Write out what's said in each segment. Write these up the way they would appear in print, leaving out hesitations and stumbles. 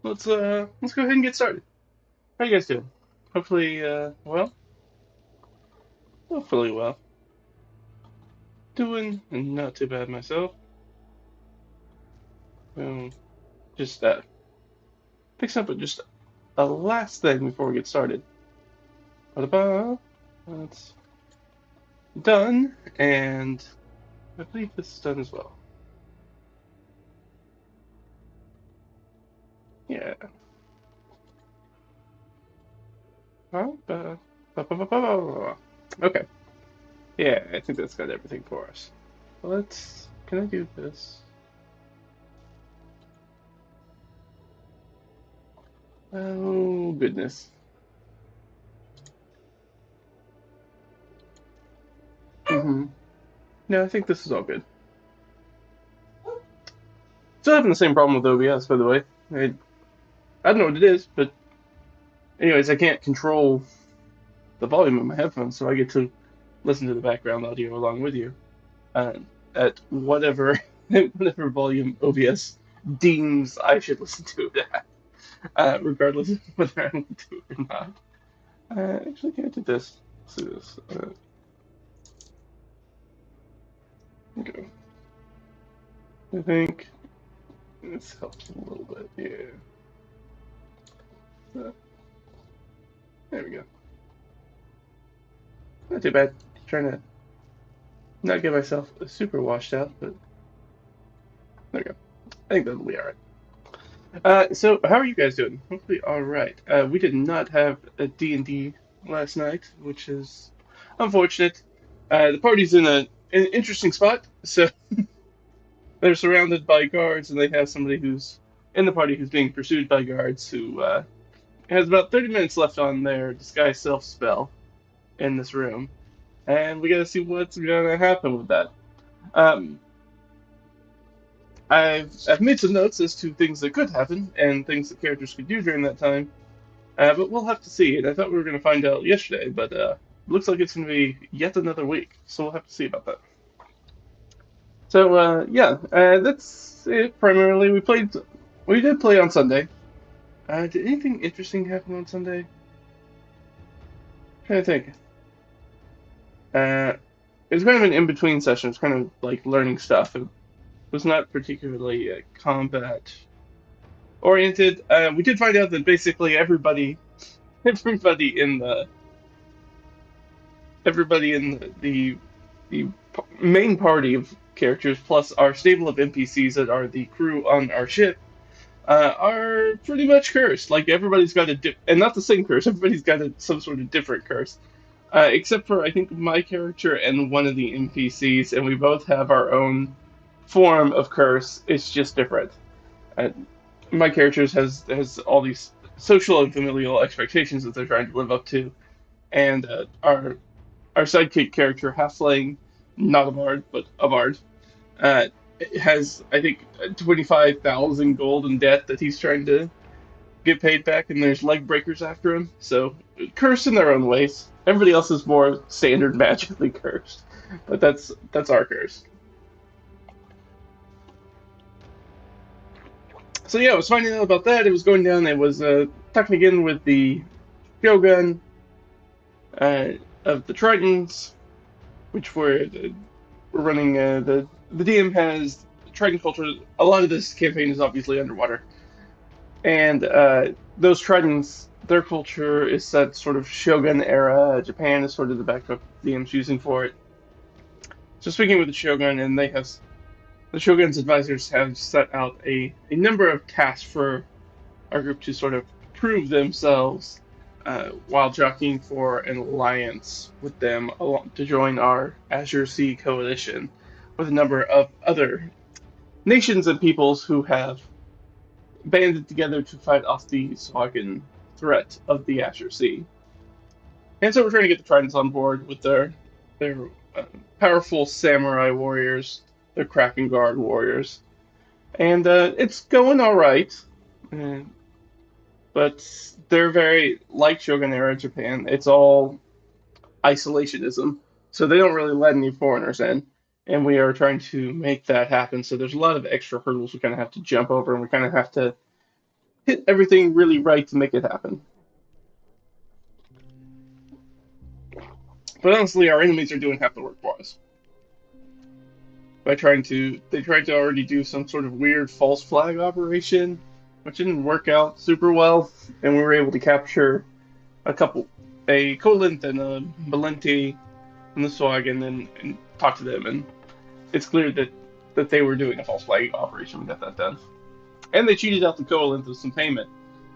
let's go ahead and get started. How you guys doing? Hopefully, well, hopefully well. Doing not too bad myself. Um, just fix up with just a last thing before we get started. Ba-da-ba. That's done, and I believe this is done as well. Yeah. Ba-ba-ba-ba-ba-ba. Okay. Yeah, I think that's got everything for us. Let's. Can I do this? Oh goodness. Mm-hmm. No, I think this is all good. Still having the same problem with OBS, by the way. I don't know what it is, but anyways, I can't control the volume of my headphones, so I get to listen to the background audio along with you uh, at whatever whatever volume OBS deems I should listen to it at, regardless of whether I want to or not. Actually, can I do this? Let's do this. Okay. I think this helps a little bit. Yeah. There we go. Not too bad. Trying to not get myself super washed out, but there we go. I think that'll be all right. So how are you guys doing? Hopefully all right. We did not have a D&D last night, which is unfortunate. The party's in an interesting spot, so they're surrounded by guards, and they have somebody who's in the party who's being pursued by guards who has about 30 minutes left on their disguise self spell in this room, and we gotta see what's gonna happen with that. Um, I've made some notes as to things that could happen and things that characters could do during that time. But we'll have to see. And I thought we were going to find out yesterday, but looks like it's going to be yet another week. So we'll have to see about that. So yeah, that's it. Primarily, we did play on Sunday. Did anything interesting happen on Sunday? I'm trying to think. Uh, it was kind of an in-between session. It was kind of like learning stuff. It was not particularly combat oriented. We did find out that basically everybody in the everybody in the main party of characters plus our stable of NPCs that are the crew on our ship are pretty much cursed. Like everybody's got and not the same curse. Everybody's got some sort of different curse, except for I think my character and one of the NPCs, and we both have our own form of curse. It's just different. Uh, my character has all these social and familial expectations that they're trying to live up to, and our sidekick character, Halfling, not a bard, but a bard, uh, has, I think, 25,000 gold in debt that he's trying to get paid back, and there's leg breakers after him. So, cursed in their own ways. Everybody else is more standard magically cursed, but that's our curse. So yeah, I was finding out about that. It was going down. It was talking again with the Shogun uh, of the Tritons, which we're running the DM has Triton culture. A lot of this campaign is obviously underwater, and those Tritons, their culture is set sort of Shogun era. Japan is sort of the backdrop the DM's using for it. So speaking with the Shogun, and they have the Shogun's advisors have set out a number of tasks for our group to sort of prove themselves while jockeying for an alliance with them to join our Azure Sea coalition with a number of other nations and peoples who have banded together to fight off the Swagan threat of the Azure Sea. And so we're trying to get the Tridents on board with their uh, powerful samurai warriors, their Kraken Guard warriors, and it's going all right. Uh, but they're very like Shogun era Japan. It's all isolationism, so they don't really let any foreigners in, and we are trying to make that happen. So there's a lot of extra hurdles we kind of have to jump over, and we kind of have to hit everything really right to make it happen. But honestly, our enemies are doing half the work for us. They tried to already do some sort of weird false flag operation, which didn't work out super well, and we were able to capture a Colent and a Valenti and the Swag, and talk to them, and it's clear that they were doing a false flag operation. We got that done, and they cheated out the Colent of some payment,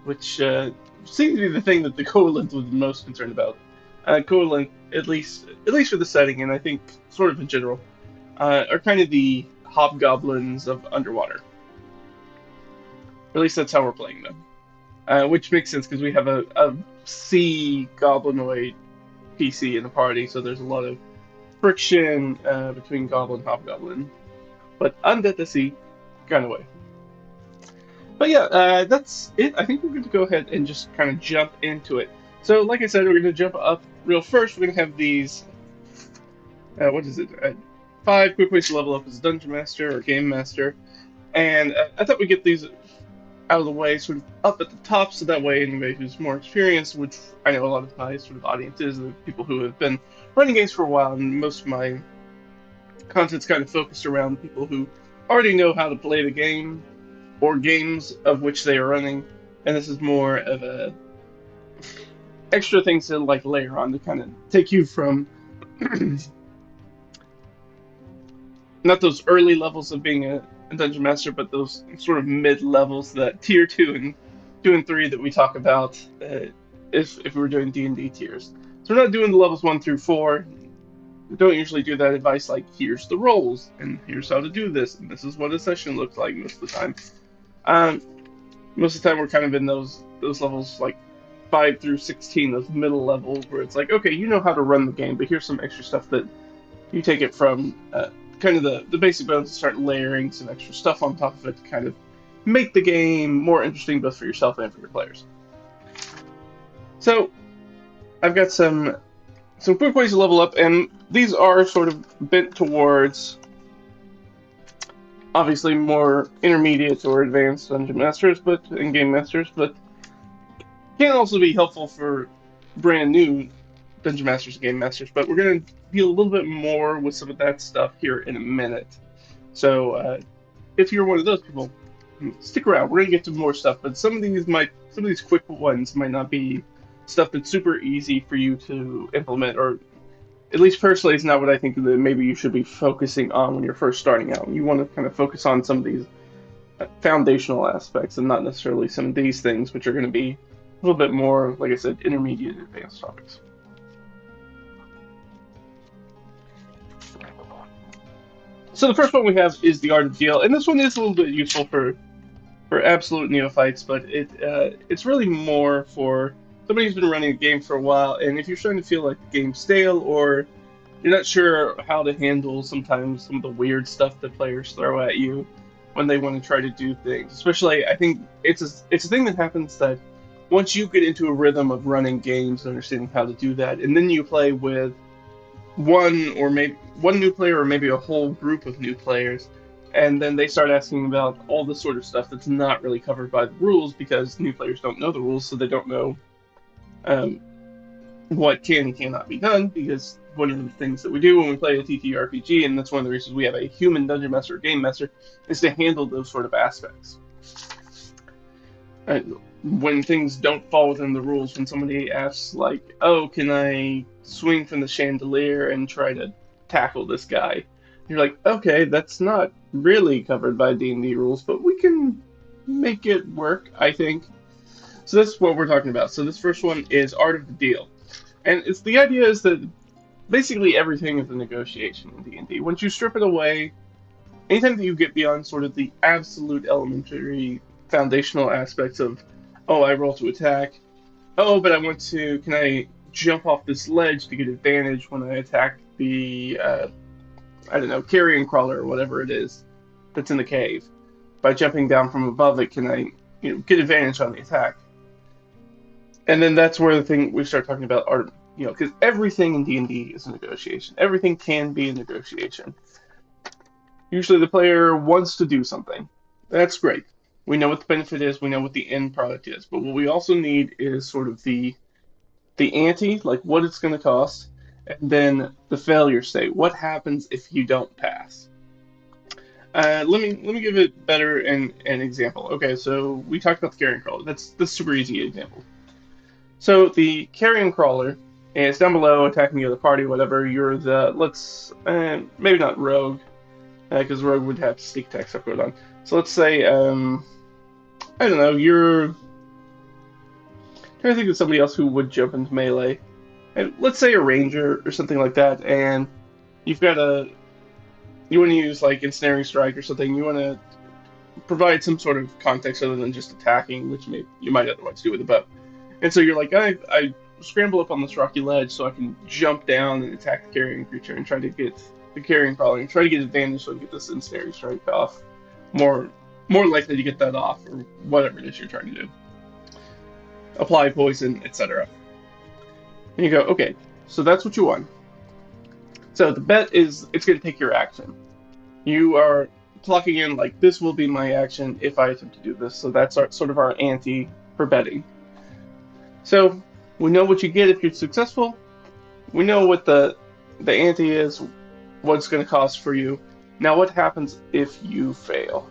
which seemed to be the thing that the Colent was most concerned about. Colent, at least for the setting, and I think sort of in general, are kind of the hobgoblins of underwater. At least that's how we're playing them. Which makes sense because we have a sea goblinoid PC in the party, so there's a lot of friction between goblin and hobgoblin. But undead the sea, kind of way. But yeah, that's it. I think we're going to go ahead and just kind of jump into it. So, like I said, we're going to jump up real first. We're going to have these. What is it? 5 quick ways to level up as a dungeon master or game master. And I thought we'd get these out of the way, sort of up at the top, so that way anybody who's more experienced, which I know a lot of my sort of audience is, the people who have been running games for a while, and most of my content's kind of focused around people who already know how to play the game, or games of which they are running, and this is more of a extra things to like layer on to kind of take you from not those early levels of being a dungeon master, but those sort of mid levels, that tier 2 and 3 that we talk about if we were doing D&D tiers. So we're not doing the levels 1 through 4. We don't usually do that advice like, here's the roles, and here's how to do this, and this is what a session looks like most of the time. Most of the time we're kind of in those levels like 5 through 16, those middle levels where it's like, okay, you know how to run the game, but here's some extra stuff that you take it from kind of the basic bones and start layering some extra stuff on top of it to kind of make the game more interesting both for yourself and for your players. So I've got some quick ways to level up, and these are sort of bent towards obviously more intermediate or advanced dungeon masters, and game masters, but can also be helpful for brand new dungeon masters and game masters. But we're going to deal a little bit more with some of that stuff here in a minute. So if you're one of those people, stick around. We're going to get to more stuff, but some of these quick ones might not be stuff that's super easy for you to implement, or at least personally, it's not what I think that maybe you should be focusing on when you're first starting out. You want to kind of focus on some of these foundational aspects and not necessarily some of these things, which are going to be a little bit more, like I said, intermediate advanced topics. So the first one we have is the Art of the Deal, and this one is a little bit useful for absolute neophytes, but it's really more for somebody who's been running a game for a while, and if you're starting to feel like the game's stale, or you're not sure how to handle sometimes some of the weird stuff that players throw at you when they want to try to do things. Especially, I think it's a thing that happens that once you get into a rhythm of running games and understanding how to do that, and then you play with one new player or maybe a whole group of new players, and then they start asking about all this sort of stuff that's not really covered by the rules because new players don't know the rules, so they don't know what can and cannot be done, because one of the things that we do when we play a TTRPG, and that's one of the reasons we have a human dungeon master or game master, is to handle those sort of aspects. When things don't fall within the rules, when somebody asks like, oh, can I swing from the chandelier and try to tackle this guy? You're like, okay, that's not really covered by D&D rules, but we can make it work, I think. So that's what we're talking about. So this first one is Art of the Deal. And the idea is that basically everything is a negotiation in D&D. Once you strip it away, anytime that you get beyond sort of the absolute elementary foundational aspects of, oh, I roll to attack, oh, but can I jump off this ledge to get advantage when I attack the, carrion crawler or whatever it is that's in the cave. By jumping down from above it, can I, get advantage on the attack? And then that's where we start talking about art, because everything in D&D is a negotiation. Everything can be a negotiation. Usually the player wants to do something. That's great. We know what the benefit is. We know what the end product is. But what we also need is sort of the ante, like what it's going to cost, and then the failure state. What happens if you don't pass? Let me give it better an example. Okay, so we talked about the carrion crawler. That's super easy example. So the carrion crawler is down below attacking the other party. Whatever you're the let's maybe not rogue because rogue would have sneak attack stuff going on. So let's say I don't know you're trying to think of somebody else who would jump into melee. And let's say a ranger or something like that, and you've got a you want to use like ensnaring strike or something. You want to provide some sort of context other than just attacking, which you might otherwise do with a bow. And so you're like, I scramble up on this rocky ledge so I can jump down and attack the carrying creature and try to get the carrying crawler and try to get advantage so I can get this ensnaring strike off. More more likely to get that off or whatever it is you're trying to do. Apply poison, etc. And you go, okay, so that's what you want. So the bet is it's going to take your action. You are clocking in like this will be my action if I attempt to do this. So that's sort of our ante for betting. So we know what you get if you're successful. We know what the ante is, what it's going to cost for you. Now what happens if you fail?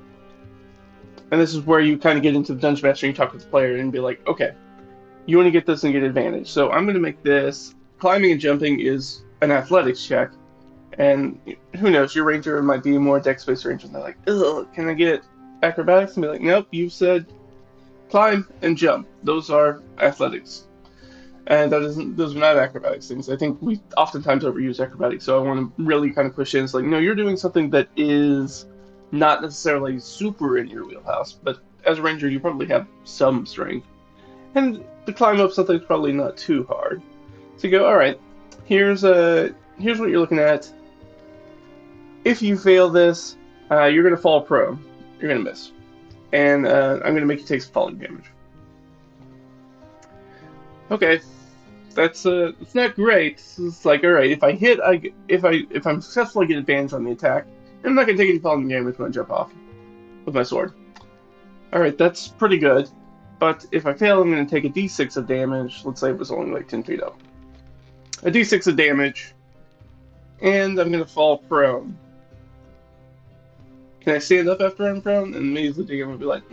And this is where you kind of get into the Dungeon Master and you talk with the player and be like, okay, you want to get this and get advantage. So I'm going to make this. Climbing and jumping is an athletics check. And who knows, your ranger might be more dex-based ranger. And they're like, ugh, can I get acrobatics? And be like, nope, you said climb and jump. Those are athletics. And those are not acrobatics things. I think we oftentimes overuse acrobatics. So I want to really kind of push in. It's like, no, you're doing something that is not necessarily super in your wheelhouse. But as a ranger, you probably have some strength. And to climb up something's probably not too hard. So you go, all right, here's what you're looking at. If you fail this, you're going to fall prone. You're going to miss. And I'm going to make you take some falling damage. Okay, that's it's not great. It's like, all right, if I hit, if I'm successful, I get advantage on the attack. And I'm not going to take any falling damage when I jump off with my sword. All right, that's pretty good. But if I fail, I'm going to take a d6 of damage. Let's say it was only like 10 feet up. A d6 of damage, and I'm going to fall prone. Can I stand up after I'm prone? And maybe the DM will be like,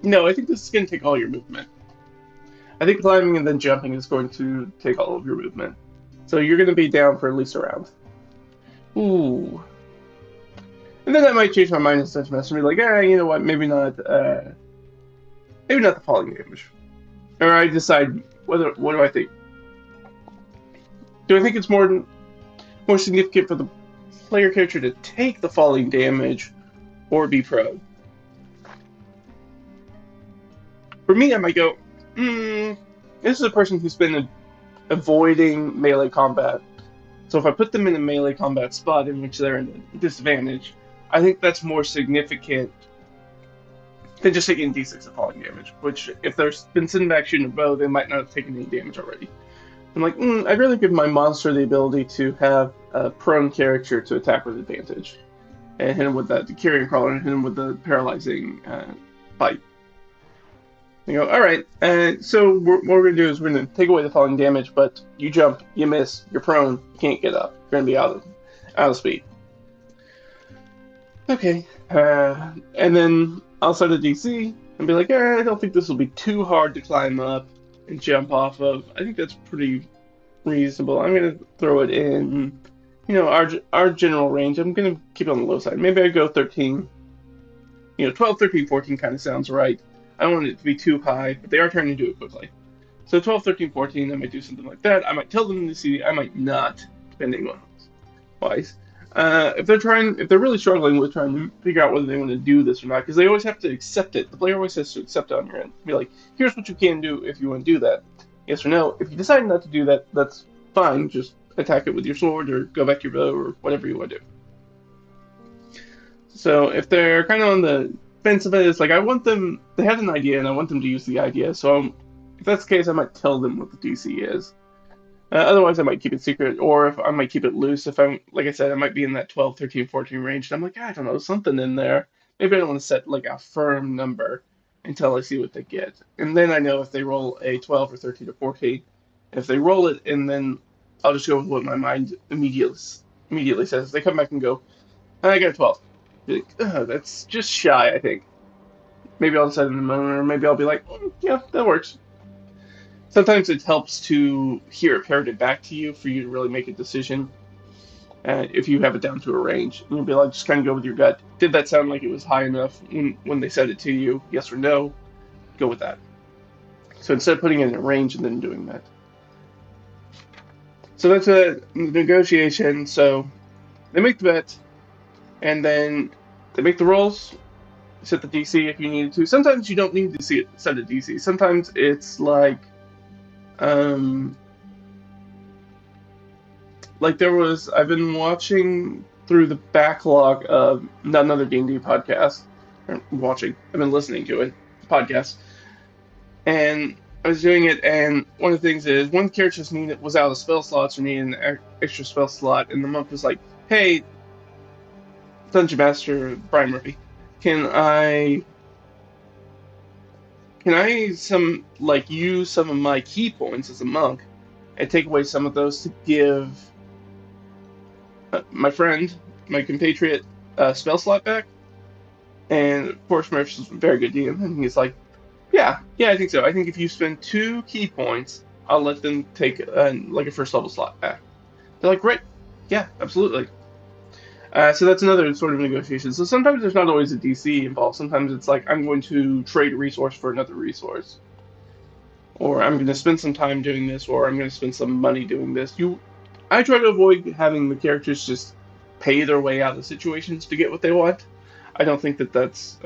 no, I think this is going to take all your movement. I think climbing and then jumping is going to take all of your movement. So you're going to be down for at least a round. Ooh. And then I might change my mind as Dungeon Master and be like, you know what, maybe not the falling damage. Or I decide, what do I think? Do I think it's more significant for the player character to take the falling damage or be prone? For me, I might go, this is a person who's been avoiding melee combat. So if I put them in a melee combat spot in which they're in a disadvantage, I think that's more significant than just taking d6 of falling damage, which if they've been sitting back shooting a bow, they might not have taken any damage already. I'm like, I'd really give my monster the ability to have a prone character to attack with advantage. And hit him with the carrion crawler and hit him with the paralyzing bite. You go, alright, so what we're going to do is we're going to take away the falling damage, but you jump, you miss, you're prone, you can't get up. You're going to be out of speed. Okay, and then I'll set a DC and be like, I don't think this will be too hard to climb up and jump off of. I think that's pretty reasonable. I'm going to throw it in, our general range. I'm going to keep it on the low side. Maybe I go 13. 12, 13, 14 kind of sounds right. I don't want it to be too high, but they are trying to do it quickly. So 12, 13, 14, I might do something like that. I might tell them to see, I might not, depending on wise. If they're really struggling with trying to figure out whether they want to do this or not, because they always have to accept it. The player always has to accept it on your end. Be like, here's what you can do if you want to do that. Yes or no. If you decide not to do that, that's fine. Just attack it with your sword or go back to your bow or whatever you want to do. So if they're kind of on the fence of it, it's like they have an idea and I want them to use the idea. So if that's the case, I might tell them what the DC is. Otherwise, I might keep it secret, or if I might keep it loose. If I'm, like I said, I might be in that 12, 13, 14 range. And I'm like, I don't know, something in there. maybe I don't want to set like a firm number until I see what they get. And then I know if they roll a 12 or 13 or 14. If they roll it, and then I'll just go with what my mind immediately says. They come back and go, I got a 12. Be like, that's just shy, I think. Maybe I'll decide in a moment, or maybe I'll be like, yeah, that works. Sometimes it helps to hear it parroted back to you for you to really make a decision. If you have it down to a range, and you'll be like, just kind of go with your gut. Did that sound like it was high enough when they said it to you? Yes or no? Go with that. So instead of putting it in a range and then doing that. So that's a negotiation. So they make the bet, and then they make the rolls, set the DC if you needed to. Sometimes you don't need to set a DC. Sometimes it's um, like I've been watching through the backlog of not another D&D podcast. I've been listening to it, podcast, and I was doing it, and one of the things is one character was out of spell slots or needed an extra spell slot, and the monk was like, "Hey, Dungeon Master Brian Murphy, can I use some of my key points as a monk and take away some of those to give my friend, my compatriot, spell slot back?" And of course, Murphy's a very good DM, and he's like, yeah, I think so. I think if you spend 2 key points, I'll let them take like a first level slot back. They're like, great, yeah, absolutely. So that's another sort of negotiation. So sometimes there's not always a DC involved. Sometimes it's like, I'm going to trade a resource for another resource, or I'm going to spend some time doing this, or I'm going to spend some money doing this. I try to avoid having the characters just pay their way out of situations to get what they want. I don't think that's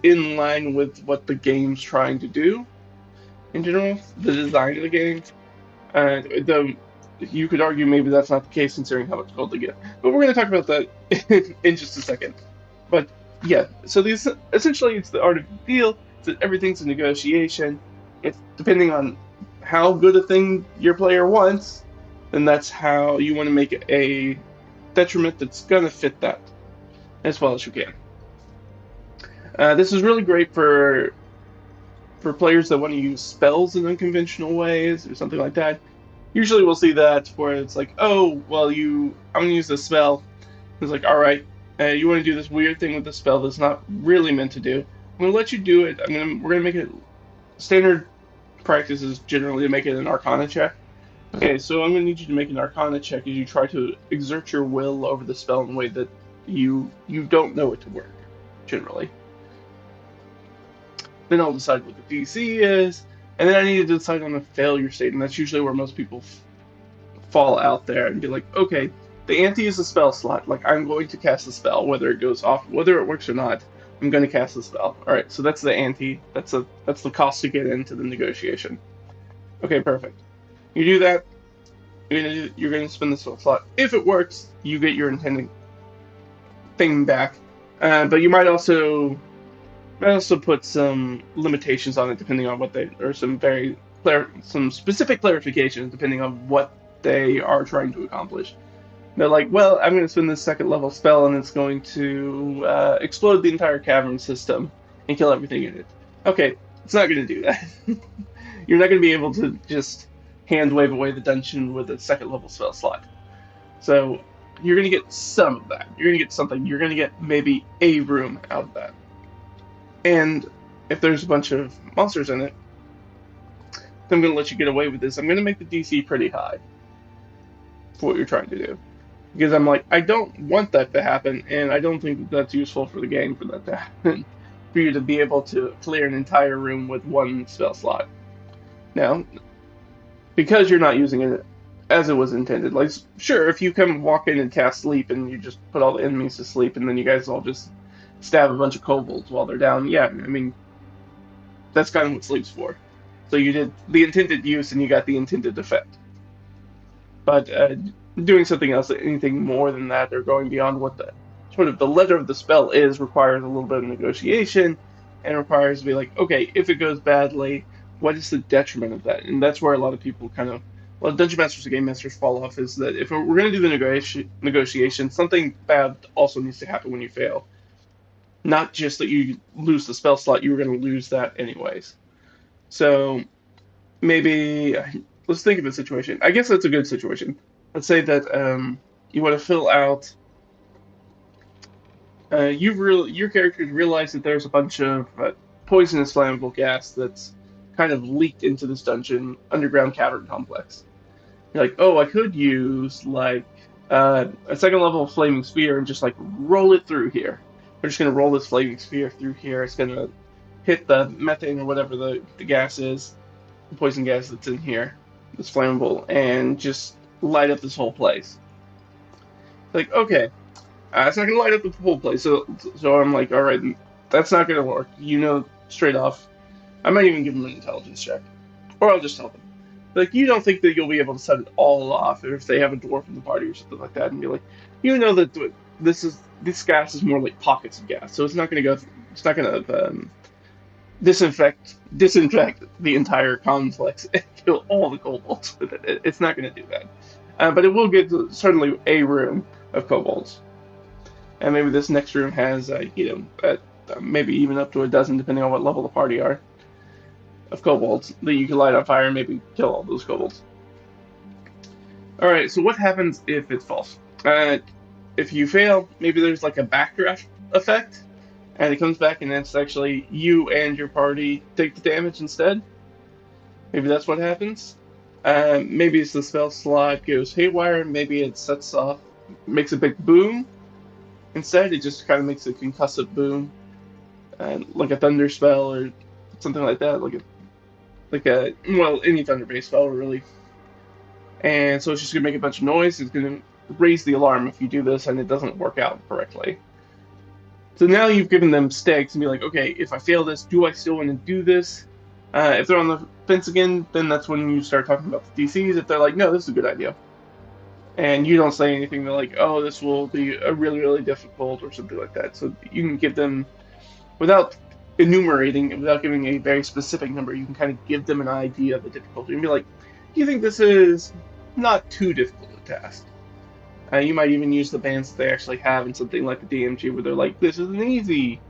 in line with what the game's trying to do in general, the design of the game. Though you could argue maybe that's not the case considering how much gold they get. But we're going to talk about that in just a second. But yeah, so essentially it's the art of the deal. That everything's a negotiation. It's depending on how good a thing your player wants, then that's how you want to make a detriment that's going to fit that as well as you can. This is really great for players that want to use spells in unconventional ways or something like that. Usually we'll see that where it's like, oh, well, I'm going to use this spell. It's like, all right, you want to do this weird thing with the spell that's not really meant to do. I'm going to let you do it. We're going to make it standard practice is generally to make it an Arcana check. Okay, so I'm going to need you to make an Arcana check as you try to exert your will over the spell in a way that you don't know it to work, generally. Then I'll decide what the DC is, and then I need to decide on a failure state, and that's usually where most people fall out there and be like, okay, the ante is a spell slot. Like, I'm going to cast a spell, whether it goes off, whether it works or not. I'm going to cast a spell. All right, so that's the ante. That's the cost to get into the negotiation. Okay, perfect. You do that. You're going to spend the spell slot. If it works, you get your intended thing back. But you might also put some limitations on it depending on some specific clarifications depending on what they are trying to accomplish. They're like, well, I'm going to spend this second level spell and it's going to explode the entire cavern system and kill everything in it. Okay, it's not going to do that. You're not going to be able to just hand wave away the dungeon with a second level spell slot. So you're going to get some of that. You're going to get something. You're going to get maybe a room out of that. And if there's a bunch of monsters in it, then I'm going to let you get away with this. I'm going to make the DC pretty high for what you're trying to do. Because I'm like, I don't want that to happen, and I don't think that's useful for the game for that to happen. For you to be able to clear an entire room with one spell slot. Now, because you're not using it as it was intended, like, sure, if you come walk in and cast sleep and you just put all the enemies to sleep and then you guys all just stab a bunch of kobolds while they're down, yeah, I mean, that's kind of what sleep's for. So you did the intended use and you got the intended effect. But doing something else, anything more than that, or going beyond what the sort of the letter of the spell is, requires a little bit of negotiation, and requires to be like, okay, if it goes badly, what is the detriment of that? And that's where a lot of people kind of what Dungeon Masters and Game Masters fall off is that if we're going to do the negotiation, something bad also needs to happen when you fail. Not just that you lose the spell slot, you were going to lose that anyways. So maybe let's think of a situation. I guess that's a good situation. Let's say that you want to fill out. Your characters realize that there's a bunch of poisonous flammable gas that's kind of leaked into this dungeon underground cavern complex. You're like, oh, I could use like a second level flaming sphere and just like roll it through here. We're just gonna roll this flaming sphere through here. It's gonna hit the methane or whatever the gas is, the poison gas that's in here, that's flammable, and just light up this whole place. Like, okay, it's not gonna light up the whole place. So I'm like, all right, that's not gonna work. You know, straight off. I might even give them an intelligence check, or I'll just tell them. Like, you don't think that you'll be able to set it all off if they have a dwarf in the party or something like that, and be like, you know that this gas is more like pockets of gas, so it's not gonna go. It's not gonna disinfect the entire complex and kill all the kobolds with it. It's not gonna do that, but it will get certainly a room of kobolds. And maybe this next room has, maybe even up to a dozen, depending on what level the party are, of kobolds that you can light on fire and maybe kill all those kobolds. All right, so what happens if it's false? If you fail, maybe there's like a backdraft effect, and it comes back and it's actually you and your party take the damage instead. Maybe that's what happens. Maybe it's the spell slot goes haywire. Maybe it sets off, makes a big boom. Instead, it just kind of makes a concussive boom, like a thunder spell or something like that, any thunder-based spell really. And so it's just gonna make a bunch of noise. It's gonna raise the alarm if you do this and it doesn't work out correctly. So now you've given them stakes and be like, okay, if I fail this, do I still want to do this? If they're on the fence again, then that's when you start talking about the DCs. If they're like, no, this is a good idea, and you don't say anything, they're like, oh, this will be a really, really difficult or something like that. So you can give them, without enumerating, without giving a very specific number, you can kind of give them an idea of the difficulty and be like, do you think this is not too difficult a task? You might even use the bands that they actually have in something like the DMG, where they're like, this is an easy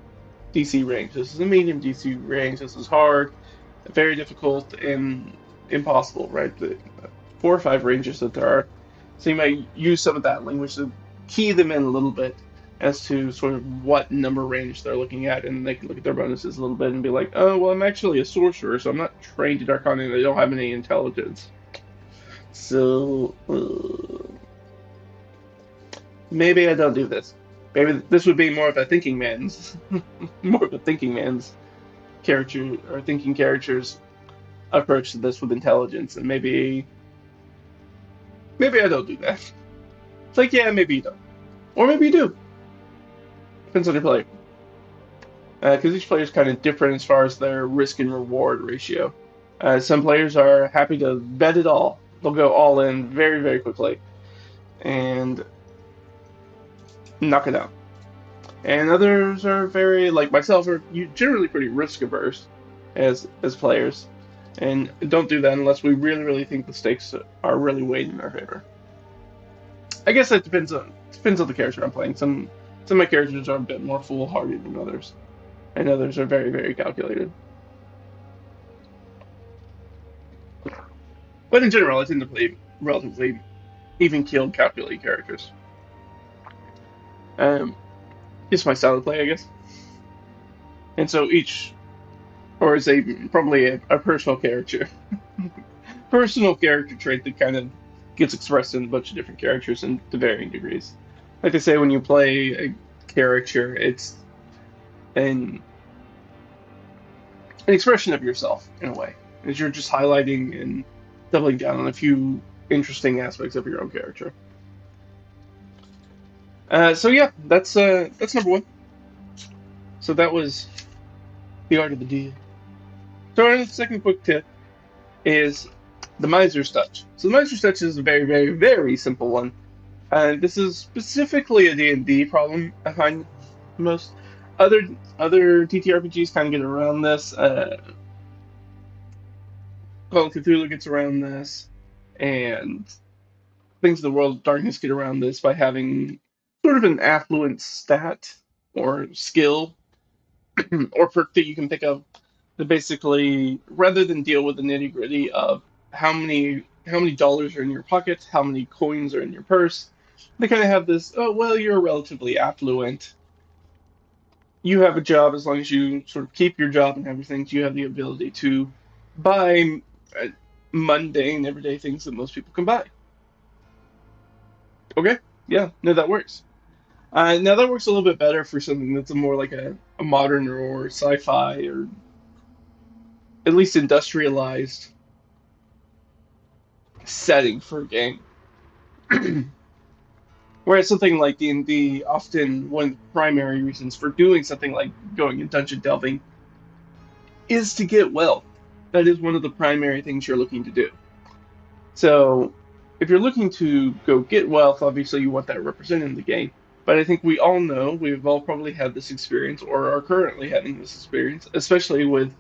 DC range, this is a medium DC range, this is hard, very difficult, and impossible, right? The 4 or 5 ranges that there are. So you might use some of that language to key them in a little bit as to sort of what number range they're looking at, and they can look at their bonuses a little bit and be like, oh, well, I'm actually a sorcerer, so I'm not trained in Arcana, and I don't have any intelligence. So, maybe I don't do this. Maybe this would be more of a thinking man's, character, or thinking character's approach to this with intelligence, and maybe I don't do that. It's like, yeah, maybe you don't. Or maybe you do. Depends on your player. Because each player is kind of different as far as their risk and reward ratio. Some players are happy to bet it all. They'll go all in very, very quickly and knock it out. And others are very, like myself, are generally pretty risk averse as players, and don't do that unless we really, really think the stakes are really weighted in our favor. I guess that depends on the character I'm playing. Some of my characters are a bit more foolhardy than others, and others are very, very calculated. But in general, I tend to play relatively even-keeled, calculated characters. It's my style of play, I guess. And so or is probably a personal character, personal character trait that kind of gets expressed in a bunch of different characters and to varying degrees. Like I say, when you play a character, it's an expression of yourself in a way, as you're just highlighting and doubling down on a few interesting aspects of your own character. So yeah, that's number one. So that was the art of the deal. So our second quick tip is the Miser's Touch. So the Miser's Touch is a very, very, very simple one. This is specifically a D&D problem, I find. Most other TTRPGs kind of get around this. Call of Cthulhu gets around this. and things in the world of darkness get around this by having sort of an affluent stat or skill or perk that you can pick up that basically, rather than deal with the nitty gritty of how many dollars are in your pocket, how many coins are in your purse, they kind of have this, oh well, you're relatively affluent. You have a job as long as you sort of keep your job and everything. You have the ability to buy uh, mundane, everyday things that most people can buy. Okay, yeah, no, that works. Now that works a little bit better for something that's more like a modern or sci-fi or at least industrialized setting for a game. Whereas something like D&D, often one of the primary reasons for doing something like going in dungeon delving is to get wealth. That is one of the primary things you're looking to do. So if you're looking to go get wealth, obviously you want that represented in the game. But I think we all know, we've all probably had this experience or are currently having this experience, especially with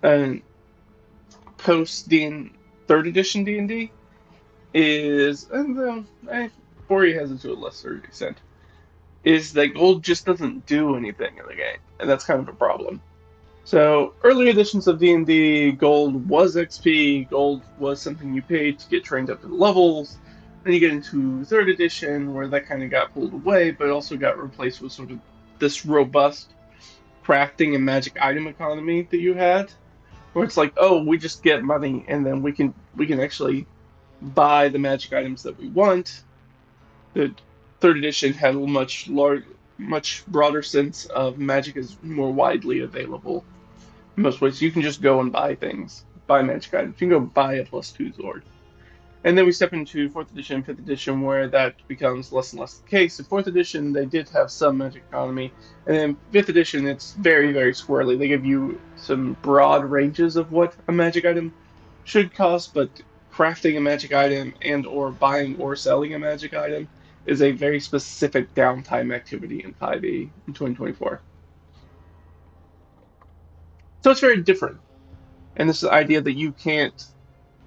uh, post D third edition D&D, is, and 4E has it to a lesser extent, is that gold just doesn't do anything in the game, and that's kind of a problem. So early editions of D&D, gold was XP. Gold was something you paid to get trained up to the levels. Then you get into third edition, where that kind of got pulled away, but also got replaced with sort of this robust crafting and magic item economy that you had, where it's like, oh, we just get money, and then we can actually buy the magic items that we want. The third edition had a much broader sense of magic is more widely available in most ways. You can just go and buy things, buy magic items. You can go buy a +2 sword. And then we step into fourth edition, fifth edition, where that becomes less and less the case. In fourth edition, they did have some magic economy, and then fifth edition, it's very, very squirrely. They give you some broad ranges of what a magic item should cost, but crafting a magic item and or buying or selling a magic item is a very specific downtime activity in 5e in 2024. So it's very different. And this idea that you can't,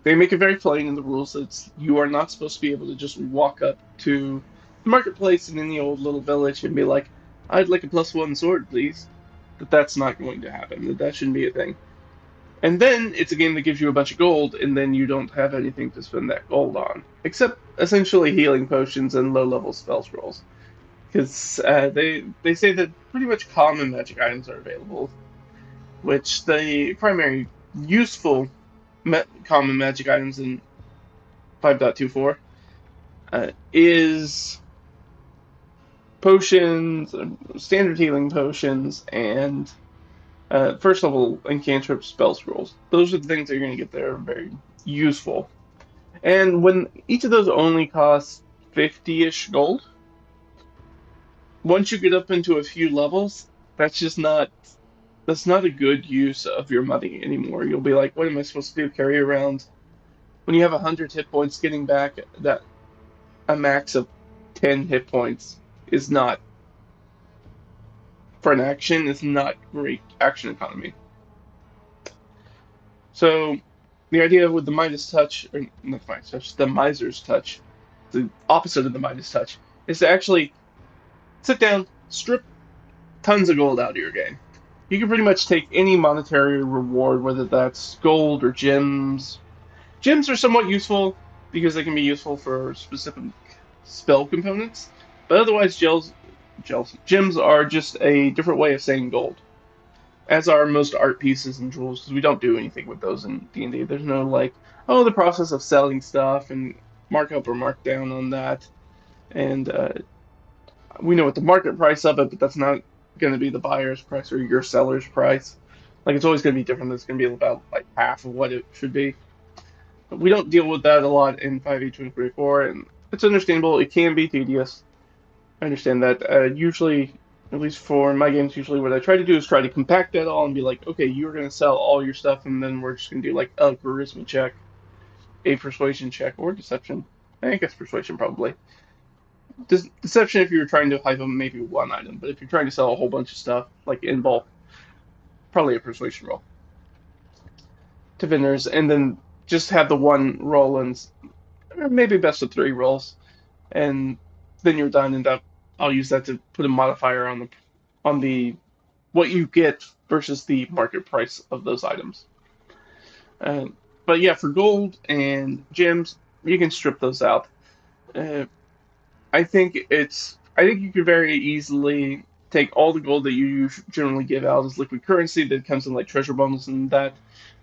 they make it very plain in the rules that you are not supposed to be able to just walk up to the marketplace in any old little village and be like, I'd like a +1 sword, please. That that's not going to happen. That shouldn't be a thing. And then it's a game that gives you a bunch of gold, and then you don't have anything to spend that gold on, except essentially healing potions and low-level spell scrolls. Because they say that pretty much common magic items are available, which the primary useful common magic items in 5.24 is potions, standard healing potions, and first level and cantrip spell scrolls. Those are the things that you're going to get that are very useful. And when each of those only costs 50-ish gold, once you get up into a few levels, that's just not that's not a good use of your money anymore. You'll be like, what am I supposed to do? Carry around when you have 100 hit points, getting back that a max of 10 hit points is not for an action. It's not great action economy. So the idea with the Midas touch, or not the Midas touch, the Miser's touch, the opposite of the Midas touch, is to actually sit down, strip tons of gold out of your game. You can pretty much take any monetary reward, whether that's gold or gems. Gems are somewhat useful because they can be useful for specific spell components, but otherwise, gems are just a different way of saying gold, as are most art pieces and jewels, because we don't do anything with those in D&D. There's no like, oh, the process of selling stuff and markup or markdown on that, and we know what the market price of it, but that's not going to be the buyer's price or your seller's price. Like it's always going to be different. It's going to be about like half of what it should be. But we don't deal with that a lot in 5e 2024, and it's understandable. It can be tedious. I understand that. Usually, at least for my games, usually what I try to do is try to compact that all and be like, okay, you're going to sell all your stuff, and then we're just going to do like a charisma check, a persuasion check, or deception. I guess persuasion probably. Deception if you're trying to hype them maybe one item, but if you're trying to sell a whole bunch of stuff, like in bulk, probably a persuasion roll to vendors. And then just have the one roll and maybe best of three rolls, and then you're done. And I'll use that to put a modifier on the what you get versus the market price of those items. Uh, but yeah, for gold and gems, you can strip those out. Uh, I think you could very easily take all the gold that you generally give out as liquid currency that comes in like treasure bundles and that,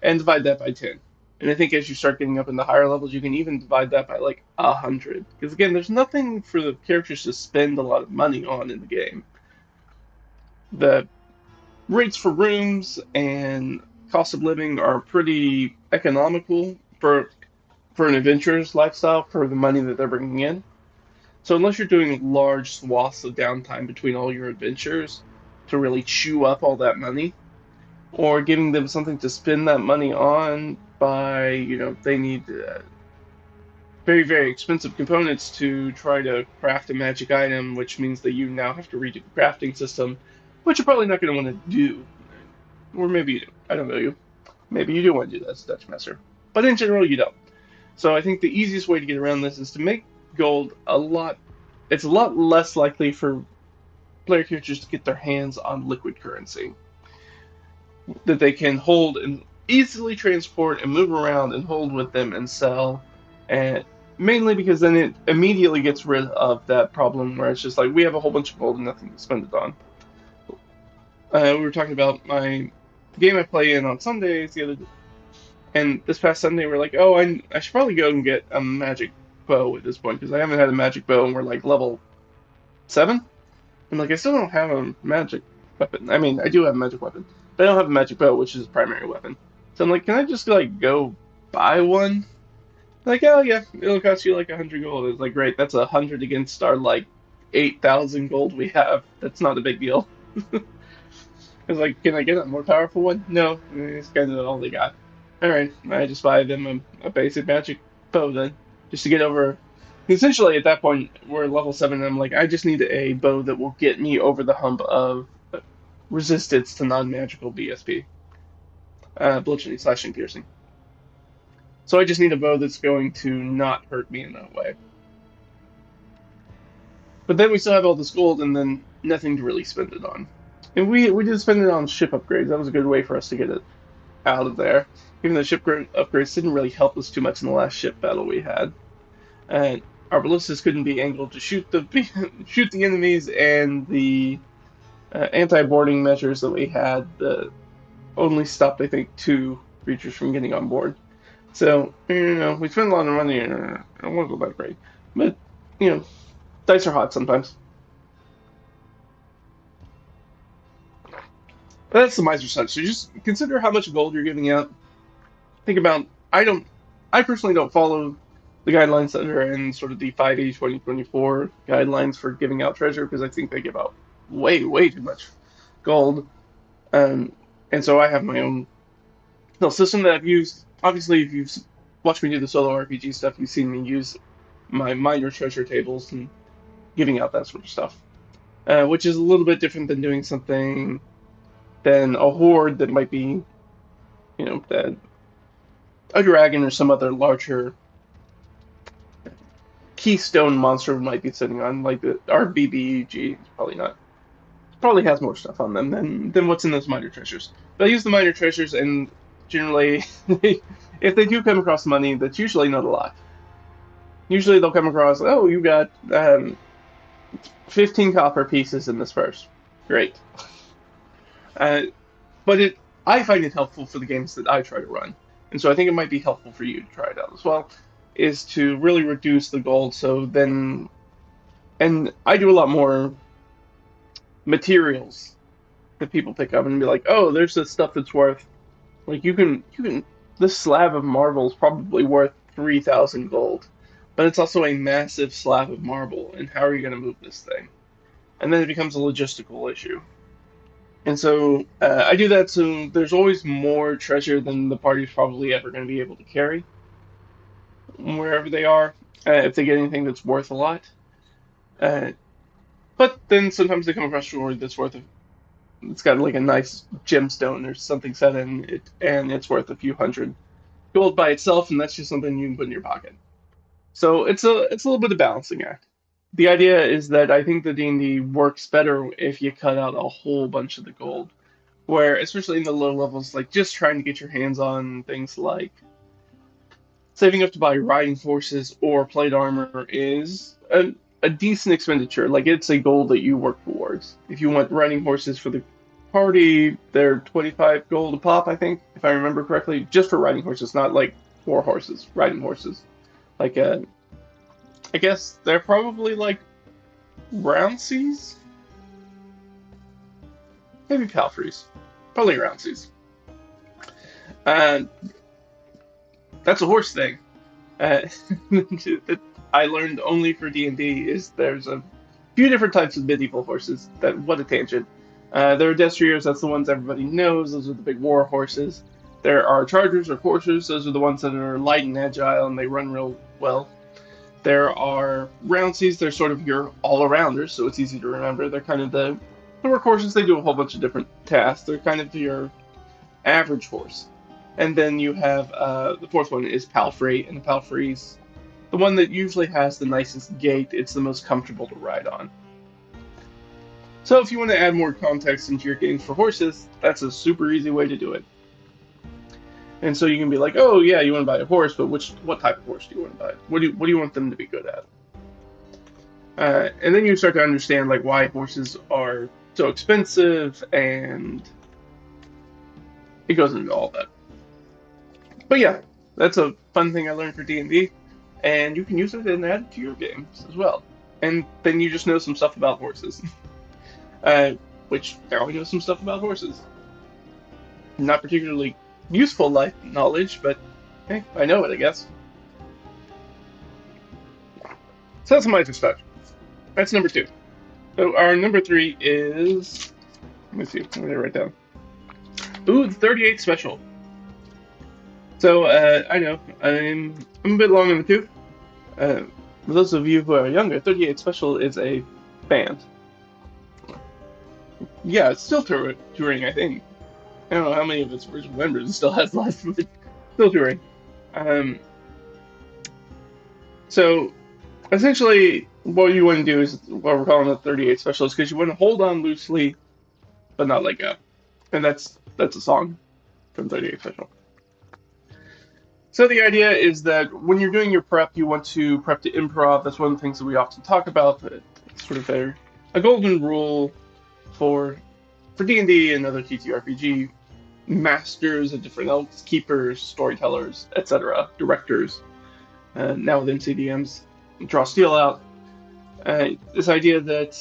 and divide that by 10. And I think as you start getting up in the higher levels, you can even divide that by like 100. Because again, there's nothing for the characters to spend a lot of money on in the game. The rates for rooms and cost of living are pretty economical for an adventurer's lifestyle for the money that they're bringing in. So unless you're doing large swaths of downtime between all your adventures to really chew up all that money, or giving them something to spend that money on by, they need very, very expensive components to try to craft a magic item, which means that you now have to redo the crafting system, which you're probably not going to want to do. Or maybe you do. I don't know you. Maybe you do want to do that as Dutch Master. But in general, you don't. So I think the easiest way to get around this is to make gold it's a lot less likely for player characters to get their hands on liquid currency that they can hold and easily transport and move around and hold with them and sell. And mainly because then it immediately gets rid of that problem where it's just like we have a whole bunch of gold and nothing to spend it on. We were talking about my game I play in on Sundays the other day, and this past Sunday we're like, oh, I should probably go and get a magic bow at this point because I haven't had a magic bow and we're like level 7. And like I still don't have a magic weapon. I mean, I do have a magic weapon, but I don't have a magic bow, which is a primary weapon. So I'm like, can I just like go buy one? Like, oh yeah, it'll cost you like 100 gold. It's like, great, that's 100 against our like 8,000 gold we have. That's not a big deal. It's like, can I get a more powerful one? No, it's kind of all they got. All right, I just buy them a basic magic bow then, just to get over. Essentially, at that point, we're level 7, and I'm like, I just need a bow that will get me over the hump of resistance to non-magical BSP, bludgeoning, slashing, piercing. So I just need a bow that's going to not hurt me in that way. But then we still have all this gold, and then nothing to really spend it on. And we did spend it on ship upgrades. That was a good way for us to get it out of there. Even though ship upgrades didn't really help us too much in the last ship battle we had. And our ballistas couldn't be angled to shoot the shoot the enemies, and the anti-boarding measures that we had only stopped, I think, 2 creatures from getting on board. So, we spent a lot of money, and I don't want to go that great. But, dice are hot sometimes. But that's the miser side. So just consider how much gold you're giving out. Think about, I personally don't follow the guidelines that are in sort of the 5e 2024 guidelines for giving out treasure because I think they give out way, way too much gold. Um, and so I have my own little system that I've used. Obviously, if you've watched me do the solo RPG stuff, you've seen me use my minor treasure tables and giving out that sort of stuff, which is a little bit different than doing something than a horde that might be, that a dragon or some other larger keystone monster might be sitting on, like our BBEG. Probably not. Probably has more stuff on them than what's in those minor treasures. But I use the minor treasures, and generally, if they do come across money, that's usually not a lot. Usually they'll come across, oh, you got 15 copper pieces in this purse. Great. Uh, but I find it helpful for the games that I try to run. And so I think it might be helpful for you to try it out as well, is to really reduce the gold. So then, and I do a lot more materials that people pick up and be like, oh, there's this stuff that's worth, like this slab of marble is probably worth 3,000 gold. But it's also a massive slab of marble, and how are you going to move this thing? And then it becomes a logistical issue. And so I do that so there's always more treasure than the party's probably ever going to be able to carry, wherever they are, if they get anything that's worth a lot. Uh, but then sometimes they come across jewelry that's it's got like a nice gemstone or something set in it, and it's worth a few hundred. gold by itself, and that's just something you can put in your pocket. So it's a little bit of balancing act. The idea is that I think the D&D works better if you cut out a whole bunch of the gold, where especially in the low levels, like just trying to get your hands on things like saving up to buy riding horses or plate armor is a decent expenditure. Like it's a goal that you work towards. If you want riding horses for the party, they're 25 gold a pop, I think, if I remember correctly, just for riding horses, not like war horses, riding horses. Like I guess they're probably like roundsies, maybe palfreys, probably roundsies. And that's a horse thing. Uh, that I learned only for D&D is there's a few different types of medieval horses. That what a tangent. There are destriers, that's the ones everybody knows. Those are the big war horses. There are chargers or coursers. Those are the ones that are light and agile and they run real well. There are roundsies. They're sort of your all-arounders, so it's easy to remember. They're kind of the workhorses. They do a whole bunch of different tasks. They're kind of your average horse. And then you have the fourth one is Palfrey, and the Palfrey's the one that usually has the nicest gait. It's the most comfortable to ride on. So if you want to add more context into your games for horses, that's a super easy way to do it. And so you can be like, oh yeah, you want to buy a horse, but what type of horse do you want to buy? What do you want them to be good at? And then you start to understand like why horses are so expensive, and it goes into all that. But yeah, that's a fun thing I learned for D&D, and you can use it and add it to your games as well. And then you just know some stuff about horses, which now we know some stuff about horses. Not particularly useful life knowledge, but hey, I know it, I guess. So that's my perspective. That's number 2. So our number 3 is, let me see, what did I write down? Ooh, the 38 special. So I know I'm a bit long in the tooth. For those of you who are younger, 38 Special is a band. Yeah, it's still touring, I think. I don't know how many of its original members it still has left, but still touring. So essentially, what you want to do is what we're calling the 38 Special, is because you want to hold on loosely, but not let go. And that's a song from 38 Special. So the idea is that when you're doing your prep, you want to prep to improv. That's one of the things that we often talk about. It's sort of a golden rule for D&D and other TTRPG masters of different elves, keepers, storytellers, etc., directors. Now with MCDMs, draw steel out. This idea that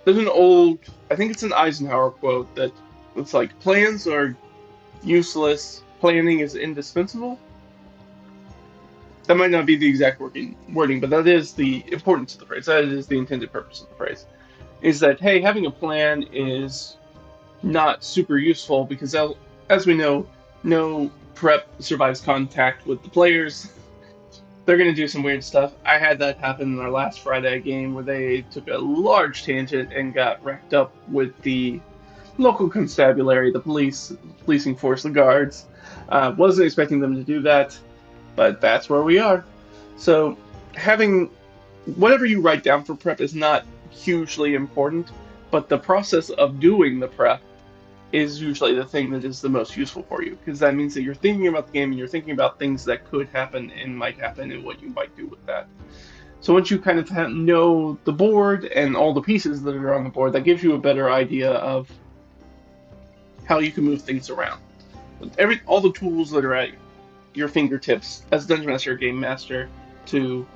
there's an old, I think it's an Eisenhower quote that it's like, plans are useless, planning is indispensable. That might not be the exact wording, but that is the importance of the phrase. That is the intended purpose of the phrase. Is that, hey, having a plan is not super useful because, as we know, no prep survives contact with the players. They're going to do some weird stuff. I had that happen in our last Friday game where they took a large tangent and got wrapped up with the local constabulary, the policing force, the guards. Wasn't expecting them to do that, but that's where we are. So having whatever you write down for prep is not hugely important, but the process of doing the prep is usually the thing that is the most useful for you, because that means that you're thinking about the game and you're thinking about things that could happen and might happen and what you might do with that. So once you kind of know the board and all the pieces that are on the board, that gives you a better idea of how you can move things around. All the tools that are at your fingertips as a Dungeon Master or Game Master to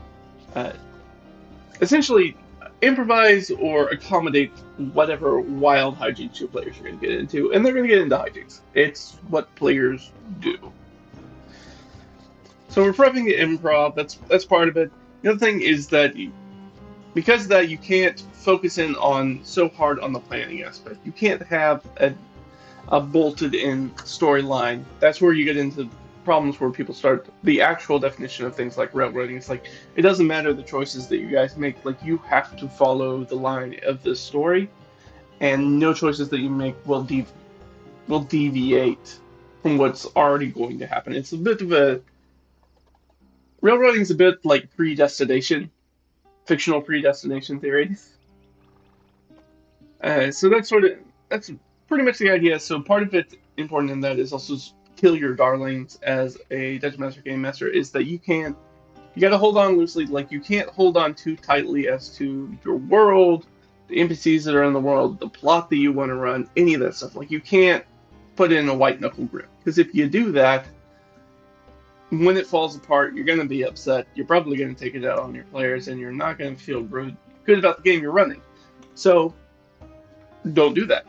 essentially improvise or accommodate whatever wild hijinks your players are going to get into, and they're going to get into hijinks. It's what players do. So we're prepping the improv. That's part of it. The other thing is that because of that, you can't focus in on so hard on the planning aspect. You can't have a bolted-in storyline. That's where you get into problems where people start the actual definition of things like railroading. It's like, it doesn't matter the choices that you guys make, like you have to follow the line of the story, and no choices that you make will will deviate from what's already going to happen. It's a bit of a railroading is a bit like predestination, fictional predestination theory. So that's pretty much the idea. So part of it important in that is also kill your darlings as a Dungeon Master game master is that you got to hold on loosely. Like you can't hold on too tightly as to your world, the NPCs that are in the world, the plot that you want to run, any of that stuff. Like you can't put in a white knuckle grip because if you do that, when it falls apart, you're going to be upset. You're probably going to take it out on your players, and you're not going to feel good about the game you're running. So don't do that.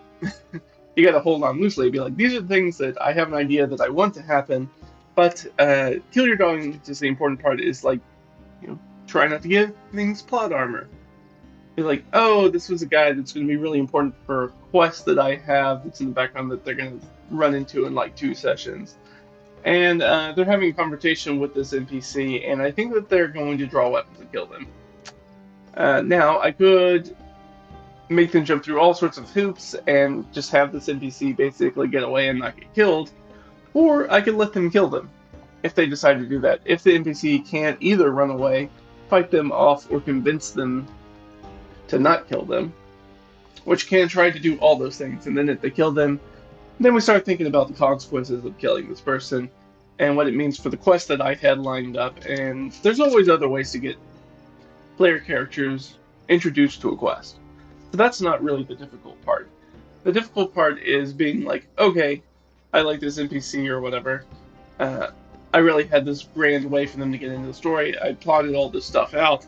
You got to hold on loosely. Be like, these are the things that I have an idea that I want to happen, but kill your darlings is the important part. Is like, try not to give things plot armor. Be like, oh, this was a guy that's going to be really important for a quest that I have that's in the background that they're going to run into in like 2 sessions. And they're having a conversation with this NPC, and I think that they're going to draw weapons and kill them. Now, I could make them jump through all sorts of hoops and just have this NPC basically get away and not get killed, or I could let them kill them if they decide to do that. If the NPC can't either run away, fight them off, or convince them to not kill them, which can try to do all those things, and then if they kill them, then we start thinking about the consequences of killing this person and what it means for the quest that I had lined up. And there's always other ways to get player characters introduced to a quest. So that's not really the difficult part. The difficult part is being like, okay, I like this NPC or whatever. I really had this grand way for them to get into the story. I plotted all this stuff out,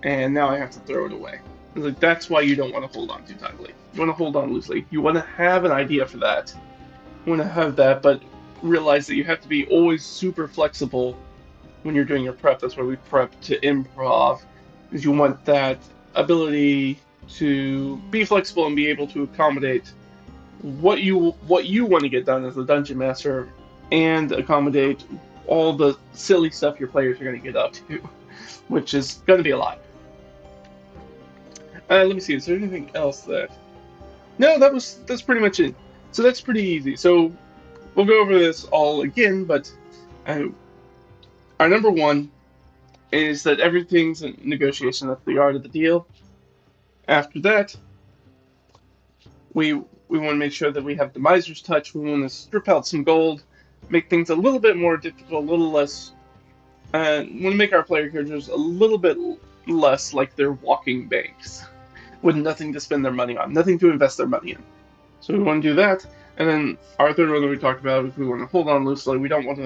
and now I have to throw it away. Like, that's why you don't want to hold on too tightly. You want to hold on loosely. You want to have an idea for that. You want to have that, but realize that you have to be always super flexible when you're doing your prep. That's why we prep to improv, is you want that ability to be flexible and be able to accommodate what you want to get done as a dungeon master and accommodate all the silly stuff your players are going to get up to, which is going to be a lot. Let me see, is there anything else that... No, that's pretty much it. So that's pretty easy. So we'll go over this all again, but our number one is that everything's a negotiation. That's the art of the deal. After that, we want to make sure that we have the miser's touch. We want to strip out some gold, make things a little bit more difficult, a little less... we want to make our player characters a little bit less like they're walking banks, with nothing to spend their money on, nothing to invest their money in. So we want to do that, and then our third one that we talked about is we want to hold on loosely. You don't want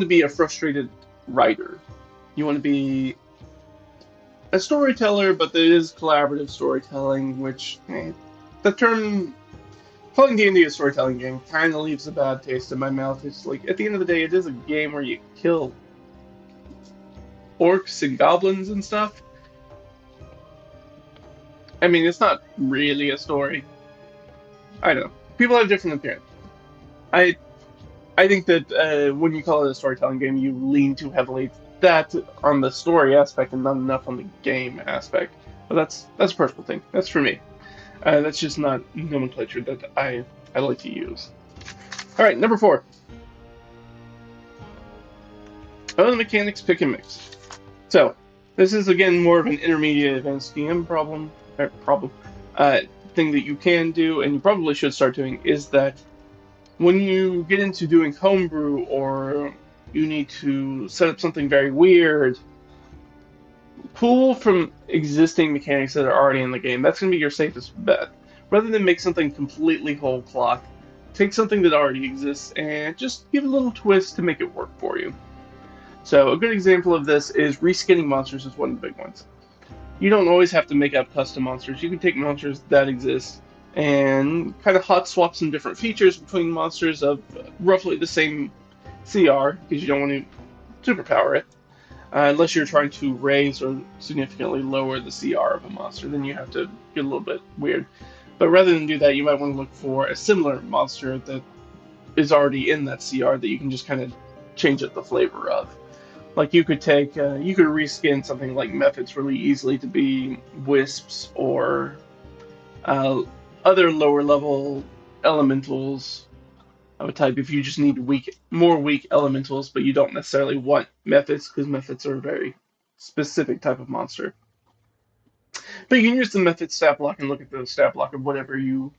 to be a frustrated writer. You want to be a storyteller, but there is collaborative storytelling, which the term calling D&D a storytelling game kind of leaves a bad taste in my mouth. It's like, at the end of the day, it is a game where you kill orcs and goblins and stuff. I mean, it's not really a story. I know. People have different opinions. I think that when you call it a storytelling game, you lean too heavily that on the story aspect and not enough on the game aspect. But that's a personal thing. That's for me. That's just not nomenclature that I like to use. All right, number 4. Other mechanics, pick and mix. So this is again more of an intermediate advanced DM thing that you can do, and you probably should start doing, is that when you get into doing homebrew or you need to set up something very weird, pull from existing mechanics that are already in the game. That's going to be your safest bet. Rather than make something completely whole cloth, take something that already exists and just give it a little twist to make it work for you. So a good example of this is reskinning monsters is one of the big ones. You don't always have to make up custom monsters. You can take monsters that exist and kind of hot swap some different features between monsters of roughly the same CR, because you don't want to superpower it. Unless you're trying to raise or significantly lower the CR of a monster, then you have to get a little bit weird. But rather than do that, you might want to look for a similar monster that is already in that CR that you can just kind of change up the flavor of. Like you could reskin something like Methods really easily to be wisps or other lower level elementals of a type if you just need more weak elementals, but you don't necessarily want methods because methods are a very specific type of monster. But you can use the method stat block and look at the stat block of whatever you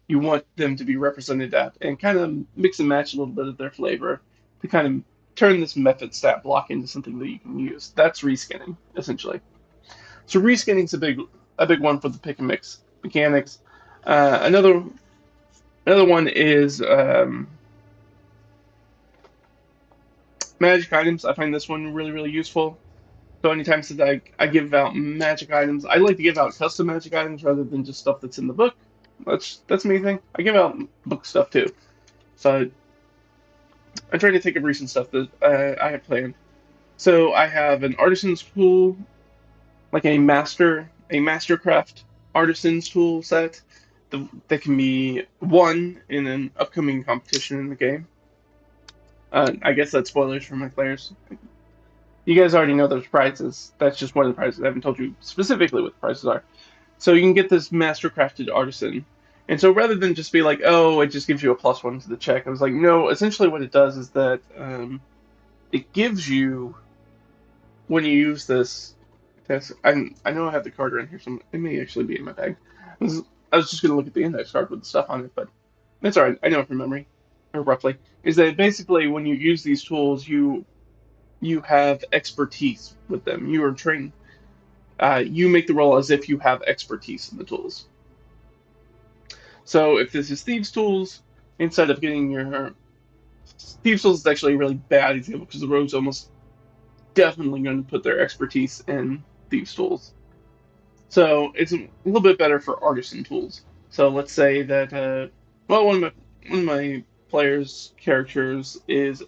want them to be represented at, and kind of mix and match a little bit of their flavor to kind of turn this method stat block into something that you can use. That's reskinning, essentially. So reskinning is a big one for the pick and mix mechanics. Another one is magic items. I find this one really, really useful. So anytime that I give out magic items, I like to give out custom magic items rather than just stuff that's in the book. That's me thing. I give out book stuff too. So I'm trying to think of recent stuff that I have planned. So I have an artisan's tool, like a mastercraft artisan's tool set that can be won in an upcoming competition in the game. I guess that's spoilers for my players. You guys already know those prizes. That's just one of the prizes. I haven't told you specifically what the prizes are. So you can get this mastercrafted artisan. And so rather than just be like, oh, it just gives you a +1 to the check, I was like, no, essentially what it does is that it gives you, when you use this, I know I have the card around here, so it may actually be in my bag. I was just going to look at the index card with the stuff on it, but that's all right. I know it from memory, or roughly. Is that basically when you use these tools, you have expertise with them. You are trained. You make the roll as if you have expertise in the tools. So if this is Thieves' Tools, instead of getting your Thieves' Tools is actually a really bad example because the rogue's almost definitely going to put their expertise in Thieves' Tools. So it's a little bit better for Artisan Tools. So let's say that well, one of my players' characters is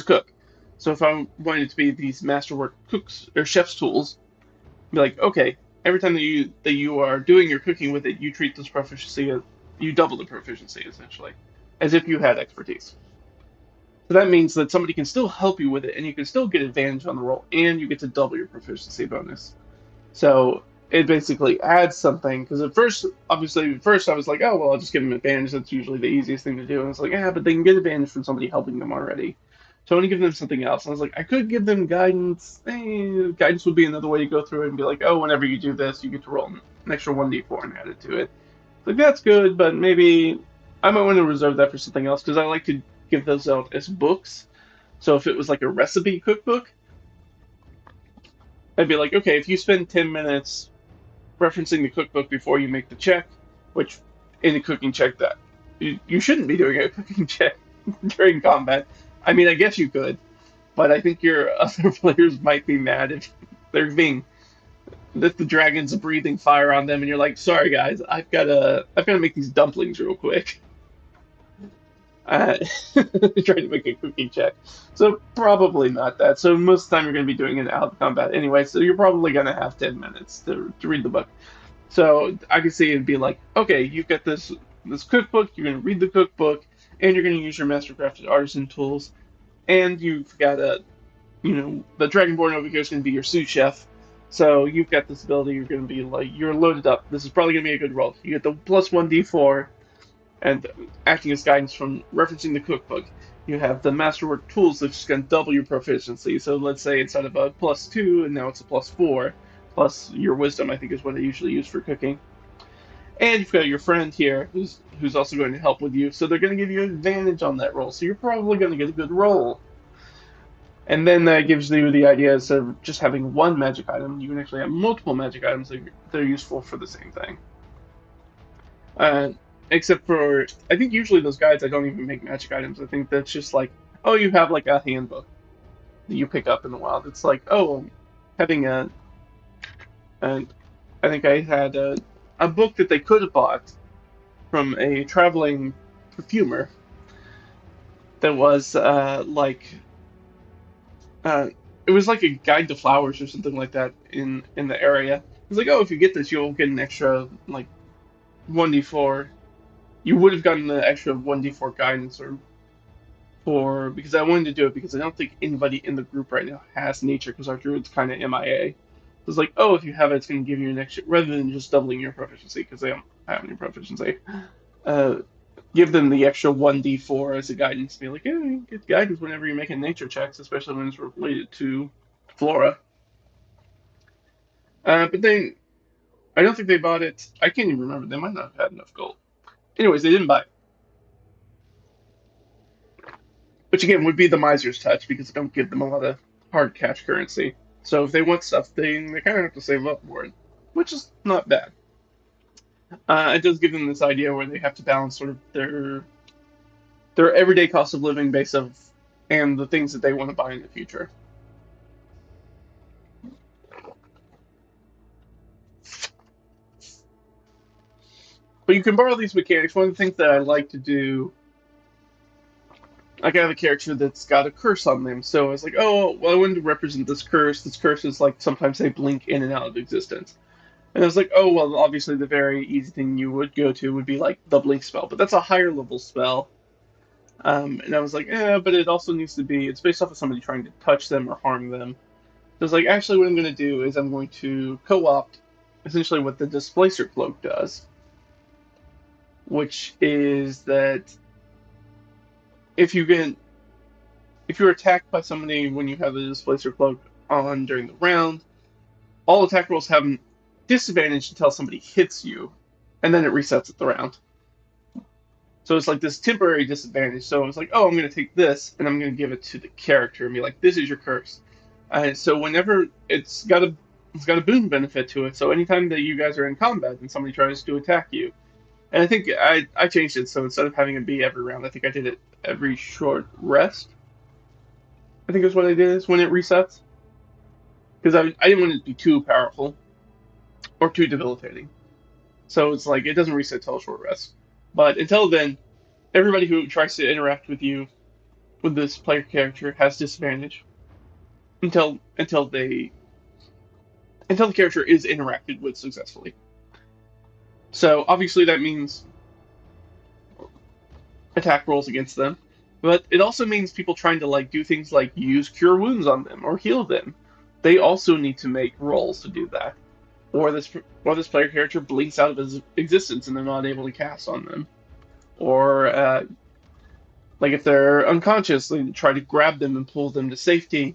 cook. So if I wanted it to be these masterwork cooks or chef's tools, be like, okay, every time that you are doing your cooking with it, you treat this proficiency as you double the proficiency essentially, as if you had expertise. So that means that somebody can still help you with it, and you can still get advantage on the roll, and you get to double your proficiency bonus. So it basically adds something because at first I was like, oh well, I'll just give them advantage. That's usually the easiest thing to do. And it's like, yeah, but they can get advantage from somebody helping them already. So I want to give them something else. And I was like, I could give them guidance. Guidance would be another way to go through it and be like, oh, whenever you do this, you get to roll an extra 1d4 and add it to it. Like that's good, but maybe I might want to reserve that for something else because I like to give those out as books. So if it was like a recipe cookbook, I'd be like, okay, if you spend 10 minutes referencing the cookbook before you make the check, which in a cooking check that you shouldn't be doing a cooking check during combat. I mean, I guess you could, but I think your other players might be mad if they're being that the dragon's breathing fire on them, and you're like, sorry guys, I've got to make these dumplings real quick. Uh, trying to make a cooking check. So probably not that. So most of the time you're going to be doing it out of combat anyway. So you're probably going to have 10 minutes to read the book. So I can see it'd be like, okay, you've got this cookbook. You're going to read the cookbook, and you're going to use your mastercrafted artisan tools, and you've got the dragonborn over here is going to be your sous chef. So you've got this ability. You're going to be like, you're loaded up. This is probably going to be a good roll. You get the +1d4 and acting as guidance from referencing the cookbook. You have the masterwork tools that's just going to double your proficiency. So let's say instead of a +2, and now it's a +4, plus your wisdom, I think is what I usually use for cooking. And you've got your friend here who's also going to help with you. So they're going to give you advantage on that roll. So you're probably going to get a good roll. And then that gives you the idea instead of just having one magic item, you can actually have multiple magic items that are useful for the same thing. Except for, I think usually those guides, I don't even make magic items. I think that's just like, oh, you have like a handbook that you pick up in the wild. It's like, oh, having I think I had a book that they could have bought from a traveling perfumer that was it was like a guide to flowers or something like that in the area. It was like, oh, if you get this, you'll get an extra like 1d4. You would have gotten the extra 1d4 guidance because I wanted to do it because I don't think anybody in the group right now has nature because our druid's kind of MIA. So it's like, oh, if you have it, it's going to give you an extra rather than just doubling your proficiency because they don't have any proficiency. give them the extra 1d4 as a guidance. Be like, yeah, you get guidance whenever you're making nature checks, especially when it's related to flora. But then I don't think they bought it. I can't even remember. They might not have had enough gold. Anyways, they didn't buy it. Which again would be the miser's touch because it don't give them a lot of hard cash currency. So if they want stuff, they kind of have to save up for it, which is not bad. It does give them this idea where they have to balance sort of their everyday cost of living base of and the things that they want to buy in the future. But you can borrow these mechanics. One of the things that I like to do, like I have a character that's got a curse on them, so I was like, oh, well, I wanted to represent this curse. This curse is like sometimes they blink in and out of existence. And I was like, oh, well, obviously the very easy thing you would go to would be like the blink spell, but that's a higher level spell. And I was like, yeah, but it also needs to be, it's based off of somebody trying to touch them or harm them. So I was like, actually, what I'm going to do is I'm going to co-opt essentially what the Displacer Cloak does, which is that if you get if you're attacked by somebody when you have the Displacer Cloak on during the round, all attack rolls have disadvantage until somebody hits you, and then it resets at the round. So it's like this temporary disadvantage. So it's like, oh, I'm going to take this and I'm going to give it to the character and be like, this is your curse. So whenever it's got a boon benefit to it. So anytime that you guys are in combat and somebody tries to attack you, and I think I changed it. So instead of having it be every round, I think I did it every short rest. I think is what I did is when it resets because I didn't want it to be too powerful or too debilitating. So it's like it doesn't reset till a short rest. But until then, everybody who tries to interact with you with this player character has disadvantage until the character is interacted with successfully. So obviously that means attack rolls against them, but it also means people trying to like do things like use cure wounds on them or heal them. They also need to make rolls to do that, or this player character blinks out of his existence and they're not able to cast on them, or like if they're unconscious, they try to grab them and pull them to safety.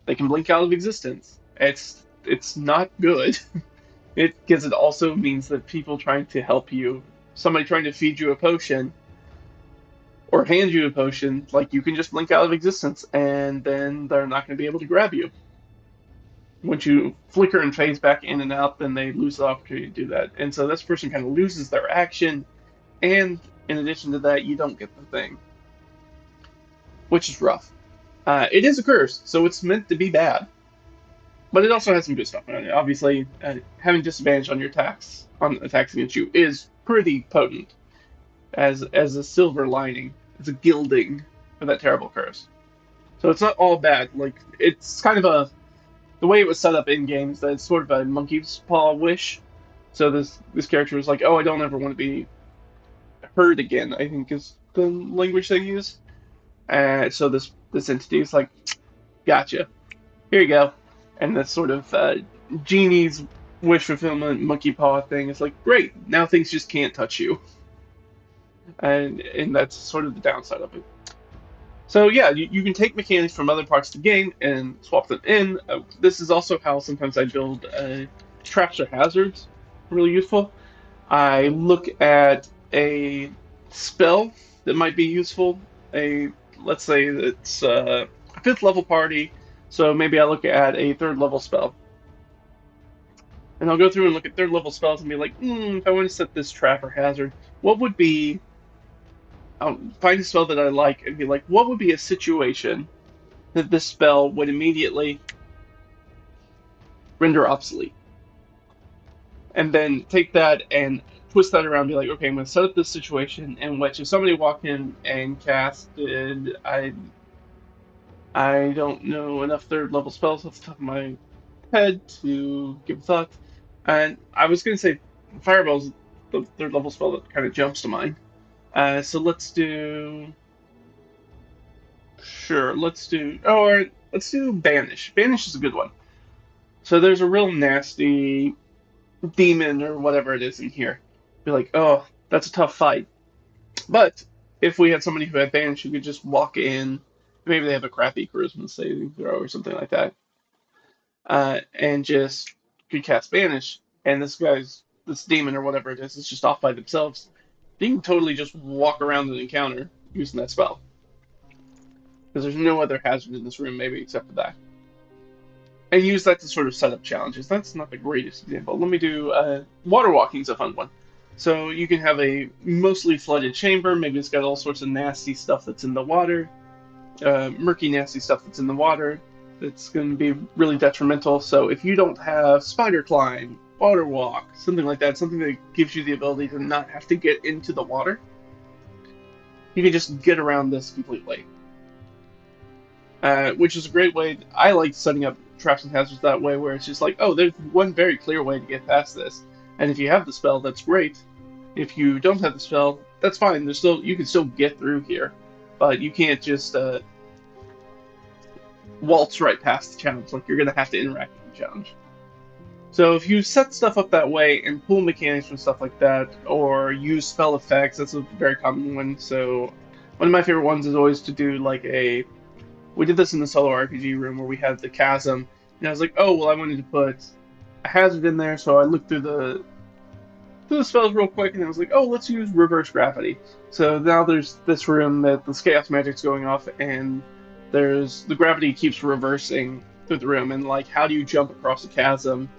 They can blink out of existence. It's not good. It because it also means that people trying to help you, somebody trying to feed you a potion or hand you a potion, like you can just blink out of existence and then they're not going to be able to grab you. Once you flicker and phase back in and out, then they lose the opportunity to do that. And so this person kind of loses their action, and in addition to that, you don't get the thing, which is rough. It is a curse, so it's meant to be bad. But it also has some good stuff. Obviously, having disadvantage on your attacks on attacks against you is pretty potent as a silver lining, as a gilding for that terrible curse. So it's not all bad. Like it's kind of a the way it was set up in games that it's sort of a monkey's paw wish. So this character was like, oh, I don't ever want to be hurt again. I think is the language they use. So this entity is like, gotcha. Here you go. And this sort of genie's wish fulfillment monkey paw thing is like, great. Now things just can't touch you. And that's sort of the downside of it. So yeah, you can take mechanics from other parts of the game and swap them in. This is also how sometimes I build traps or hazards. Really useful. I look at a spell that might be useful. Let's say it's a fifth level party, so maybe I look at a third level spell. And I'll go through and look at third level spells and be like, if I want to set this trap or hazard, what would be I'll find a spell that I like and be like, what would be a situation that this spell would immediately render obsolete? And then take that and twist that around and be like, okay, I'm going to set up this situation in which if somebody walked in and casted, I don't know enough third level spells off the top of my head to give a thought. And I was going to say Fireball's the third level spell that kind of jumps to mind. So let's do. Sure, let's do Banish. Banish is a good one. So there's a real nasty demon or whatever it is in here. Be like, oh, that's a tough fight. But if we had somebody who had Vanish who could just walk in, maybe they have a crappy charisma saving throw or something like that, and just could cast Vanish, and this demon or whatever it is just off by themselves, they can totally just walk around an encounter using that spell. Because there's no other hazard in this room, maybe except for that. And use that to sort of set up challenges. That's not the greatest example. Let me do water walking's a fun one. So you can have a mostly flooded chamber. Maybe it's got all sorts of nasty stuff that's in the water, murky, nasty stuff that's in the water. That's going to be really detrimental. So if you don't have spider climb, water walk, something like that, something that gives you the ability to not have to get into the water, you can just get around this completely. Which is a great way. I like setting up traps and hazards that way, where it's just like, oh, there's one very clear way to get past this, and if you have the spell, that's great. If you don't have the spell, that's fine. You can still get through here, but you can't just waltz right past the challenge. Like, you're gonna have to interact with the challenge. So if you set stuff up that way and pull mechanics from stuff like that, or use spell effects, that's a very common one. So one of my favorite ones is always to do like we did this in the solo RPG room where we had the chasm, and I was like, oh, well, I wanted to put a hazard in there, so I looked through the spells real quick, and I was like, oh, let's use reverse gravity. So now there's this room that this chaos magic's going off, and the gravity keeps reversing through the room, and like, how do you jump across a chasm?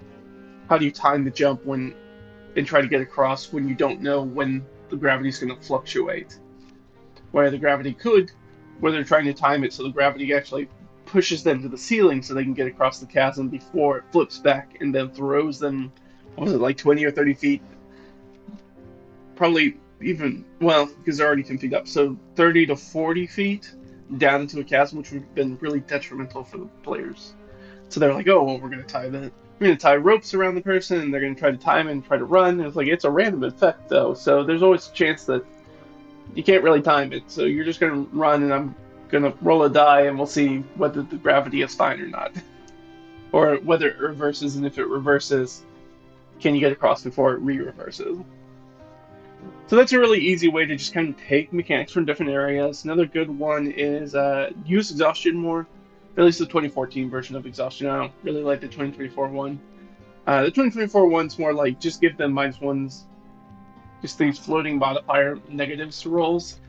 How do you time the jump and try to get across when you don't know when the gravity's going to fluctuate? Where the gravity where they're trying to time it so the gravity actually pushes them to the ceiling so they can get across the chasm before it flips back and then throws them, what was it, like 20 or 30 feet? Probably even, well, because they're already 10 feet up, so 30 to 40 feet down into a chasm, which would have been really detrimental for the players. So they're like, oh, well, we're going to tie ropes around the person, and they're going to try to time and try to run. And it's like, it's a random effect, though, so there's always a chance that you can't really time it, so you're just going to run, and I'm going to roll a die, and we'll see whether the gravity is fine or not. Or whether it reverses, and if it reverses, can you get across before it re-reverses? So that's a really easy way to just kind of take mechanics from different areas. Another good one is use exhaustion more. At least the 2014 version of exhaustion. I don't really like the 2024 one. The 2024 one's more like just give them -1s, just these floating modifier negatives to rolls,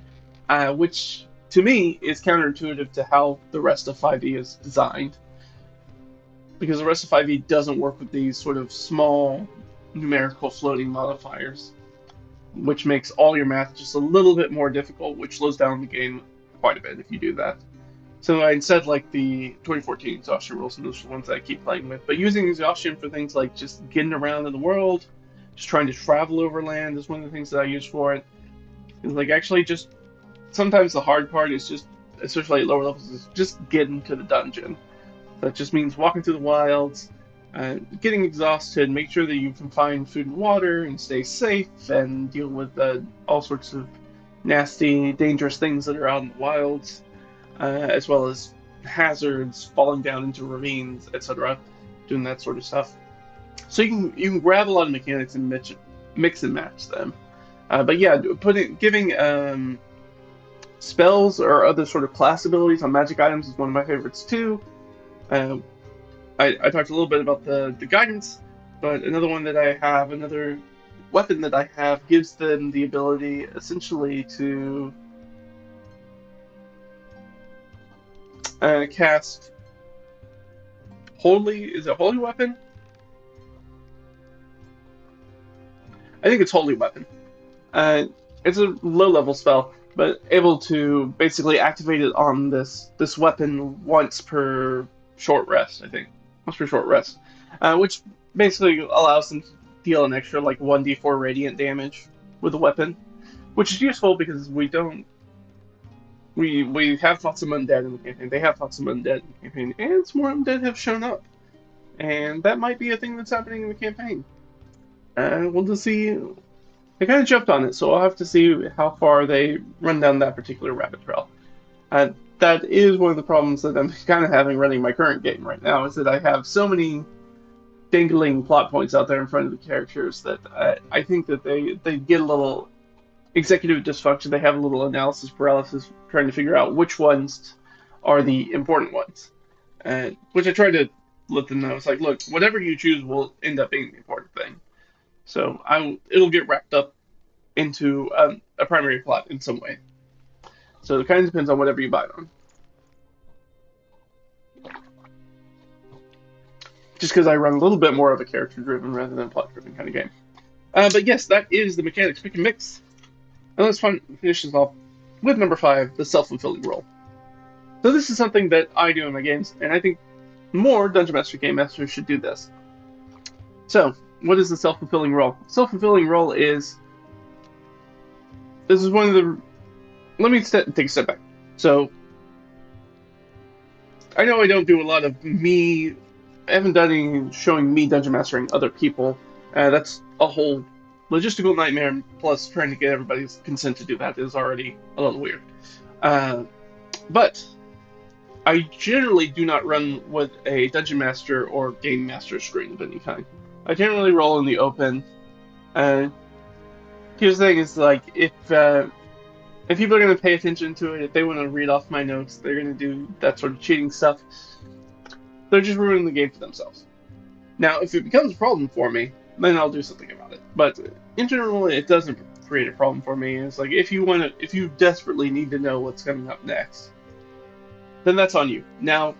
which to me is counterintuitive to how the rest of 5e is designed. Because the rest of 5e doesn't work with these sort of small numerical floating modifiers, which makes all your math just a little bit more difficult, which slows down the game quite a bit if you do that. So I instead like the 2014 exhaustion rules, and those are the ones that I keep playing with. But using exhaustion for things like just getting around in the world, just trying to travel over land is one of the things that I use for it. It's like actually just sometimes the hard part is just, especially at lower levels, is just getting to the dungeon. That just means walking through the wilds, getting exhausted, make sure that you can find food and water and stay safe and deal with all sorts of nasty, dangerous things that are out in the wilds, as well as hazards, falling down into ravines, etc., doing that sort of stuff. So you can grab a lot of mechanics and mix and match them. But yeah, giving spells or other sort of class abilities on magic items is one of my favorites too. I talked a little bit about the guidance, but another weapon that I have gives them the ability essentially to cast is it Holy Weapon? I think it's Holy Weapon. It's a low-level spell, but able to basically activate it on this weapon once per short rest, I think. Once per short rest. Which basically allows them to deal an extra like 1d4 radiant damage with the weapon. Which is useful because we have fought some undead in the campaign. They have fought some undead in the campaign, and some more undead have shown up. And that might be a thing that's happening in the campaign. We'll just see. They kind of jumped on it, so I'll have to see how far they run down that particular rabbit trail. That is one of the problems that I'm kind of having running my current game right now, is that I have so many dangling plot points out there in front of the characters that I think that they get a little executive dysfunction. They have a little analysis paralysis trying to figure out which ones are the important ones. Which I try to let them know. It's like, look, whatever you choose will end up being the important thing. So it'll get wrapped up into a primary plot in some way. So it kind of depends on whatever you buy it on. Just because I run a little bit more of a character-driven rather than plot-driven kind of game. But yes, that is the mechanics pick and mix. And let's finish this off with number 5, the self-fulfilling role. So this is something that I do in my games, and I think more Dungeon Master Game Masters should do this. So, what is the self-fulfilling role? Self-fulfilling role is... This is one of the... Let me take a step back. So, I know I don't do a lot of me... I haven't done any showing me Dungeon Mastering other people. That's a whole logistical nightmare, plus trying to get everybody's consent to do that is already a little weird. But I generally do not run with a Dungeon Master or Game Master screen of any kind. I generally roll in the open. Here's the thing: is like if people are going to pay attention to it, if they want to read off my notes, they're going to do that sort of cheating stuff. They're just ruining the game for themselves. Now, if it becomes a problem for me, then I'll do something about it. But in general, it doesn't create a problem for me. It's like if you desperately need to know what's coming up next, then that's on you. Now,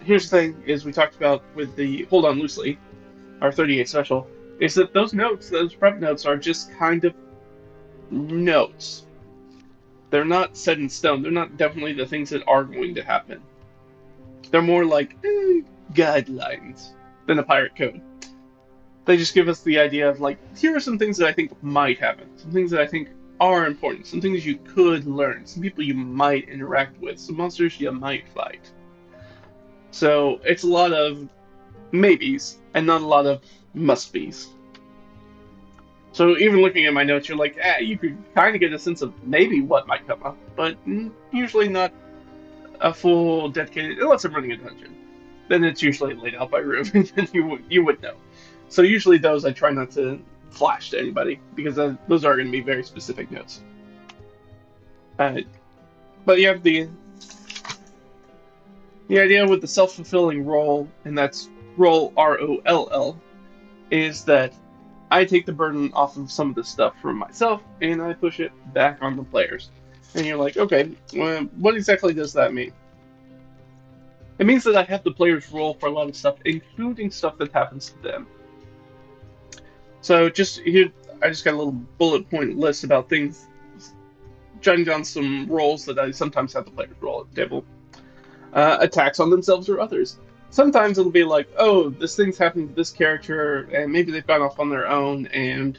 here's the thing: is we talked about with the Hold On Loosely, our 38 special, is that those prep notes, are just kind of notes. They're not set in stone. They're not definitely the things that are going to happen. They're more like guidelines than a pirate code. They just give us the idea of like, here are some things that I think might happen, some things that I think are important, some things you could learn, some people you might interact with, some monsters you might fight. So it's a lot of maybes and not a lot of must-be's. So even looking at my notes, you're like, you could kind of get a sense of maybe what might come up, but usually not a full dedicated, unless I'm running a dungeon. Then it's usually laid out by room, and you would know. So usually those I try not to flash to anybody, because those are going to be very specific notes. But you have the idea with the self-fulfilling role, and that's role ROLL, is that I take the burden off of some of the stuff from myself, and I push it back on the players. And you're like, okay, well, what exactly does that mean? It means that I have the players roll for a lot of stuff, including stuff that happens to them. So just here, I just got a little bullet point list about things, jotting down some roles that I sometimes have the players roll at the table. Attacks on themselves or others. Sometimes it'll be like, oh, this thing's happened to this character, and maybe they've gone off on their own, and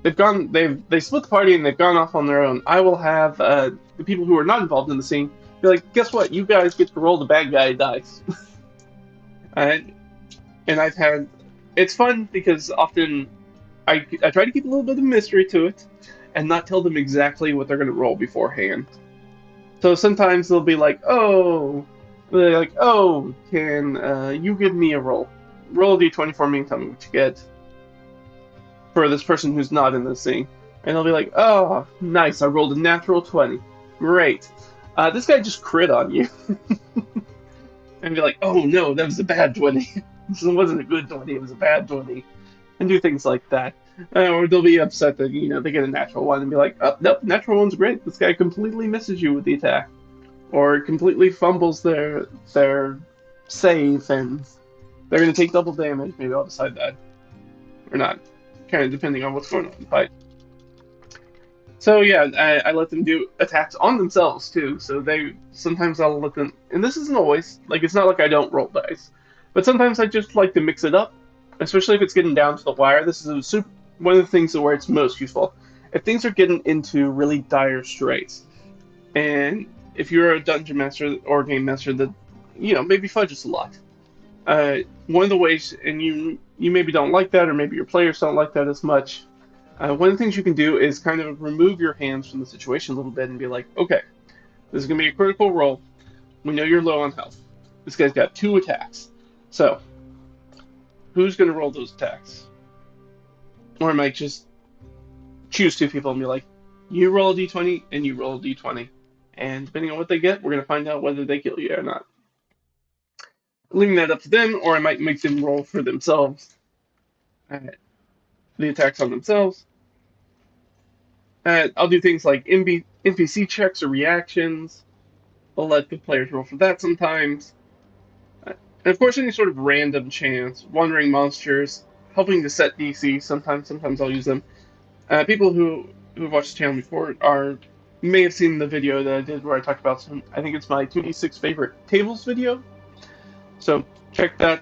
they split the party and they've gone off on their own. I will have the people who are not involved in the scene be like, guess what? You guys get to roll the bad guy dice. And I've had... It's fun because often I try to keep a little bit of mystery to it and not tell them exactly what they're going to roll beforehand. So sometimes they'll be like, can you give me a roll? Roll a d20 for me and tell me what you get for this person who's not in the scene. And they'll be like, oh, nice, I rolled a natural 20. Great. This guy just crit on you. And be like, oh no, that was a bad 20. This wasn't a good 20, it was a bad 20. And do things like that. Or they'll be upset that, they get a natural 1 and be like, oh, nope, natural 1's great. This guy completely misses you with the attack. Or completely fumbles their save and they're going to take double damage. Maybe I'll decide that. Or not. Kind of depending on what's going on in the fight. So yeah, I let them do attacks on themselves too. So sometimes I'll let them, and this isn't always, like it's not like I don't roll dice. But sometimes I just like to mix it up, especially if it's getting down to the wire. This is one of the things where it's most useful. If things are getting into really dire straits, and if you're a dungeon master or game master that, maybe fudges a lot. One of the ways, and you maybe don't like that, or maybe your players don't like that as much, one of the things you can do is kind of remove your hands from the situation a little bit and be like, okay, this is going to be a critical roll. We know you're low on health. This guy's got 2 attacks. So, who's going to roll those attacks? Or am I just choose two people and be like, you roll a d20 and you roll a d20. And depending on what they get, we're going to find out whether they kill you or not. Leaving that up to them, or I might make them roll for themselves. The attacks on themselves. I'll do things like NPC checks or reactions. I'll let the players roll for that sometimes. And of course, any sort of random chance, wandering monsters, helping to set DC. Sometimes I'll use them. People who've watched the channel before may have seen the video that I did where I talked about some. I think it's my 2d6 favorite tables video. So check that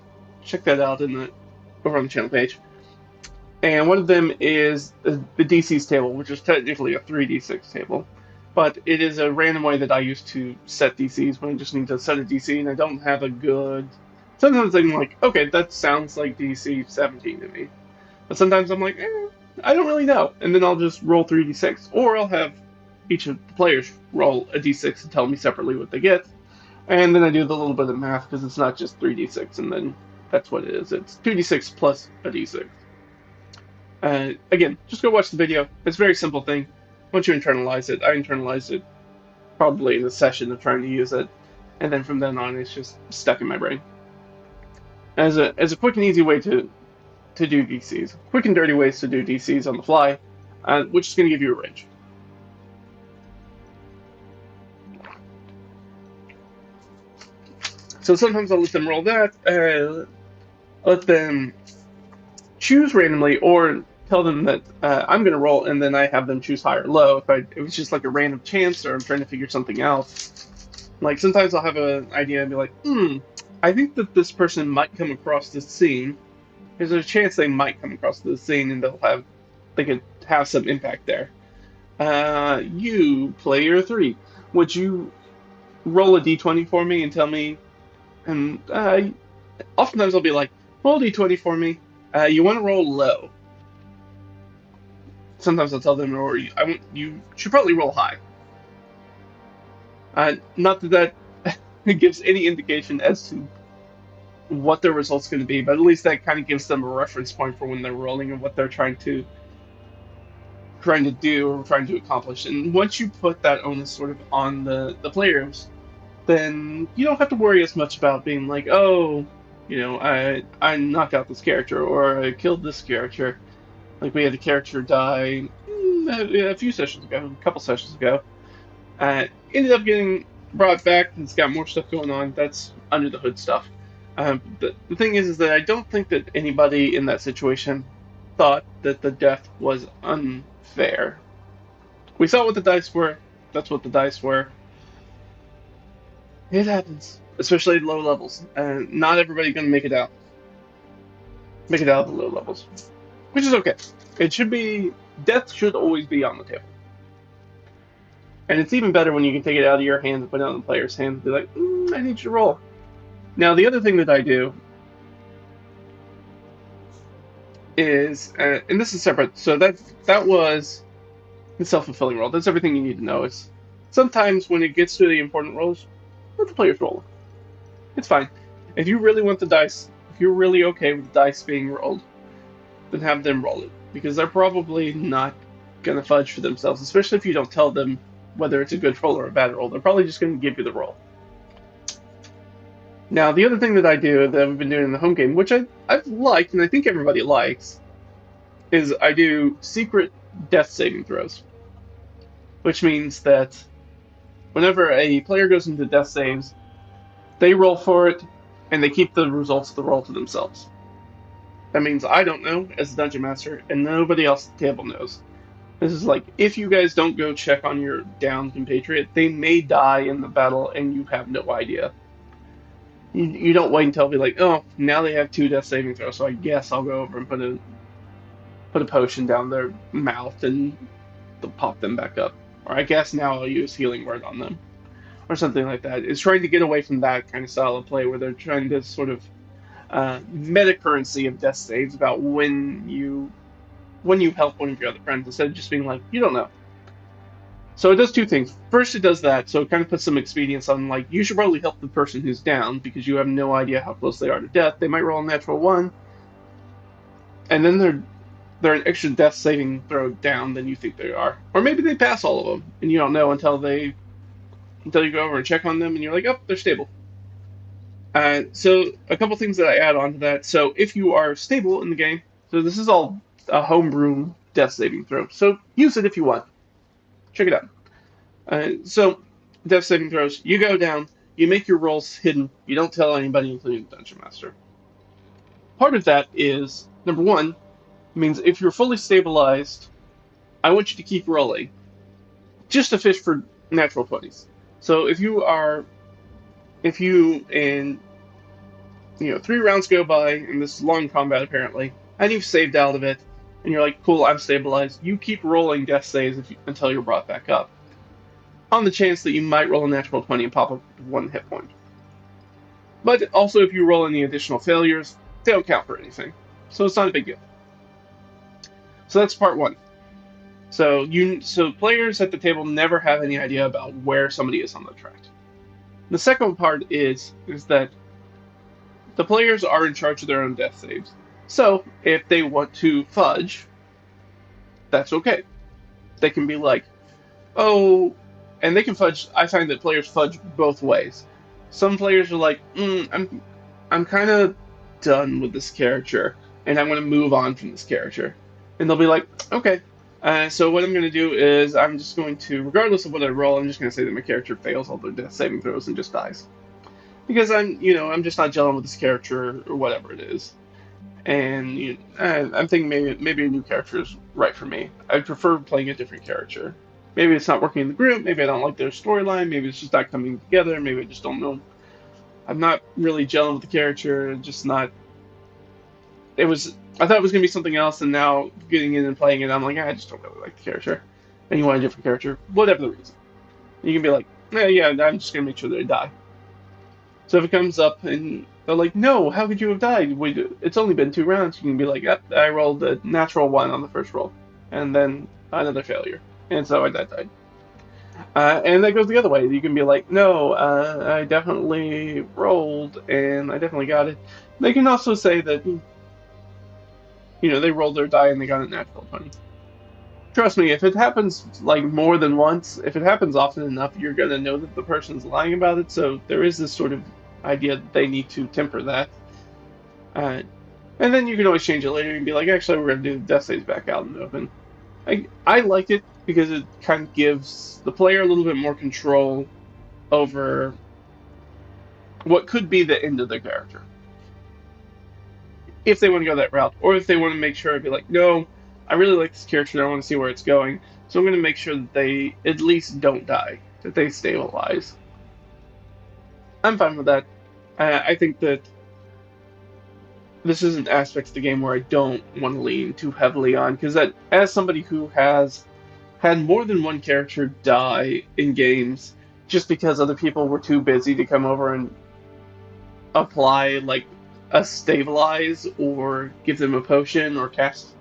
out over on the channel page. And one of them is the DC's table, which is technically a 3d6 table. But it is a random way that I use to set DCs when I just need to set a DC and I don't have a good... Sometimes I'm like, okay, that sounds like DC 17 to me. But sometimes I'm like, I don't really know. And then I'll just roll 3d6. Or I'll have each of the players roll a d6 and tell me separately what they get. And then I do the little bit of math because it's not just 3d6 and then that's what it is. It's 2d6 plus a d6. Again, just go watch the video. It's a very simple thing. Once you internalize it, I internalized it probably in the session of trying to use it. And then from then on, it's just stuck in my brain. As a quick and easy way to do DCs. Quick and dirty ways to do DCs on the fly, which is going to give you a range. So sometimes I'll let them roll that, let them choose randomly, or tell them that I'm going to roll, and then I have them choose high or low. If it was just like a random chance, or I'm trying to figure something out. Like sometimes I'll have an idea and be like, I think that this person might come across this scene. There's a chance they might come across this scene, and they could have some impact there. You, player 3, would you roll a d20 for me and tell me? And oftentimes I'll be like, roll a d20 for me. You want to roll low. Sometimes I'll tell them, or you should probably roll high. Not that gives any indication as to what their result's going to be, but at least that kind of gives them a reference point for when they're rolling and what they're trying to do or trying to accomplish. And once you put that onus sort of on the players, then you don't have to worry as much about being like, oh, I knocked out this character or I killed this character. Like we had a character die a couple sessions ago. Ended up getting brought back and it's got more stuff going on. That's under the hood stuff. The thing is that I don't think that anybody in that situation thought that the death was unfair. We saw what the dice were. That's what the dice were. It happens, especially at low levels. Not everybody going to make it out. Make it out of the low levels, which is okay. Death should always be on the table. And it's even better when you can take it out of your hands and put it on the player's hands and be like, I need you to roll. Now, the other thing that I do is, and this is separate, so that was the self-fulfilling role. That's everything you need to know. Is sometimes when it gets to the important roles, let the players roll. It's fine. If you really want the dice, if you're really okay with the dice being rolled, then have them roll it. Because they're probably not going to fudge for themselves, especially if you don't tell them whether it's a good roll or a bad roll. They're probably just going to give you the roll. Now, the other thing that I do that I've been doing in the home game, which I've liked, and I think everybody likes, is I do secret death saving throws. Which means that whenever a player goes into death saves, they roll for it, and they keep the results of the roll to themselves. That means I don't know as a dungeon master, and nobody else at the table knows. This is like, if you guys don't go check on your downed compatriot, they may die in the battle, and you have no idea. You don't wait until be like, oh, now they have 2 death saving throws, so I guess I'll go over and put a potion down their mouth and they'll pop them back up. Or I guess now I'll use healing word on them. Or something like that. It's trying to get away from that kind of style of play where they're trying to sort of meta currency of death saves about when you help one of your other friends instead of just being like, you don't know. So it does 2 things. First, it does that, so it kind of puts some expedience on, like, you should probably help the person who's down because you have no idea how close they are to death. They might roll a natural 1, and then they're an extra death saving throw down than you think they are, or maybe they pass all of them and you don't know until you go over and check on them and you're like, oh, they're stable. So a couple things that I add on to that. So if you are stable in the game, so this is all a homebrew death saving throw. So use it if you want. Check it out. So death saving throws. You go down. You make your rolls hidden. You don't tell anybody, including the dungeon master. Part of that is number one means if you're fully stabilized, I want you to keep rolling just to fish for natural 20s. So if you and 3 rounds go by in this long combat apparently, and you've saved out of it, and you're like, cool, I'm stabilized. You keep rolling death saves until you're brought back up, on the chance that you might roll a natural 20 and pop up 1 hit point. But also, if you roll any additional failures, they don't count for anything, so it's not a big deal. So that's part one. So players at the table never have any idea about where somebody is on the track. The second part is that the players are in charge of their own death saves. So if they want to fudge, that's okay. They can be like, oh, and they can fudge. I find that players fudge both ways. Some players are like, I'm kind of done with this character, and I want to move on from this character. And they'll be like, okay. So what I'm going to do is I'm just going to, regardless of what I roll, I'm just going to say that my character fails all their death saving throws and just dies. Because I'm just not gelling with this character or whatever it is. And I'm thinking maybe a new character is right for me. I prefer playing a different character. Maybe it's not working in the group. Maybe I don't like their storyline. Maybe it's just not coming together. Maybe I just don't know. I'm not really gelling with the character. Just not. I thought it was gonna be something else, and now getting in and playing it, I'm like, I just don't really like the character. And you want a different character, whatever the reason. You can be like, yeah, I'm just gonna make sure they die. So if it comes up and they're like, no, how could you have died? It's only been 2 rounds. You can be like, yep, I rolled a natural 1 on the first roll, and then another failure, and so I died. And that goes the other way. You can be like, no, I definitely rolled, and I definitely got it. They can also say that, they rolled their die and they got a natural 20. Trust me, if it happens like more than once, if it happens often enough, you're gonna know that the person's lying about it. So there is this sort of idea that they need to temper that. And then you can always change it later and be like, actually, we're gonna do the death saves back out in the open. I like it because it kind of gives the player a little bit more control over what could be the end of their character. If they want to go that route, or if they want to make sure, I'd be like, no, I really like this character, I want to see where it's going, so I'm going to make sure that they at least don't die, that they stabilize. I'm fine with that. I think that this is an aspect of the game where I don't want to lean too heavily on, because that, as somebody who has had more than one character die in games just because other people were too busy to come over and apply like a stabilize or give them a potion or cast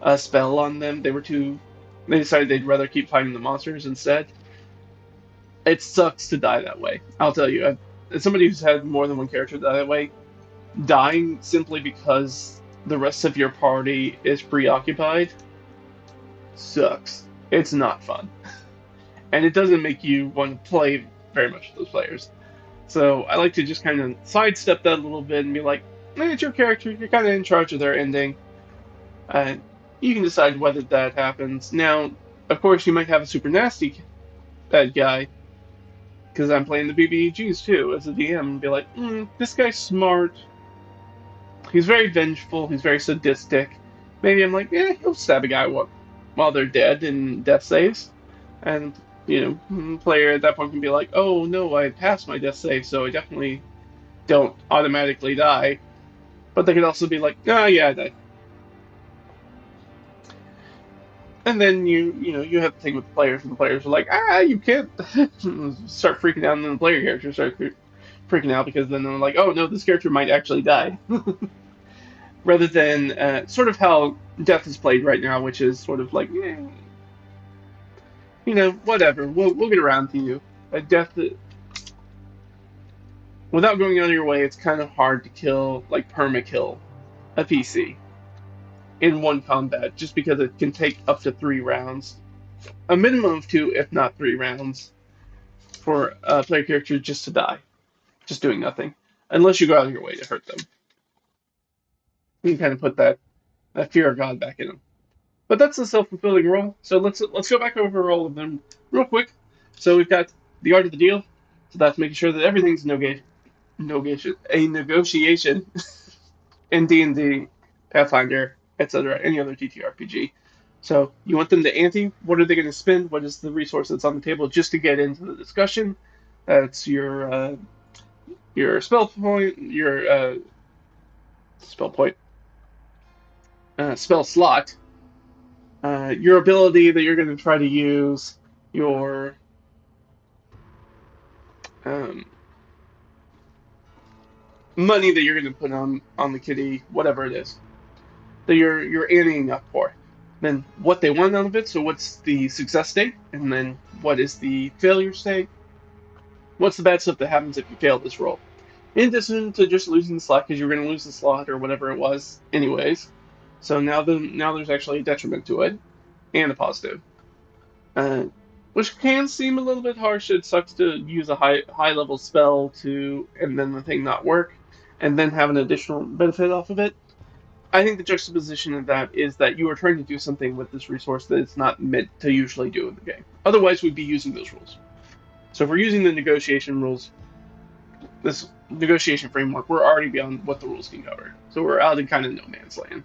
a spell on them. They decided they'd rather keep fighting the monsters instead. It sucks to die that way. I'll tell you, as somebody who's had more than one character die that way, dying simply because the rest of your party is preoccupied sucks. It's not fun. And it doesn't make you want to play very much with those players. So I like to just kind of sidestep that a little bit and be like, it's your character, you're kind of in charge of their ending. You can decide whether that happens. Now, of course, you might have a super nasty bad guy, because I'm playing the BBEGs too as a DM, and be like, this guy's smart. He's very vengeful, he's very sadistic. Maybe I'm like, he'll stab a guy while they're dead in death saves. And, player at that point can be like, oh no, I passed my death save, so I definitely don't automatically die. But they could also be like, oh yeah, I died. And then you have to think with the players, and the players are like, you can't start freaking out, and then the player characters start freaking out because then they're like, oh no, this character might actually die. Rather than sort of how death is played right now, which is sort of like, whatever, we'll get around to you. Death, without going out of your way, it's kind of hard to kill, like perma kill a PC. in one combat, just because it can take up to 3 rounds, a minimum of 2, if not 3 rounds, for a player character just to die, just doing nothing, unless you go out of your way to hurt them. You can kind of put that fear of God back in them. But that's a self-fulfilling role. So let's go back over all of them real quick. So we've got the art of the deal. So that's making sure that everything's a negotiation in D&D, Pathfinder, etc., any other TTRPG. So you want them to ante. What are they going to spend? What is the resource that's on the table just to get into the discussion? That's your spell point, your spell point, spell slot, your ability that you're going to try to use, your um, money that you're going to put on the kitty, whatever it is that you're anteing up for. Then what they want out of it. So what's the success state, and then what is the failure state? What's the bad stuff that happens if you fail this roll? In addition to just losing the slot because you're going to lose the slot or whatever it was, anyways. So now there's actually a detriment to it and a positive. Which can seem a little bit harsh. It sucks to use a high level spell to and then the thing not work, and then have an additional benefit off of it. I think the juxtaposition of that is that you are trying to do something with this resource that it's not meant to usually do in the game. Otherwise, we'd be using those rules. So if we're using the negotiation rules, this negotiation framework, we're already beyond what the rules can cover. So we're out in kind of no man's land.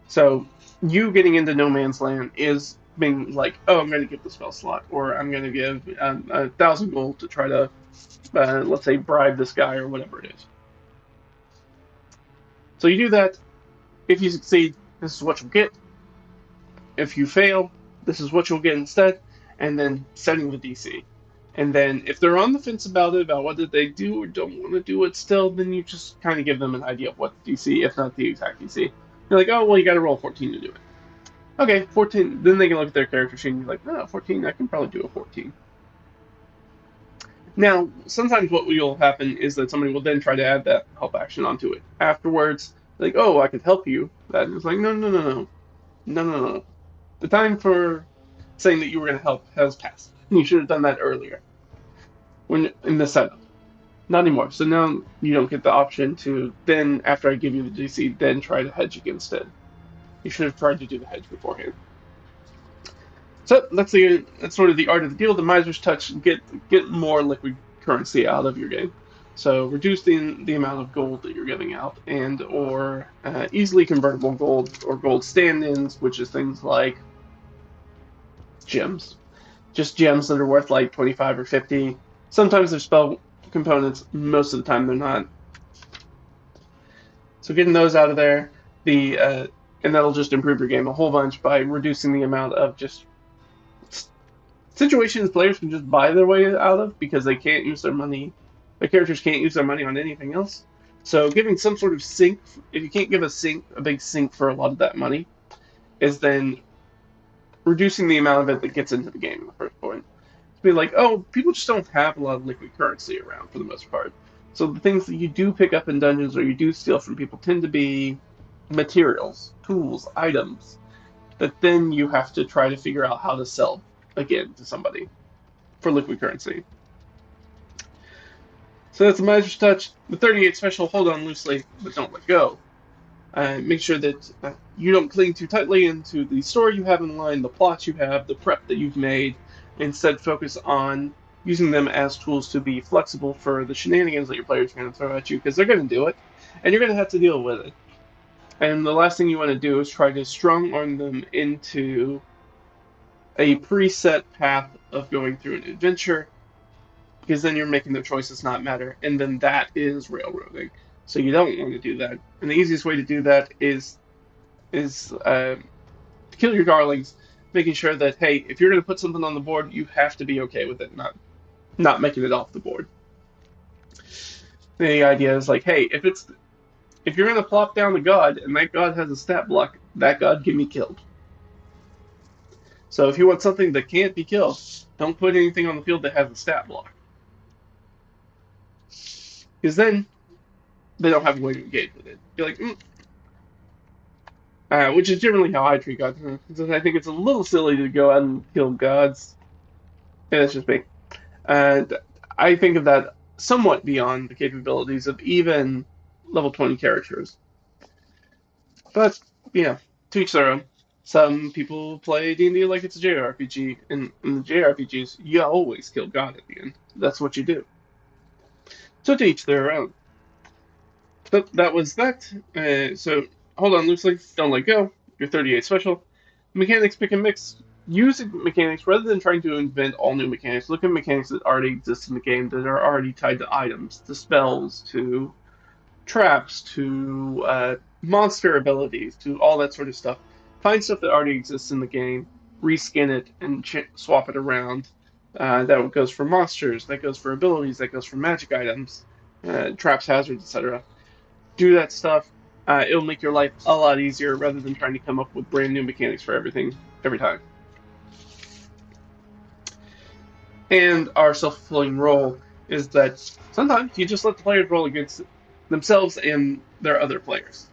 So you getting into no man's land is being like, oh, I'm going to give the spell slot, or I'm going to give 1,000 gold to try to, let's say, bribe this guy or whatever it is. So you do that. If you succeed, this is what you'll get. If you fail, this is what you'll get instead, and then setting the DC. And then if they're on the fence about it, about whether they do or don't want to do it still, then you just kind of give them an idea of what the DC, if not the exact DC. You're like, oh, well, you got to roll 14 to do it. Okay, 14. Then they can look at their character sheet and be like, oh, 14, I can probably do a 14. Now, sometimes what will happen is that somebody will then try to add that help action onto it. Afterwards, like, oh, I could help you. That is like, no, no, no, no. No, no, no. The time for saying that you were going to help has passed. You should have done that earlier. When in the setup. Not anymore. So now you don't get the option to then, after I give you the DC, then try to hedge against it. You should have tried to do the hedge beforehand. So that's sort of the art of the deal. The Miser's Touch, get more liquid currency out of your game. So reduce the amount of gold that you're giving out, and or easily convertible gold or gold stand-ins, which is things like gems. Just gems that are worth like 25 or 50. Sometimes they're spell components. Most of the time they're not. So getting those out of there, and that'll just improve your game a whole bunch by reducing the amount of just situations players can just buy their way out of because they can't use their money. Their characters can't use their money on anything else. So giving some sort of sink, if you can't give a big sink for a lot of that money, is then reducing the amount of it that gets into the game in the first point. To be like, oh, people just don't have a lot of liquid currency around for the most part. So the things that you do pick up in dungeons or you do steal from people tend to be materials, tools, items that then you have to try to figure out how to sell again to somebody for liquid currency. So that's the Miser's Touch. The 38 special, hold on loosely, but don't let go. Make sure that you don't cling too tightly into the story you have in line, the plots you have, the prep that you've made. Instead, focus on using them as tools to be flexible for the shenanigans that your players are going to throw at you, because they're going to do it, and you're going to have to deal with it. And the last thing you want to do is try to strong-arm them into a preset path of going through an adventure, because then you're making their choices not matter, and then that is railroading. So you don't want to do that. And the easiest way to do that is kill your darlings, making sure that, hey, if you're going to put something on the board, you have to be okay with it, not making it off the board. The idea is like, hey, if you're going to plop down a god and that god has a stat block, that god can be killed. So if you want something that can't be killed, don't put anything on the field that has a stat block. Because then they don't have a way to engage with it. You're like, which is generally how I treat gods. Because I think it's a little silly to go out and kill gods. And that's just me. And I think of that somewhat beyond the capabilities of even level 20 characters. But, to each their own. Some people play D&D like it's a JRPG, and in the JRPGs, you always kill God at the end. That's what you do. So to each their own. So that was that. So hold on loosely, don't let go. You're 38 special. Mechanics pick and mix. Use mechanics rather than trying to invent all new mechanics. Look at mechanics that already exist in the game that are already tied to items, to spells, to traps, to monster abilities, to all that sort of stuff. Find stuff that already exists in the game, reskin it, and swap it around. That goes for monsters, that goes for abilities, that goes for magic items, traps, hazards, etc. Do that stuff. It'll make your life a lot easier rather than trying to come up with brand new mechanics for everything every time. And our self-fulfilling role is that sometimes you just let the players roll against themselves and their other players.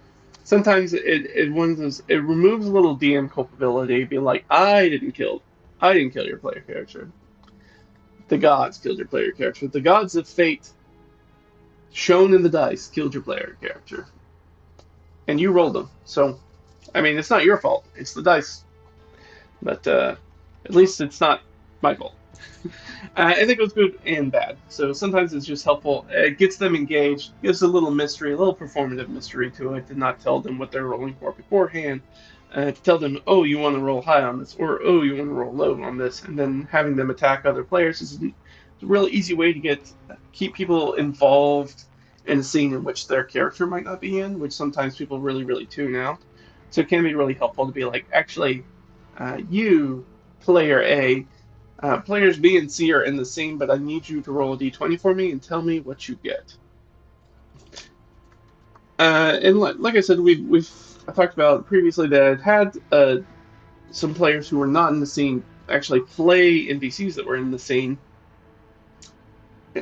Sometimes it removes a little DM culpability, being like, I didn't kill your player character. The gods killed your player character. The gods of fate shown in the dice killed your player character. And you rolled them. So, I mean, it's not your fault. It's the dice. But at least it's not my fault. I think it was good and bad. So sometimes it's just helpful. It gets them engaged, gives a little mystery, a little performative mystery to it, to not tell them what they're rolling for beforehand. To tell them, oh, you want to roll high on this, or oh, you want to roll low on this, and then having them attack other players is a real easy way to keep people involved in a scene in which their character might not be in, which sometimes people really tune out. So it can be really helpful to be like, actually, you, player A, players B and C are in the scene, but I need you to roll a d20 for me and tell me what you get. And like I said, I talked about previously that I'd had some players who were not in the scene actually play NPCs that were in the scene,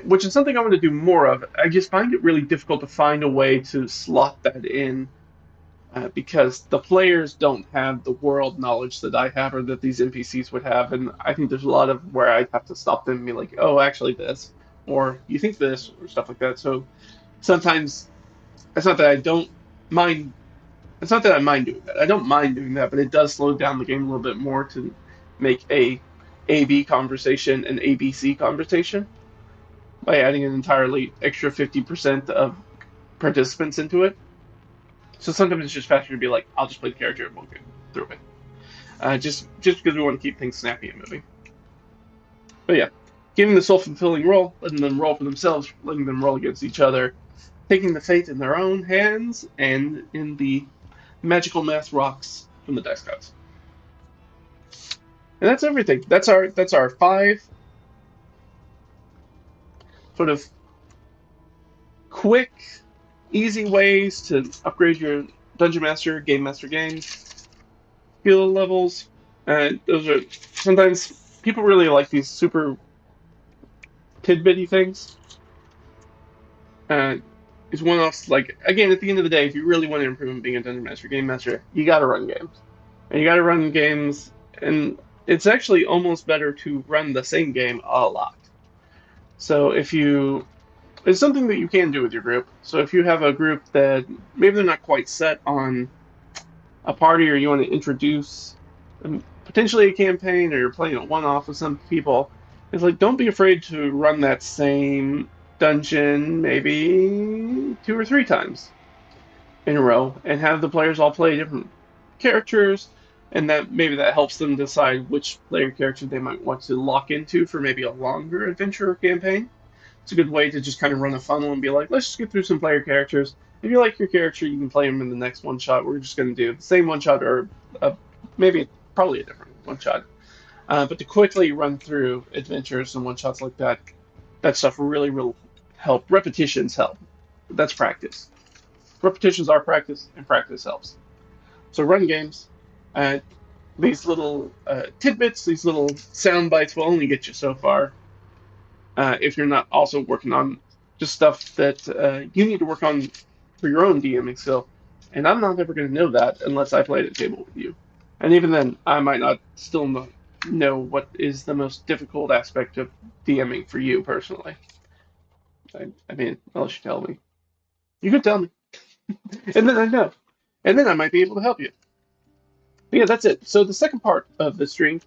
which is something I want to do more of. I just find it really difficult to find a way to slot that in because the players don't have the world knowledge that I have or that these NPCs would have, and I think there's a lot of where I have to stop them and be like, "Oh, actually, this," or "You think this," or stuff like that. So sometimes it's not that I don't mind. It's not that I mind doing that. I don't mind doing that, but it does slow down the game a little bit more to make a A-B conversation an ABC conversation by adding an entirely extra 50% of participants into it. So sometimes it's just faster to be like, I'll just play the character and we'll get through it. Just because we want to keep things snappy and moving. But yeah, giving the self-fulfilling role, letting them roll for themselves, letting them roll against each other, taking the fate in their own hands, and in the magical math rocks from the dice gods. And that's everything. That's our 5 sort of quick, easy ways to upgrade your Dungeon Master, Game Master game skill levels. Those are sometimes people really like these super tidbitty things. It's one-offs. Like again, at the end of the day, if you really want to improve in being a Dungeon Master, Game Master, you got to run games, and you got to run games, and it's actually almost better to run the same game a lot. So it's something that you can do with your group. So if you have a group that maybe they're not quite set on a party, or you want to introduce potentially a campaign, or you're playing a one-off with some people, it's like don't be afraid to run that same dungeon maybe 2 or 3 times in a row and have the players all play different characters, and that helps them decide which player character they might want to lock into for maybe a longer adventure or campaign. It's a good way to just kind of run a funnel and be like, let's just get through some player characters. If you like your character, you can play them in the next one shot. We're just going to do the same one shot, or maybe probably a different one shot. But to quickly run through adventures and one shots like that stuff really will help. Repetitions help. That's practice. Repetitions are practice, and practice helps. So run games. These little tidbits, these little sound bites will only get you so far. If you're not also working on just stuff that you need to work on for your own DMing skill. And I'm not ever going to know that unless I play at a table with you. And even then, I might not still know what is the most difficult aspect of DMing for you personally. I mean, unless you tell me. You could tell me. And then I know. And then I might be able to help you. But yeah, that's it. So the second part of the stream,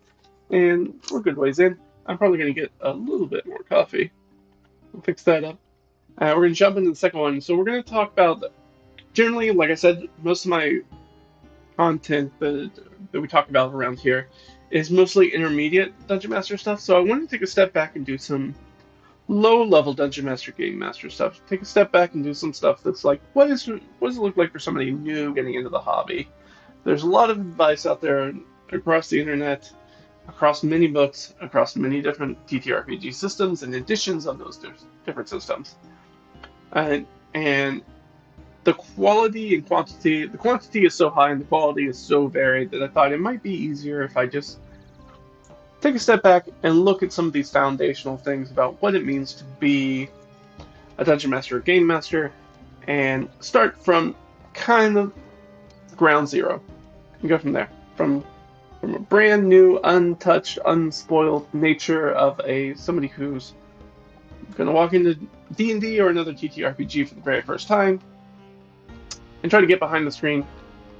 and we're good ways in. I'm probably going to get a little bit more coffee. We'll fix that up. We're going to jump into the second one. So we're going to talk about, generally, like I said, most of my content that we talk about around here is mostly intermediate Dungeon Master stuff. So I want to take a step back and do some low-level Dungeon Master, Game Master stuff. Take a step back and do some stuff that's like, what does it look like for somebody new getting into the hobby? There's a lot of advice out there across the internet, across many books, across many different TTRPG systems and editions of those different systems. And the quality and quantity, the quantity is so high and the quality is so varied that I thought it might be easier if I just take a step back and look at some of these foundational things about what it means to be a Dungeon Master or Game Master and start from kind of ground zero and go from there. From a brand new, untouched, unspoiled nature of somebody who's going to walk into D&D or another TTRPG for the very first time and try to get behind the screen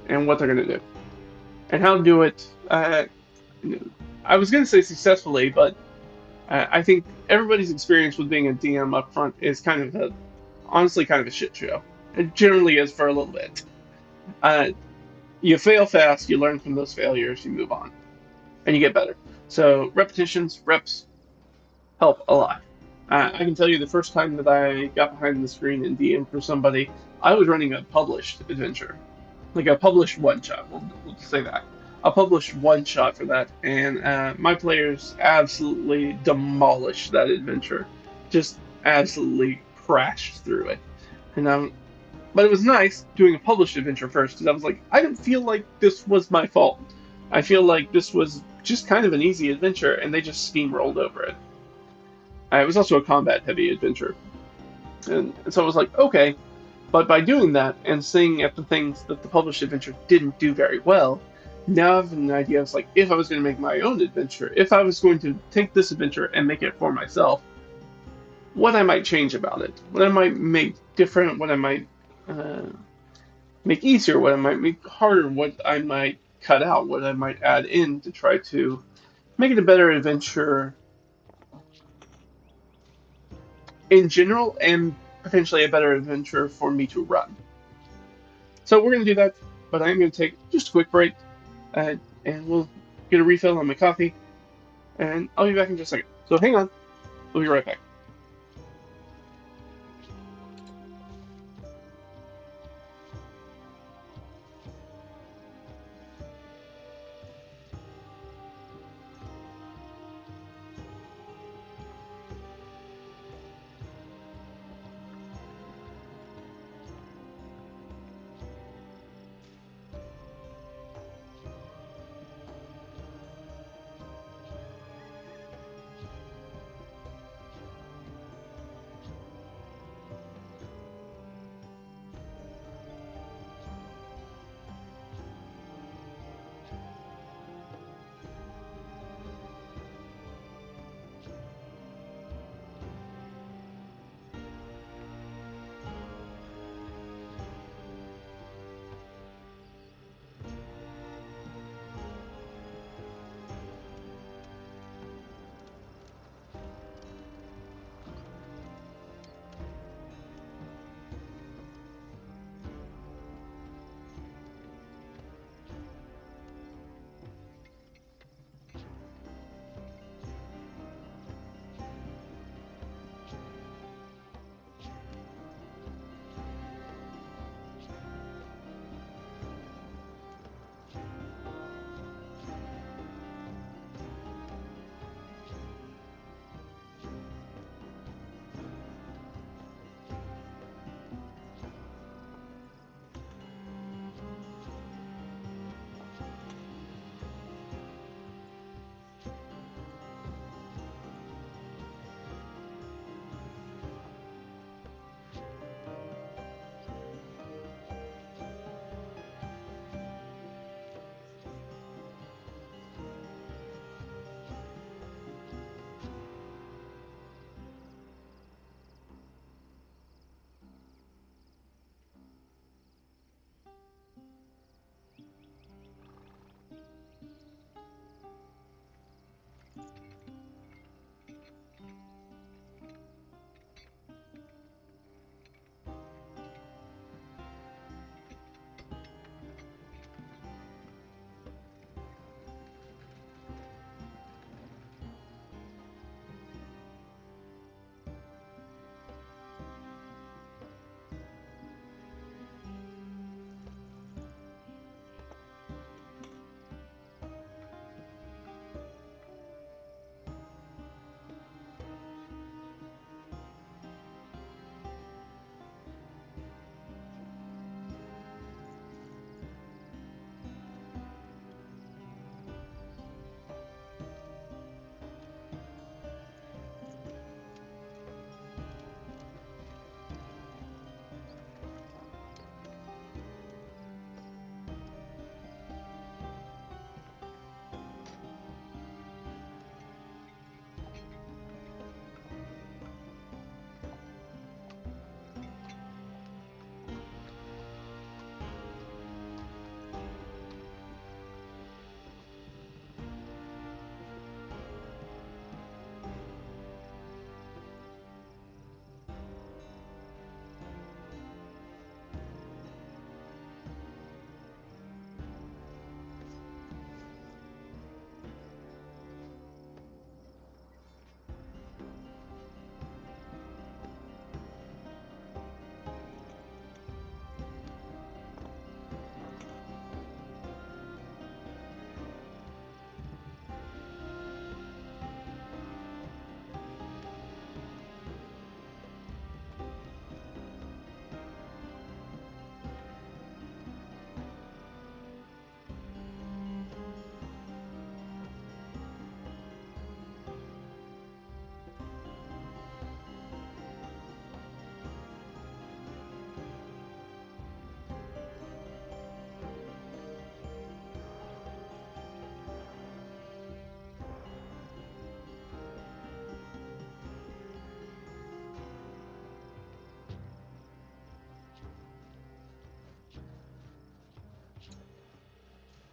and what they're going to do and how to do it. I was going to say successfully, but I think everybody's experience with being a DM up front is honestly kind of a shit show. It generally is for a little bit. You fail fast, you learn from those failures, you move on, and you get better. So repetitions, reps help a lot. I can tell you the first time that I got behind the screen and DM for somebody, I was running a published adventure, like a published one shot. We'll say that. A published one shot for that, and my players absolutely demolished that adventure, just absolutely crashed through it. And but it was nice doing a published adventure first because I was like, I don't feel like this was my fault. I feel like this was just kind of an easy adventure, and they just steamrolled over it. It was also a combat-heavy adventure, and so I was like, okay. But by doing that and seeing at the things that the published adventure didn't do very well, now I have an idea of like, if I was going to make my own adventure, if I was going to take this adventure and make it for myself, what I might change about it, what I might make different, what I might make easier, what I might make harder, what I might cut out, what I might add in to try to make it a better adventure in general and potentially a better adventure for me to run. So we're going to do that, but I'm going to take just a quick break and we'll get a refill on my coffee and I'll be back in just a second. So hang on, we'll be right back.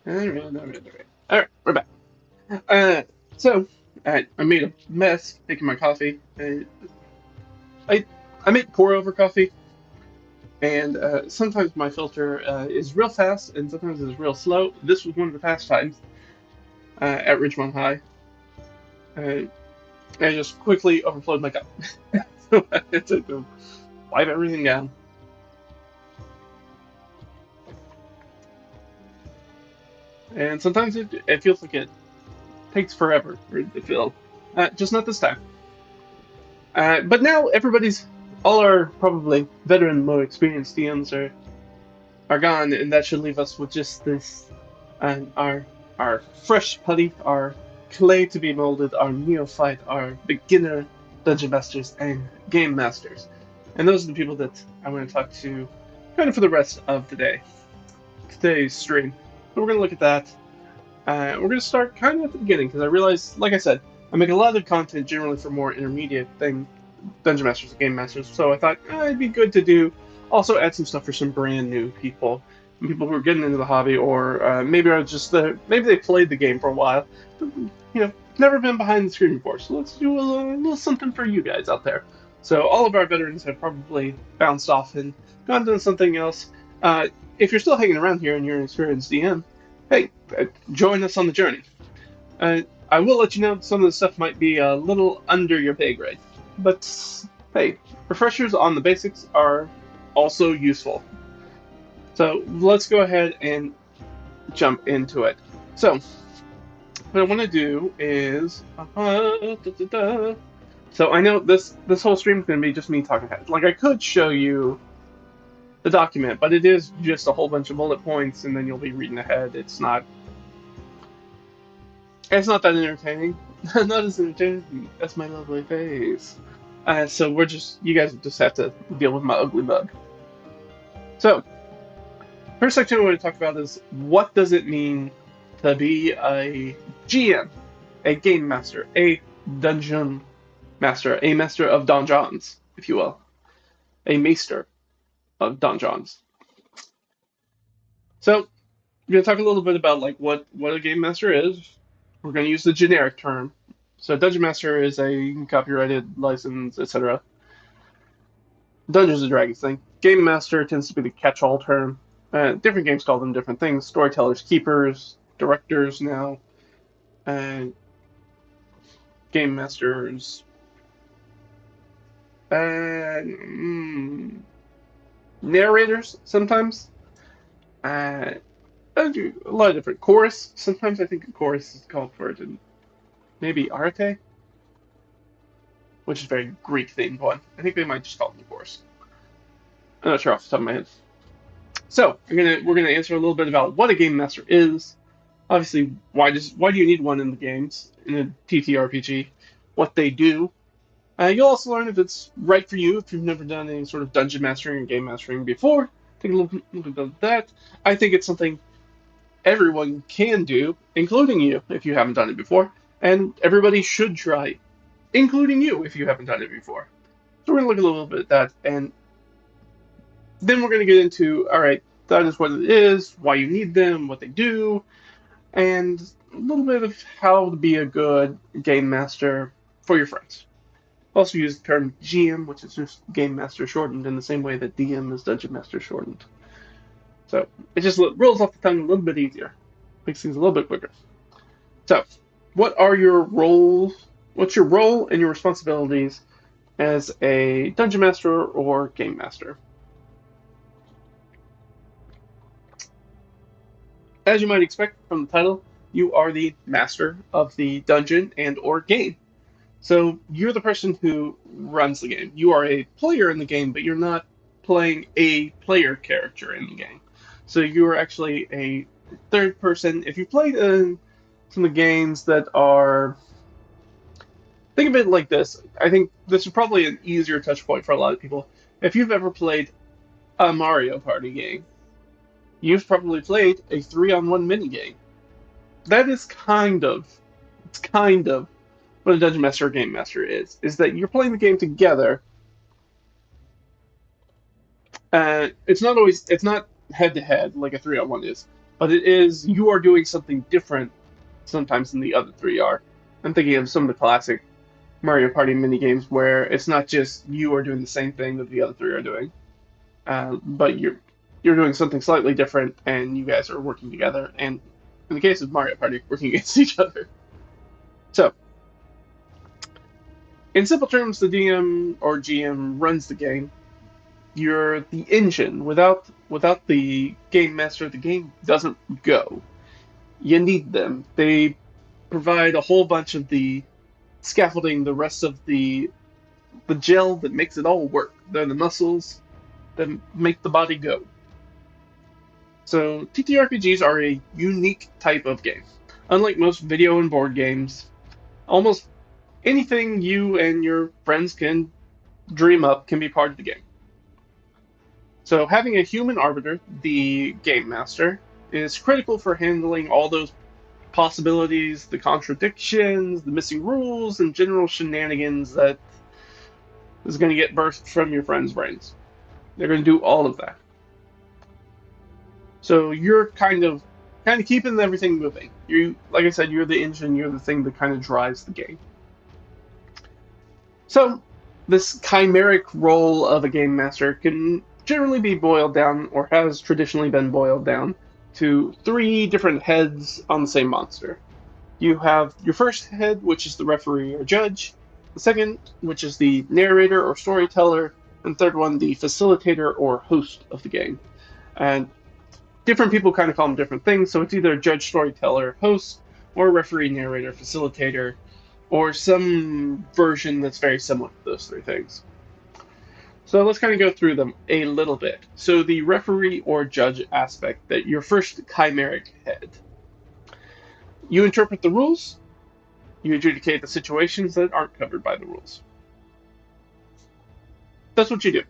Alright, we're back. So, I made a mess making my coffee. I, I make pour over coffee, and sometimes my filter is real fast, and sometimes it's real slow. This was one of the fast times at Richmond High. I just quickly overflowed my cup. So I had to wipe everything down. And sometimes it feels like it takes forever for it to fill. Just not this time. But now all our probably veteran, more experienced DMs are gone, and that should leave us with just this, our fresh putty, our clay to be molded, our neophyte, our beginner dungeon masters and game masters, and those are the people that I want to talk to, kind of for the rest of today's stream. So we're gonna look at that. We're gonna start kind of at the beginning because I realize, like I said, I make a lot of content generally for more intermediate thing dungeon masters and game masters. So I thought it'd be good to do also add some stuff for some brand new people, people who are getting into the hobby, or maybe are just maybe they played the game for a while, but, never been behind the screen before. So let's do a little something for you guys out there. So all of our veterans have probably bounced off and gone to something else. If you're still hanging around here and you're an experienced DM, hey, join us on the journey. I will let you know some of the stuff might be a little under your pay grade, but hey, refreshers on the basics are also useful. So let's go ahead and jump into it. So what I want to do is, so I know this whole stream is going to be just me talking ahead. Like I could show you the document, but it is just a whole bunch of bullet points, and then you'll be reading ahead. It's not that entertaining. Not as entertaining as my lovely face. So you guys just have to deal with my ugly bug. So, first section I want to talk about is what does it mean to be a GM, a game master, a dungeon master, a master of donjons, if you will, a maester of donjons. So, we're going to talk a little bit about like what a game master is. We're going to use the generic term. So, dungeon master is a copyrighted license, etc. Dungeons and Dragons thing. Game master tends to be the catch-all term. Different games call them different things. Storytellers, keepers, directors now, game masters, narrators sometimes. A lot of different chorus. Sometimes I think a chorus is called for it, and maybe arte, which is a very Greek themed one. I think they might just call it the chorus. I'm not sure off the top of my head. So we're gonna answer a little bit about what a game master is. Obviously, why do you need one in the games in a TTRPG? What they do. You'll also learn if it's right for you if you've never done any sort of dungeon mastering or game mastering before. Take a little bit of that. I think it's something everyone can do, including you if you haven't done it before, and everybody should try, including you if you haven't done it before. So we're gonna look a little bit at that, and then we're gonna get into all right, that is what it is, why you need them, what they do, and a little bit of how to be a good game master for your friends. Also use the term GM, which is just Game Master shortened in the same way that DM is Dungeon Master shortened. So it just rolls off the tongue a little bit easier. Makes things a little bit quicker. So, what are your roles? What's your role and your responsibilities as a Dungeon Master or Game Master? As you might expect from the title, you are the master of the dungeon and or game. So you're the person who runs the game. You are a player in the game, but you're not playing a player character in the game. So you are actually a third person. If you've played some of the games that are, think of it like this. I think this is probably an easier touch point for a lot of people. If you've ever played a Mario Party game, you've probably played a 3-on-1 minigame. That is it's kind of what a dungeon master or game master is that you're playing the game together. It's not head to head like a 3-on-1 is, but it is you are doing something different sometimes than the other three are. I'm thinking of some of the classic Mario Party mini games where it's not just you are doing the same thing that the other three are doing, but you're doing something slightly different, and you guys are working together. And in the case of Mario Party, working against each other. So, in simple terms, the DM or GM runs the game. You're the engine. Without the game master, the game doesn't go. You need them. They provide a whole bunch of the scaffolding, the rest of the gel that makes it all work. They're the muscles that make the body go. So TTRPGs are a unique type of game. Unlike most video and board games, almost anything you and your friends can dream up can be part of the game. So having a human arbiter, the game master, is critical for handling all those possibilities, the contradictions, the missing rules, and general shenanigans that is going to get burst from your friends' brains. They're going to do all of that. So you're kind of keeping everything moving. You, like I said, you're the engine. You're the thing that kind of drives the game. So this chimeric role of a game master can generally be boiled down, or has traditionally been boiled down, to three different heads on the same monster. You have your first head, which is the referee or judge, the second, which is the narrator or storyteller, and third one, the facilitator or host of the game. And different people kind of call them different things, so it's either judge, storyteller, host, or referee, narrator, facilitator, or some version that's very similar to those three things. So let's kind of go through them a little bit. So the referee or judge aspect, that your first chimeric head. You interpret the rules, you adjudicate the situations that aren't covered by the rules. That's what you do.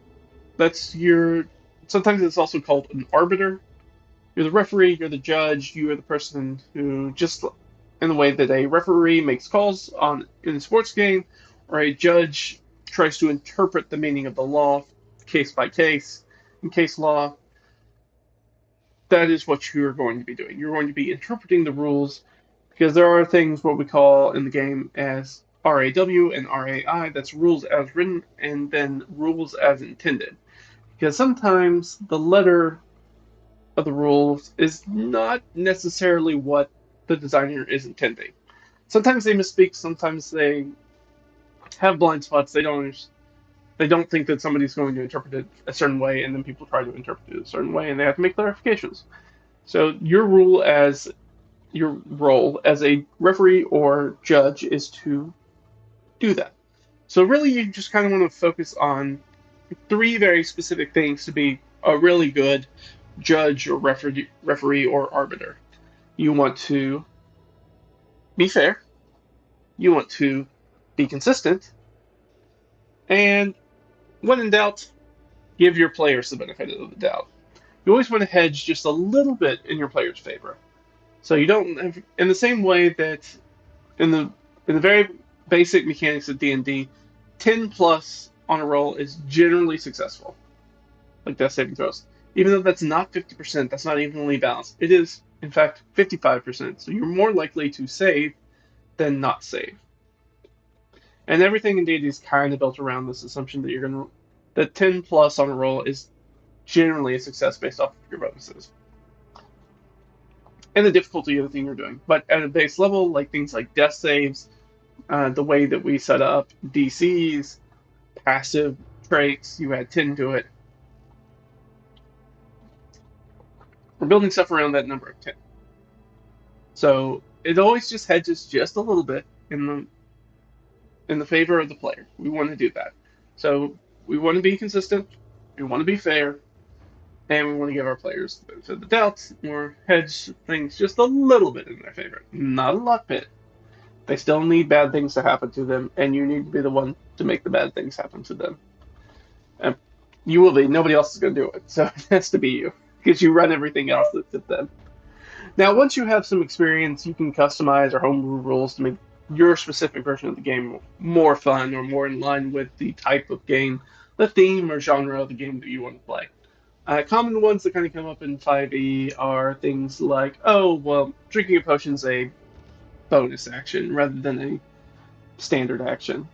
That's your. Sometimes it's also called an arbiter. You're the referee, you're the judge, you are the person who, just in the way that a referee makes calls in a sports game, or a judge tries to interpret the meaning of the law case by case, in case law, that is what you're going to be doing. You're going to be interpreting the rules, because there are things what we call in the game as RAW and RAI, that's rules as written, and then rules as intended. Because sometimes the letter of the rules is not necessarily what the designer is intending. Sometimes they misspeak, sometimes they have blind spots. They don't think that somebody's going to interpret it a certain way, and then people try to interpret it a certain way, and they have to make clarifications. So your role as a referee or judge is to do that. So really, you just kind of want to focus on three very specific things to be a really good judge or referee or arbiter. You want to be fair, you want to be consistent, and when in doubt, give your players the benefit of the doubt. You always want to hedge just a little bit in your players' favor. So you don't, in the same way that in the very basic mechanics of D&D, 10 plus on a roll is generally successful, like death saving throws. Even though that's not 50%, that's not evenly balanced. It is, in fact, 55%. So you're more likely to save than not save. And everything in D&D is kind of built around this assumption that that 10 plus on a roll is generally a success based off of your bonuses and the difficulty of the thing you're doing. But at a base level, like things like death saves, the way that we set up DCs, passive traits, you add 10 to it. We're building stuff around that number of 10. So it always just hedges just a little bit in the favor of the player. We want to do that. So we want to be consistent, we want to be fair, and we want to give our players the benefit of the doubt, or hedge things just a little bit in their favor. Not a luck bit. They still need bad things to happen to them, and you need to be the one to make the bad things happen to them. And you will be. Nobody else is going to do it, so it has to be you, because you run everything else that's at them. Now, once you have some experience, you can customize or homebrew rules to make your specific version of the game more fun or more in line with the type of game, the theme or genre of the game that you want to play. Common ones that kind of come up in 5e are things like, oh, well, drinking a potion's a bonus action rather than a standard action.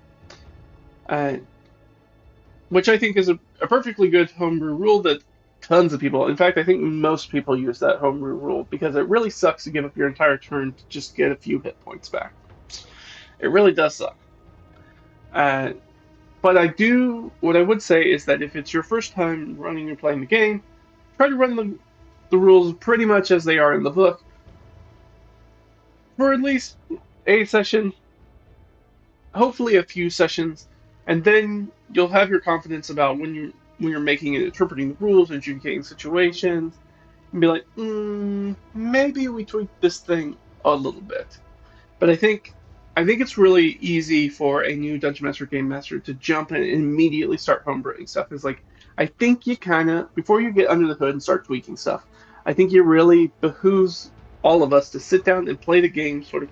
Uh, which I think is a perfectly good homebrew rule that tons of people, in fact, I think most people use that homebrew rule because it really sucks to give up your entire turn to just get a few hit points back. It really does suck. Uh, but what I would say is that if it's your first time running or playing the game, try to run the rules pretty much as they are in the book for at least a session, hopefully a few sessions, and then you'll have your confidence about when you're making and interpreting the rules, adjudicating situations, and be like, maybe we tweak this thing a little bit. But I think it's really easy for a new Dungeon Master Game Master to jump in and immediately start homebrewing stuff. It's like I think you kind of before you get under the hood and start tweaking stuff, I think it really behooves all of us to sit down and play the game sort of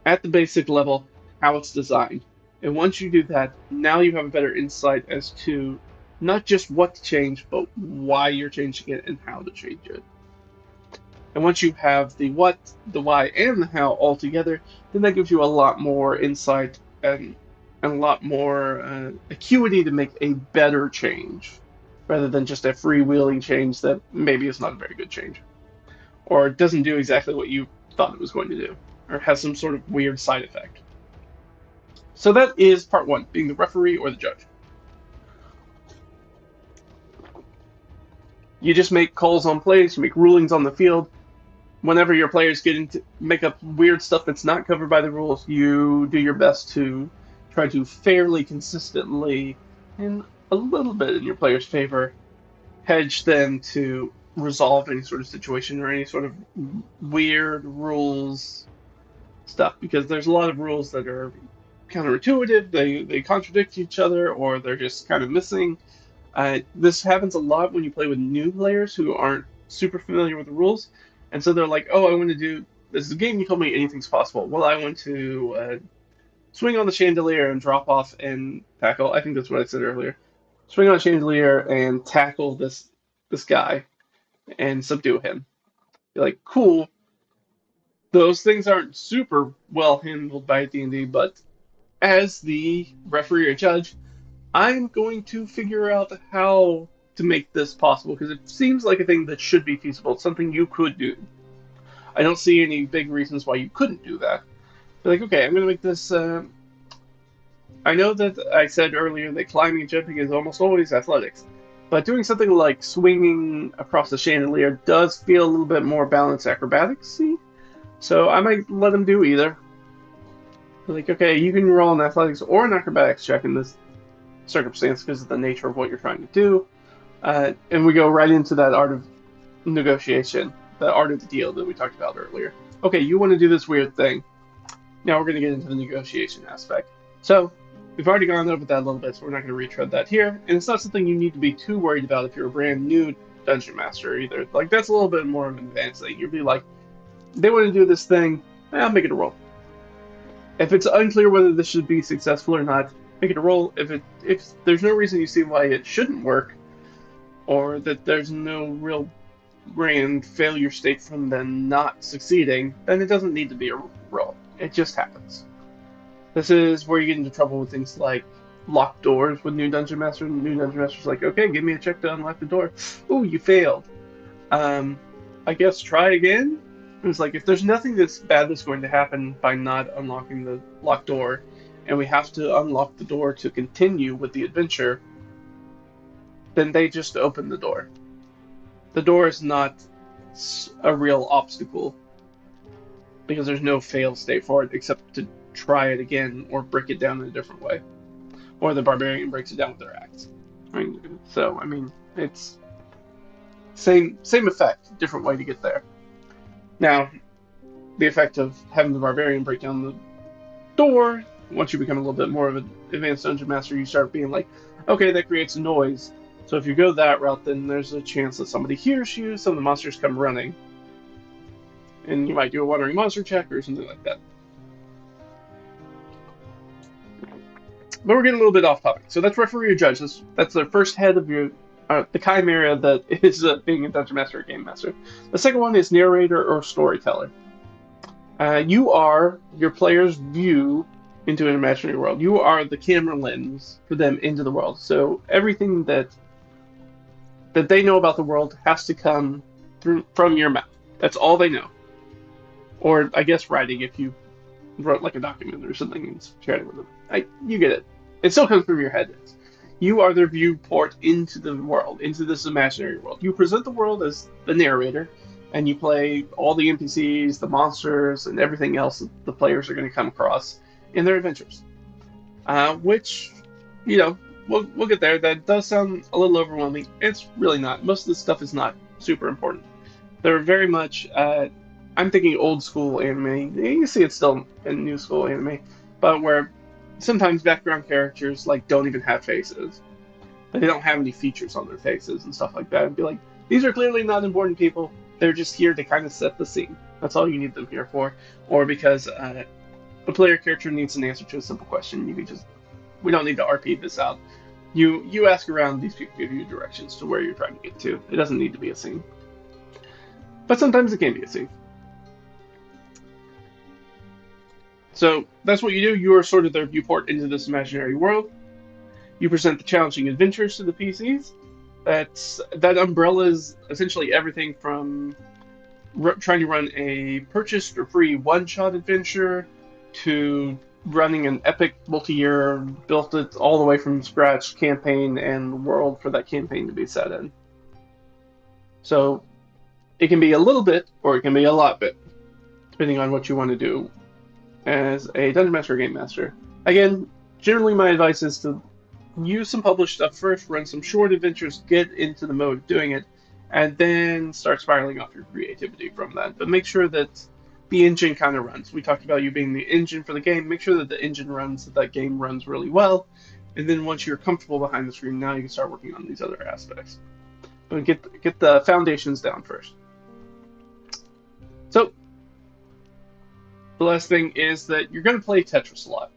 at the basic level, how it's designed. And once you do that, now you have a better insight as to not just what to change, but why you're changing it and how to change it. And once you have the what, the why, and the how all together, then that gives you a lot more insight and a lot more acuity to make a better change, rather than just a freewheeling change that maybe is not a very good change, or doesn't do exactly what you thought it was going to do, or has some sort of weird side effect. So that is part one, being the referee or the judge. You just make calls on plays, you make rulings on the field. Whenever your players get into make up weird stuff that's not covered by the rules, you do your best to try to fairly consistently, and a little bit in your players' favor, hedge them to resolve any sort of situation or any sort of weird rules stuff. Because there's a lot of rules that are counterintuitive, they contradict each other, or they're just kind of missing. This happens a lot when you play with new players who aren't super familiar with the rules, and so they're like, "Oh, I want to do this is a game. You told me anything's possible. Well, I want to swing on the chandelier and drop off and tackle. I think that's what I said earlier. Swing on a chandelier and tackle this guy and subdue him. You're like, cool. Those things aren't super well handled by D&D, but as the referee or judge, I'm going to figure out how to make this possible because it seems like a thing that should be feasible. It's something you could do. I don't see any big reasons why you couldn't do that. You're like, okay, I'm going to make this. I know that I said earlier that climbing and jumping is almost always athletics, but doing something like swinging across the chandelier does feel a little bit more balanced acrobatics. So I might let them do either. Like, okay, you can roll an athletics or an acrobatics check in this circumstance because of the nature of what you're trying to do. And we go right into that art of negotiation, the art of the deal that we talked about earlier. Okay, you want to do this weird thing. Now we're going to get into the negotiation aspect. So we've already gone over that a little bit, so we're not going to retread that here. And it's not something you need to be too worried about if you're a brand new dungeon master either. Like, that's a little bit more of an advanced thing. You'll be like, they want to do this thing, I'll make it a roll. If it's unclear whether this should be successful or not, make it a roll. If there's no reason you see why it shouldn't work, or that there's no real grand failure state from them not succeeding, then it doesn't need to be a roll. It just happens. This is where you get into trouble with things like locked doors with new dungeon master. New dungeon master's like, okay, give me a check to unlock the door. Ooh, you failed. I guess try again. It's like if there's nothing that's bad that's going to happen by not unlocking the locked door, and we have to unlock the door to continue with the adventure, then they just open the door. The door is not a real obstacle because there's no fail state for it except to try it again or break it down in a different way, or the barbarian breaks it down with their axe. So it's same effect, different way to get there. Now, the effect of having the barbarian break down the door, once you become a little bit more of an advanced dungeon master, you start being like, okay, that creates a noise. So if you go that route, then there's a chance that somebody hears you, some of the monsters come running. And you might do a wandering monster check or something like that. But we're getting a little bit off topic. So that's referee or judge. That's the first head of your the chimera that is being a dungeon master or game master. The second one is narrator or storyteller. You are your player's view into an imaginary world. You are the camera lens for them into the world. So everything that they know about the world has to come from your mouth. That's all they know. Or I guess writing if you wrote like a document or something and shared it with them. You get it. It still comes from your head. You are their viewport into the world, into this imaginary world. You present the world as the narrator, and you play all the NPCs, the monsters, and everything else that the players are going to come across in their adventures. Which, we'll get there. That does sound a little overwhelming. It's really not. Most of this stuff is not super important. They're very much, I'm thinking old school anime. You see it still in new school anime, but where sometimes background characters don't even have faces. They don't have any features on their faces and stuff like that. And be like, these are clearly not important people. They're just here to kind of set the scene. That's all you need them here for. Or because the player character needs an answer to a simple question. We don't need to RP this out. You ask around, these people give you directions to where you're trying to get to. It doesn't need to be a scene. But sometimes it can be a scene. So that's what you do. You are sort of their viewport into this imaginary world. You present the challenging adventures to the PCs. That umbrella is essentially everything from trying to run a purchased or free one-shot adventure to running an epic multi-year, built it all the way from scratch campaign and the world for that campaign to be set in. So it can be a little bit or it can be a lot bit, depending on what you want to do as a Dungeon Master or Game Master. Again, generally my advice is to use some published stuff first, run some short adventures, get into the mode of doing it, and then start spiraling off your creativity from that. But make sure that the engine kind of runs. We talked about you being the engine for the game. Make sure that the engine runs, that game runs really well, and then once you're comfortable behind the screen, now you can start working on these other aspects. But get the foundations down first. So, the last thing is that you're going to play Tetris a lot.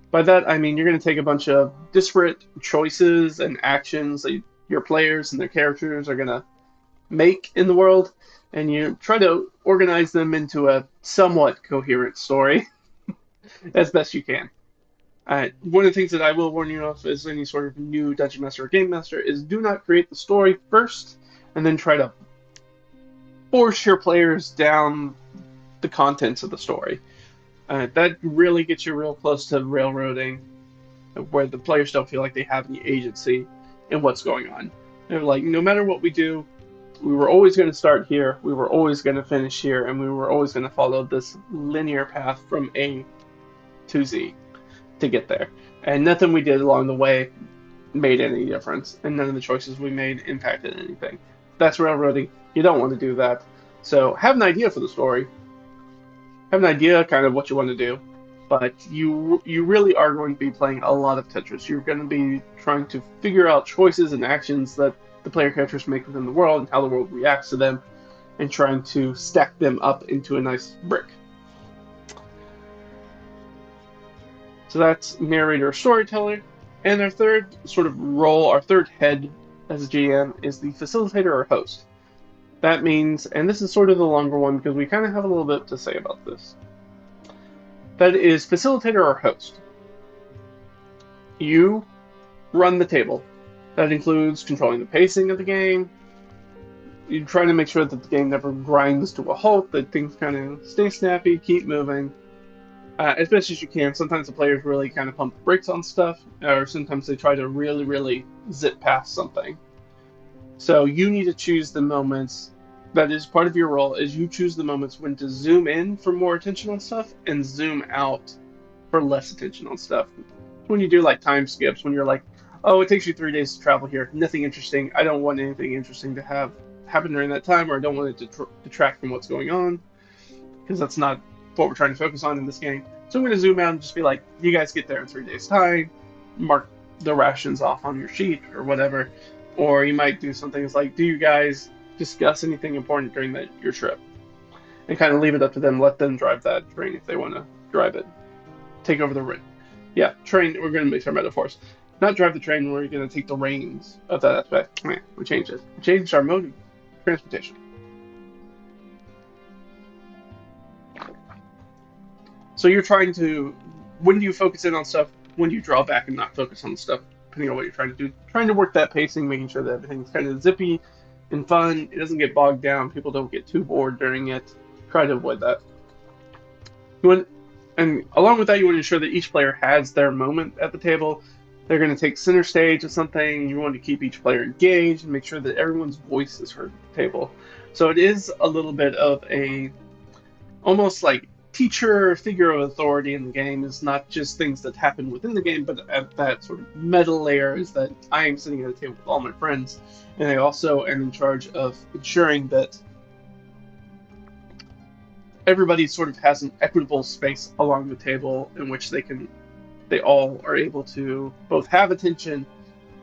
By that, I mean you're going to take a bunch of disparate choices and actions that your players and their characters are going to make in the world, and you try to organize them into a somewhat coherent story as best you can. One of the things that I will warn you of as any sort of new Dungeon Master or Game Master is do not create the story first and then try to force your players down the contents of the story. That really gets you real close to railroading, where the players don't feel like they have any agency in what's going on. They're like, no matter what we do, we were always going to start here, we were always going to finish here, and we were always going to follow this linear path from A to Z to get there. And nothing we did along the way made any difference, and none of the choices we made impacted anything. That's railroading. You don't want to do that. So have an idea for the story. Have an idea kind of what you want to do, but you really are going to be playing a lot of Tetris. You're going to be trying to figure out choices and actions that the player characters make within the world and how the world reacts to them, and trying to stack them up into a nice brick. So that's narrator or storyteller. And our third sort of role, our third head as a GM, is the facilitator or host. That means, and this is sort of the longer one because we kind of have a little bit to say about this. That is facilitator or host. You run the table. That includes controlling the pacing of the game. You try to make sure that the game never grinds to a halt, that things kind of stay snappy, keep moving. As best as you can. Sometimes the players really kind of pump the brakes on stuff, or sometimes they try to really, really zip past something. So you need to choose the moments. That is part of your role, is you choose the moments when to zoom in for more attention on stuff and zoom out for less attention on stuff. When you do like time skips, when you're like, oh, it takes you 3 days to travel here, nothing interesting, I don't want anything interesting to have happen during that time, or I don't want it to detract from what's going on, because that's not what we're trying to focus on in this game. So I'm going to zoom out and just be like, you guys get there in 3 days time, mark the rations off on your sheet or whatever. Or you might do something like, do you guys discuss anything important during your trip? And kind of leave it up to them, let them drive that train if they want to drive it. Take over the train, we're going to mix our metaphors. not drive the train, we're going to take the reins of that aspect. We changed it. We changed our mode of transportation. So you're trying to, when do you focus in on stuff? When do you draw back and not focus on stuff, depending on what you're trying to do? Trying to work that pacing, making sure that everything's kind of zippy and fun. It doesn't get bogged down. People don't get too bored during it. Try to avoid that. And along with that, you want to ensure that each player has their moment at the table. They're going to take center stage of something. You want to keep each player engaged and make sure that everyone's voice is heard at the table. So it is a little bit of a, almost like teacher figure of authority in the game. Is not just things that happen within the game, but at that sort of meta layer is that I am sitting at a table with all my friends, and I also am in charge of ensuring that everybody sort of has an equitable space along the table in which they all are able to both have attention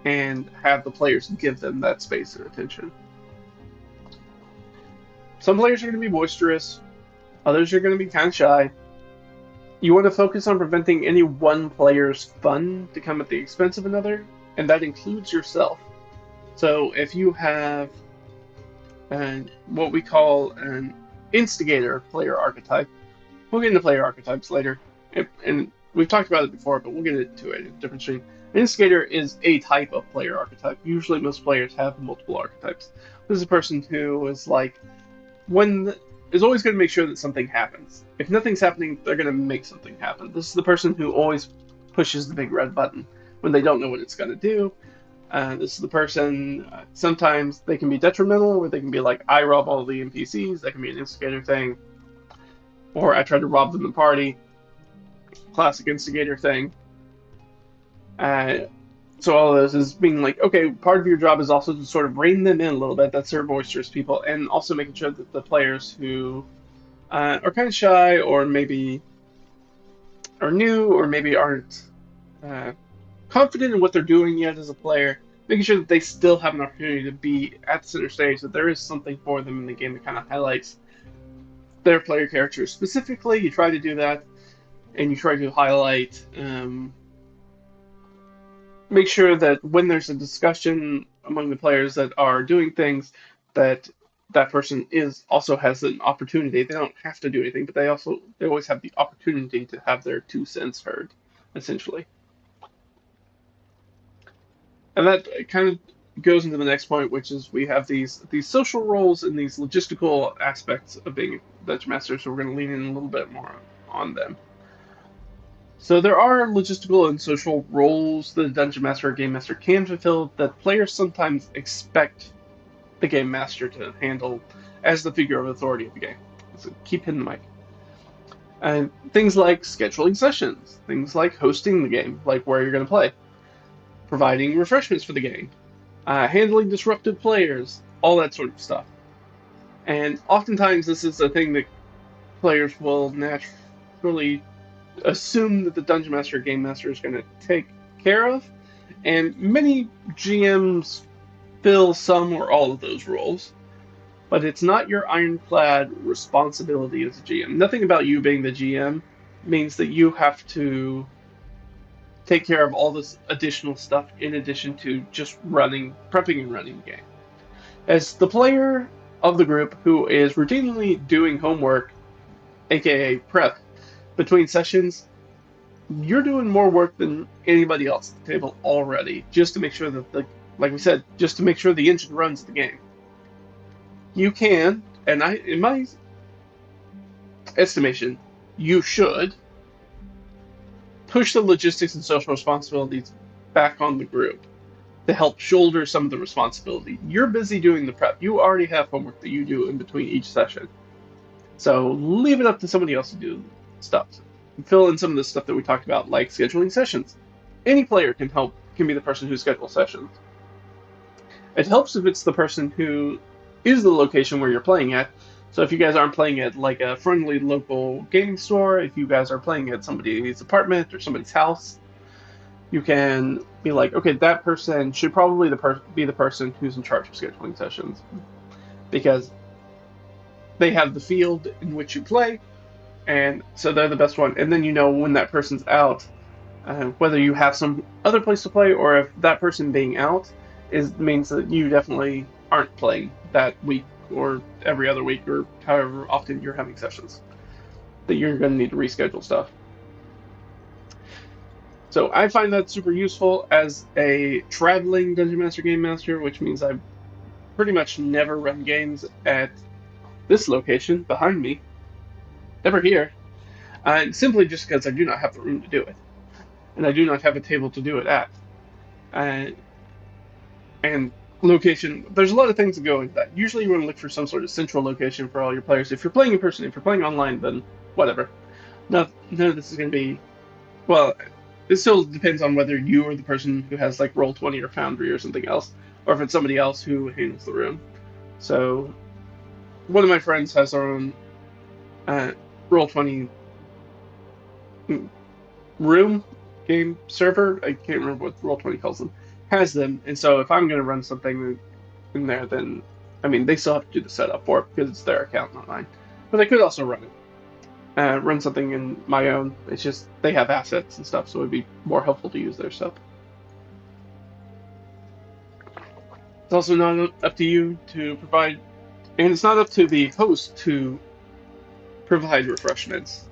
and have the players give them that space and attention. Some players are going to be boisterous, others are going to be kind of shy. You want to focus on preventing any one player's fun to come at the expense of another, and that includes yourself. So if you have what we call an instigator player archetype, we'll get into player archetypes later, and we've talked about it before, but we'll get into it in a different stream. An instigator is a type of player archetype. Usually most players have multiple archetypes. This is a person who is like, is always going to make sure that something happens. If nothing's happening, they're going to make something happen. This is the person who always pushes the big red button when they don't know what it's going to do. This is the person, sometimes they can be detrimental, or they can be like, I rob all the NPCs. That can be an instigator thing. Or I try to rob them in party. Classic instigator thing. So all of those is being like, okay, part of your job is also to sort of rein them in a little bit. That's their boisterous people. And also making sure that the players who are kind of shy, or maybe are new, or maybe aren't confident in what they're doing yet as a player, making sure that they still have an opportunity to be at the center stage, that there is something for them in the game that kind of highlights their player characters. Specifically, you try to do that, and you try to highlight, make sure that when there's a discussion among the players that are doing things, that person also has an opportunity. They don't have to do anything, but they always have the opportunity to have their 2 cents heard, essentially. And that kind of goes into the next point, which is we have these social roles and these logistical aspects of being a Dungeon Master, so we're going to lean in a little bit more on them. So there are logistical and social roles that a Dungeon Master or Game Master can fulfill that players sometimes expect the Game Master to handle as the figure of authority of the game. So keep hitting the mic. And things like scheduling sessions, things like hosting the game, like where you're going to play, providing refreshments for the game, handling disruptive players, all that sort of stuff. And oftentimes this is a thing that players will naturally assume that the Dungeon Master or Game Master is going to take care of, and many GMs fill some or all of those roles, but it's not your ironclad responsibility as a GM. Nothing about you being the GM means that you have to take care of all this additional stuff in addition to just prepping and running the game. As the player of the group who is routinely doing homework, aka prep, between sessions, you're doing more work than anybody else at the table already, just to make sure that like we said, just to make sure the engine runs the game. You can, and in my estimation, you should push the logistics and social responsibilities back on the group to help shoulder some of the responsibility. You're busy doing the prep. You already have homework that you do in between each session. So leave it up to somebody else to do stuff. Fill in some of the stuff that we talked about, like scheduling sessions. Any player can be the person who schedules sessions. It helps if it's the person who is the location where you're playing at. So if you guys aren't playing at like a friendly local gaming store, if you guys are playing at somebody's apartment or somebody's house, you can be like, okay, that person should probably be the person who's in charge of scheduling sessions, because they have the field in which you play, and so they're the best one. And then you know when that person's out, Whether you have some other place to play or if that person being out means that you definitely aren't playing that week or every other week or however often you're having sessions, that you're going to need to reschedule stuff. So I find that super useful as a traveling Dungeon Master Game Master, which means I pretty much never run games at this location behind me, never here, simply just because I do not have the room to do it, and I do not have a table to do it at. Uh, and location, there's a lot of things that go into that. Usually you want to look for some sort of central location for all your players. If you're playing in person, if you're playing online, then whatever. None of this is going to be, well, it still depends on whether you are the person who has like Roll20 or Foundry or something else, or if it's somebody else who handles the room. So one of my friends has their own Roll20 room game server. I can't remember what Roll20 calls them. Has them, and so if I'm going to run something in there, then I mean they still have to do the setup for it because it's their account, not mine. But I could also run it, run something in my own. It's just they have assets and stuff, so it'd be more helpful to use their stuff. It's also not up to you to provide, and it's not up to the host to provide refreshments.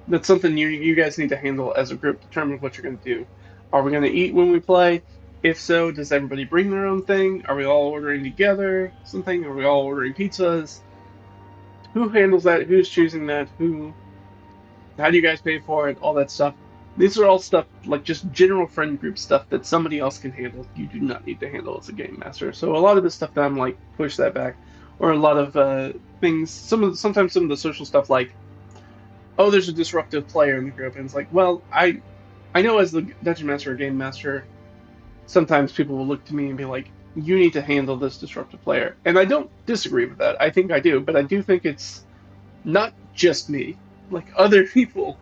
That's something you guys need to handle as a group. Determine what you're going to do. Are we going to eat when we play? If so, does everybody bring their own thing? Are we all ordering together something? Are we all ordering pizzas? Who handles that? Who's choosing that? How do you guys pay for it? All that stuff. These are all stuff like just general friend group stuff that somebody else can handle. You do not need to handle as a game master. So a lot of the stuff that I'm like push that back, or a lot of things. Sometimes some of the social stuff like, oh, there's a disruptive player in the group, and it's like, well, I know as the dungeon master or game master, sometimes people will look to me and be like, you need to handle this disruptive player, and I don't disagree with that. I think I do, but I do think it's not just me, like other people.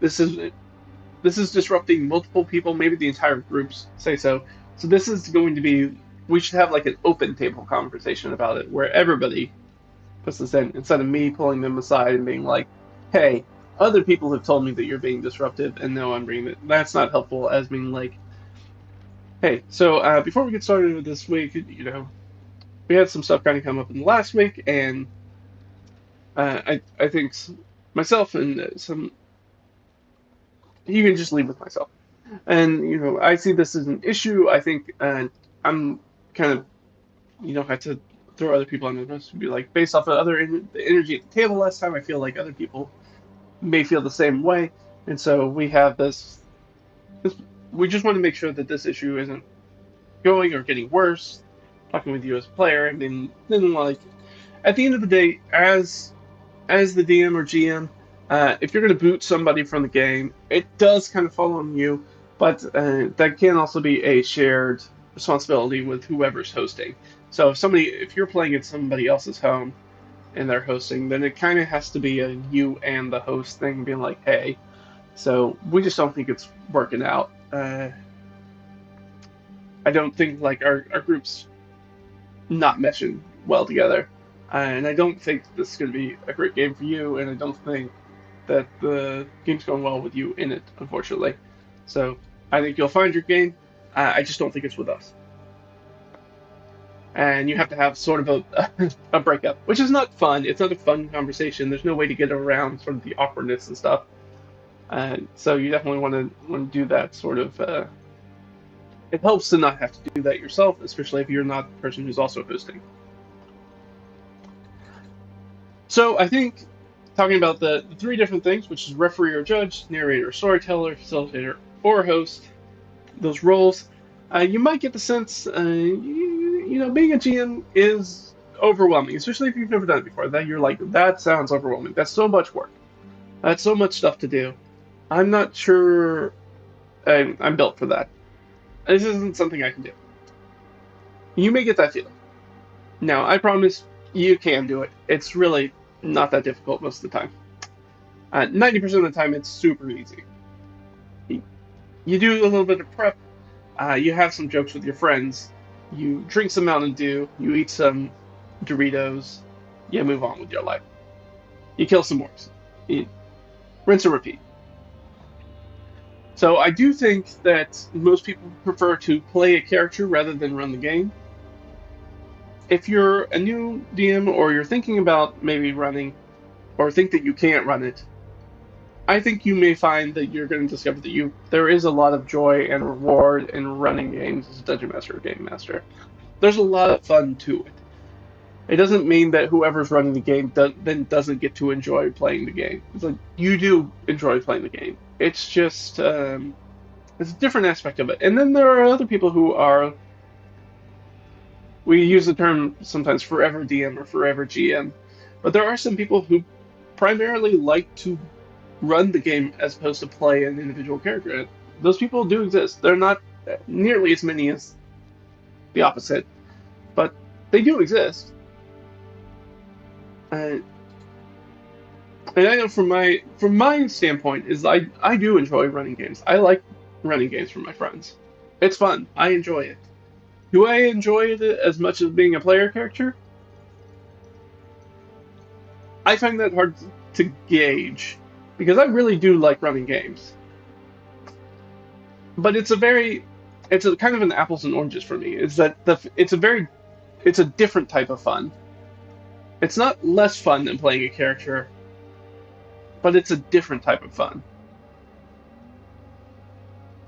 This is disrupting multiple people, maybe the entire groups say so. So this is going to be, we should have like an open table conversation about it where everybody puts this in instead of me pulling them aside and being like, hey, other people have told me that you're being disruptive and no, I'm bringing it. That's not helpful as being like, hey, so before we get started with this week, we had some stuff kind of come up in the last week, and I think myself and some, you can just leave with myself. And, I see this as an issue. I think I'm kind of, have to throw other people under this. Be like, based off of the energy at the table last time, I feel like other people may feel the same way. And so we have this we just want to make sure that this issue isn't going or getting worse. Talking with you as a player, and then like at the end of the day, as the DM or GM, if you're going to boot somebody from the game, it does kind of fall on you, but that can also be a shared responsibility with whoever's hosting. So if you're playing at somebody else's home and they're hosting, then it kind of has to be a you and the host thing, being like, hey, so we just don't think it's working out. I don't think like our groups not meshing well together. And I don't think this is going to be a great game for you, and I don't think that the game's going well with you in it, unfortunately. So I think you'll find your game. I just don't think it's with us. And you have to have sort of a breakup, which is not fun. It's not a fun conversation. There's no way to get around sort of the awkwardness and stuff. So you definitely want to do that sort of. It helps to not have to do that yourself, especially if you're not the person who's also hosting. So I think talking about the three different things, which is referee or judge, narrator or storyteller, facilitator or host, those roles, you might get the sense, being a GM is overwhelming, especially if you've never done it before. That you're like, that sounds overwhelming. That's so much work. That's so much stuff to do. I'm not sure I'm built for that. This isn't something I can do. You may get that feeling. Now, I promise you can do it. It's really not that difficult most of the time. 90% of the time, it's super easy. You do a little bit of prep. You have some jokes with your friends. You drink some Mountain Dew. You eat some Doritos. You move on with your life. You kill some orcs. You rinse and repeat. So I do think that most people prefer to play a character rather than run the game. If you're a new DM or you're thinking about maybe running or think that you can't run it, I think you may find that you're going to discover that there is a lot of joy and reward in running games as a dungeon master or game master. There's a lot of fun to it. It doesn't mean that whoever's running the game then doesn't get to enjoy playing the game. It's like you do enjoy playing the game. It's just it's a different aspect of it. And then there are other people who are, we use the term sometimes forever DM or forever GM, but there are some people who primarily like to run the game as opposed to play an individual character. Those people do exist. They're not nearly as many as the opposite, but they do exist. Uh, and I know from my standpoint is I do enjoy running games. I like running games for my friends. It's fun. I enjoy it. Do I enjoy it as much as being a player character? I find that hard to gauge because I really do like running games. But it's a kind of an apples and oranges for me. Is that it's a different type of fun. It's not less fun than playing a character, but it's a different type of fun.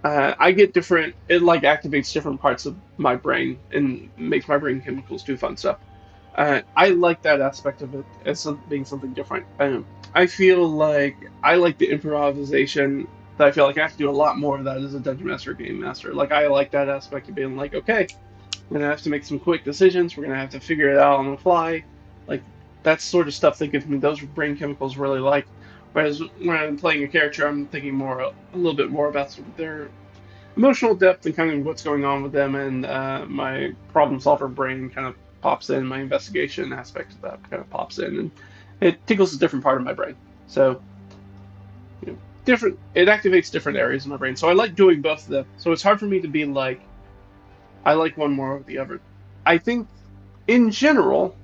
I get different. It like activates different parts of my brain and makes my brain chemicals do fun stuff. I like that aspect of it as being something different. I feel like I like the improvisation. That I feel like I have to do a lot more of that as a dungeon master or game master. Like I like that aspect of being like, okay, we're gonna have to make some quick decisions. We're gonna have to figure it out on the fly. Like that's sort of stuff that gives me those brain chemicals really like. Whereas when I'm playing a character, I'm thinking a little bit more about sort of their emotional depth and kind of what's going on with them, and my problem solver brain kind of pops in. My investigation aspect of that kind of pops in, and it tickles a different part of my brain. So, different. It activates different areas of my brain. So I like doing both of them. So it's hard for me to be like, I like one more over the other. I think, in general,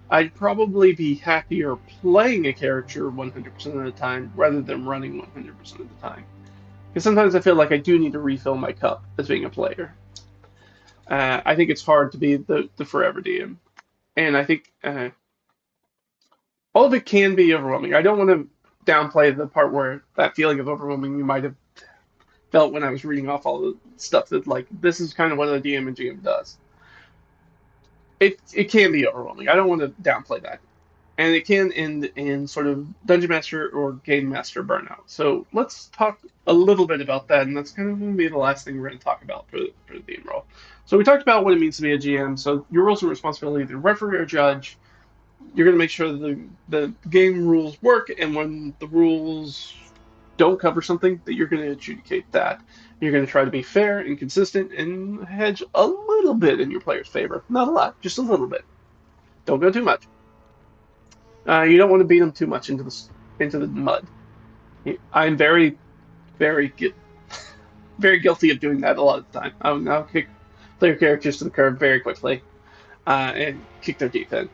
I'd probably be happier playing a character 100% of the time rather than running 100% of the time. Because sometimes I feel like I do need to refill my cup as being a player. I think it's hard to be the forever DM. And I think all of it can be overwhelming. I don't want to downplay the part where that feeling of overwhelming you might have felt when I was reading off all the stuff that, like, this is kind of what a DM and GM does. It can be overwhelming. I don't want to downplay that. And it can end in sort of dungeon master or game master burnout. So let's talk a little bit about that, and that's kind of going to be the last thing we're going to talk about for the DM role. So we talked about what it means to be a GM. So your roles and responsibility, the referee or judge, you're going to make sure that the game rules work, and when the rules don't cover something, that you're going to adjudicate that. You're going to try to be fair and consistent and hedge a little bit in your player's favor. Not a lot, just a little bit. Don't go too much. You don't want to beat them too much into the mud. I'm very very guilty of doing that a lot of the time. I'll kick player characters to the curb very quickly and kick their teeth in.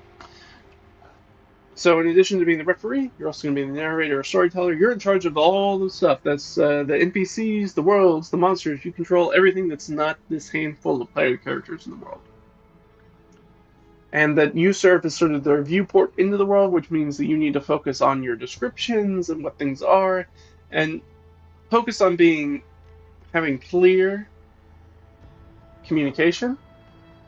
So in addition to being the referee, you're also going to be the narrator or storyteller. You're in charge of all the stuff. That's the NPCs, the worlds, the monsters. You control everything that's not this handful of player characters in the world. And that you serve as sort of their viewport into the world, which means that you need to focus on your descriptions and what things are, and focus on having clear communication.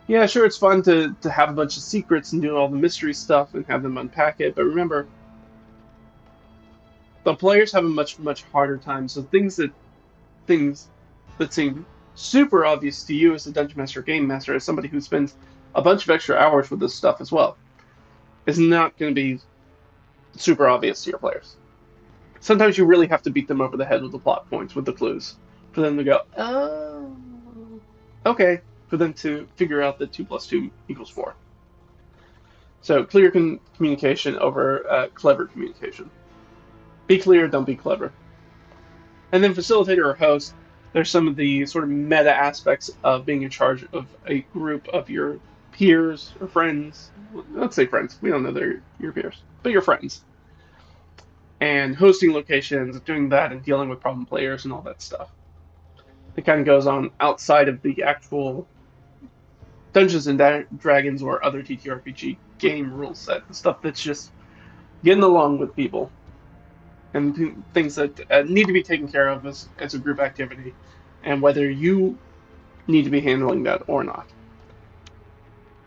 Yeah, sure, it's fun to have a bunch of secrets and do all the mystery stuff and have them unpack it, but remember, the players have a much harder time. So things that seem super obvious to you as a dungeon master or game master, as somebody who spends a bunch of extra hours with this stuff as well, is not going to be super obvious to your players. Sometimes you really have to beat them over the head with the plot points, with the clues, for them to go, oh, okay, for them to figure out that 2 plus 2 equals 4. So clear communication over clever communication. Be clear, don't be clever. And then facilitator or host, there's some of the sort of meta aspects of being in charge of a group of your peers or friends. Let's say friends. We don't know they're your peers, but your friends. and hosting locations, doing that, and dealing with problem players and all that stuff. It kind of goes on outside of the actual Dungeons and Dragons or other TTRPG game rule set, stuff that's just getting along with people and things that need to be taken care of as a group activity, and whether you need to be handling that or not.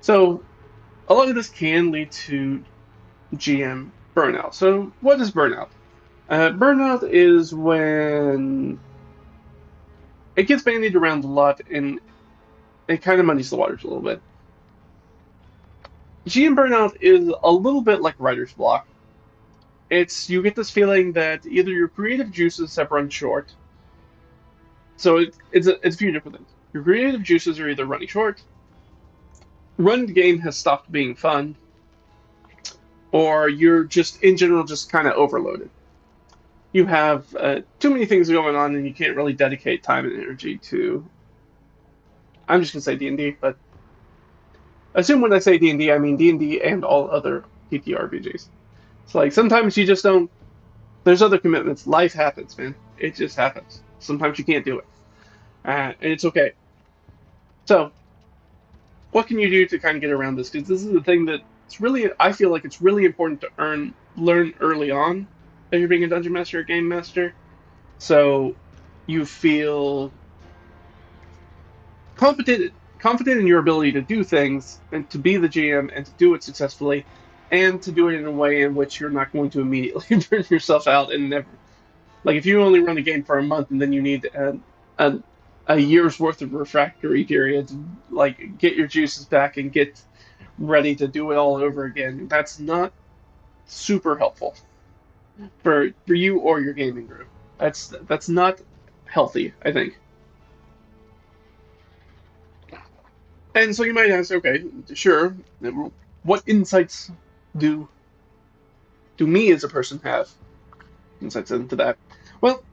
So a lot of this can lead to GM burnout. So what is burnout? Burnout is when it gets bandied around a lot and it kind of muddies the waters a little bit. GM burnout is a little bit like writer's block. You get this feeling that either your creative juices have run short. So it's a few different things. Your creative juices are either running short, run the game has stopped being fun, or you're just in general just kind of overloaded. You have too many things going on and you can't really dedicate time and energy to. I'm just gonna say D&D, but assume when I say D&D, I mean D&D and all other TTRPGs. It's like sometimes you just don't. There's other commitments. Life happens, man. It just happens. Sometimes you can't do it, and it's okay. So, what can you do to kind of get around this? Because this is the thing that it's really. I feel like it's really important to learn early on if you're being a dungeon master or game master, so you feel confident in your ability to do things and to be the GM and to do it successfully and to do it in a way in which you're not going to immediately burn yourself out and never like if you only run the game for a month and then you need a, a year's worth of refractory period to like get your juices back and get ready to do it all over again, that's not super helpful for you or your gaming group. That's not healthy, I think. And so you might ask, okay, sure, what insights do me as a person have insights into that? Well,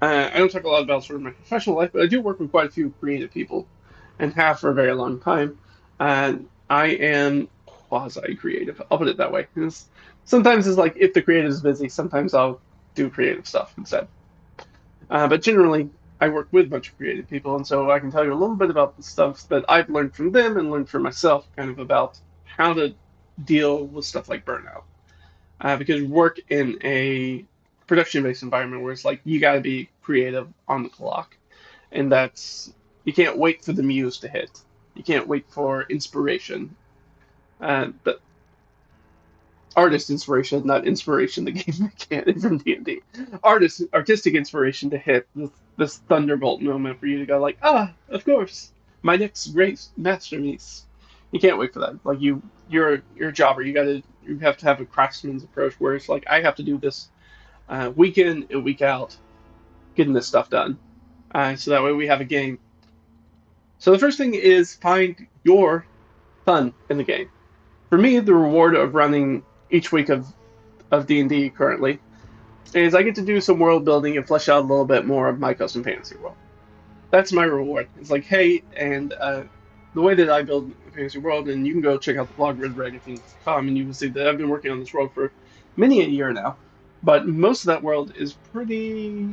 I don't talk a lot about sort of my professional life, but I do work with quite a few creative people, and have for a very long time. And I am quasi-creative. I'll put it that way. Sometimes it's like if the creative is busy, sometimes I'll do creative stuff instead. But generally, I work with a bunch of creative people, and so I can tell you a little bit about the stuff that I've learned from them and learned from myself, kind of about how to deal with stuff like burnout. Because we work in a production-based environment where it's like you got to be creative on the clock, and that's you can't wait for the muse to hit. You can't wait for inspiration. But artist inspiration, not inspiration, the game mechanic from D&D. Artistic inspiration to hit this thunderbolt moment for you to go like, of course, my next great masterpiece. You can't wait for that. Like you're a jobber. You have to have a craftsman's approach where it's like I have to do this week in and week out, getting this stuff done. So that way we have a game. So the first thing is find your fun in the game. For me, the reward of running each week of D&D currently is I get to do some world building and flesh out a little bit more of my custom fantasy world. That's my reward. It's like, hey, and the way that I build a fantasy world, and you can go check out the blog reddragonthings.com, and you can see that I've been working on this world for many a year now. But most of that world is pretty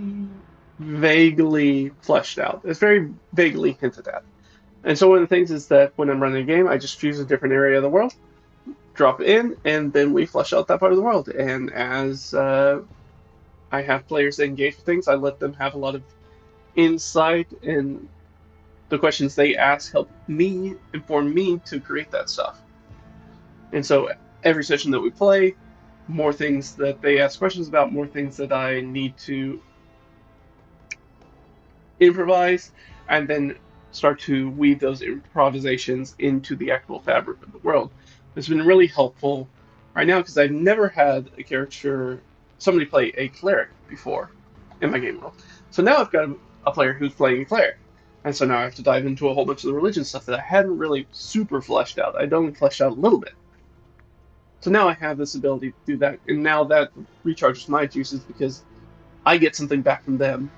vaguely fleshed out. It's very vaguely hinted at. And so one of the things is that when I'm running a game, I just choose a different area of the world, drop it in, and then we flesh out that part of the world. And as I have players that engage with things, I let them have a lot of insight, and the questions they ask help me inform me to create that stuff. And so every session that we play, more things that they ask questions about, more things that I need to improvise, and then start to weave those improvisations into the actual fabric of the world. It's been really helpful right now because I've never had somebody play a cleric before in my game world. So now I've got a player who's playing a cleric. And so now I have to dive into a whole bunch of the religion stuff that I hadn't really super fleshed out. I'd only fleshed out a little bit. So now I have this ability to do that, and now that recharges my juices because I get something back from them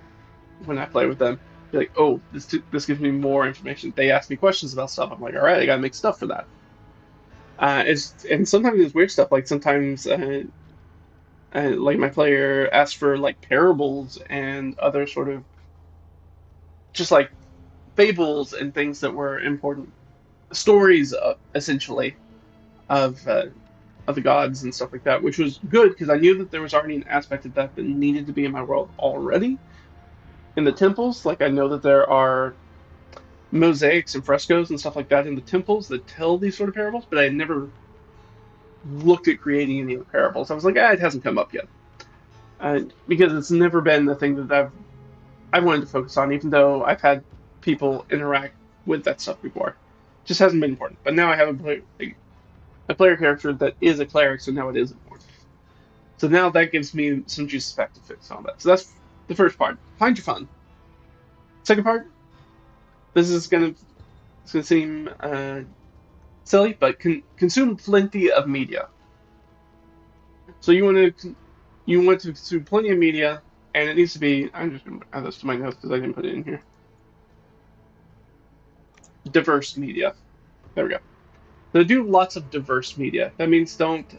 when I play with them. Be like, oh, this gives me more information. They ask me questions about stuff. I'm like, all right, I gotta make stuff for that. And sometimes it's weird stuff. Like sometimes like my player asked for like parables and other sort of just like fables and things that were important stories, essentially of uh, of the gods and stuff like that, which was good because I knew that there was already an aspect of that that needed to be in my world already in the temples. Like I know that there are mosaics and frescoes and stuff like that in the temples that tell these sort of parables, but I had never looked at creating any of the parables. I was like, it hasn't come up yet, because it's never been the thing that I wanted to focus on, even though I've had people interact with that stuff before. Just hasn't been important. But now I have a player character that is a cleric, so now it is important. So now that gives me some juices back to fix on that. So that's the first part. Find your fun. Second part, this is gonna seem silly, but consume plenty of media. So you want to consume plenty of media, and it needs to be. I'm just gonna add this to my notes because I didn't put it in here. Diverse media. There we go. So do lots of diverse media. That means don't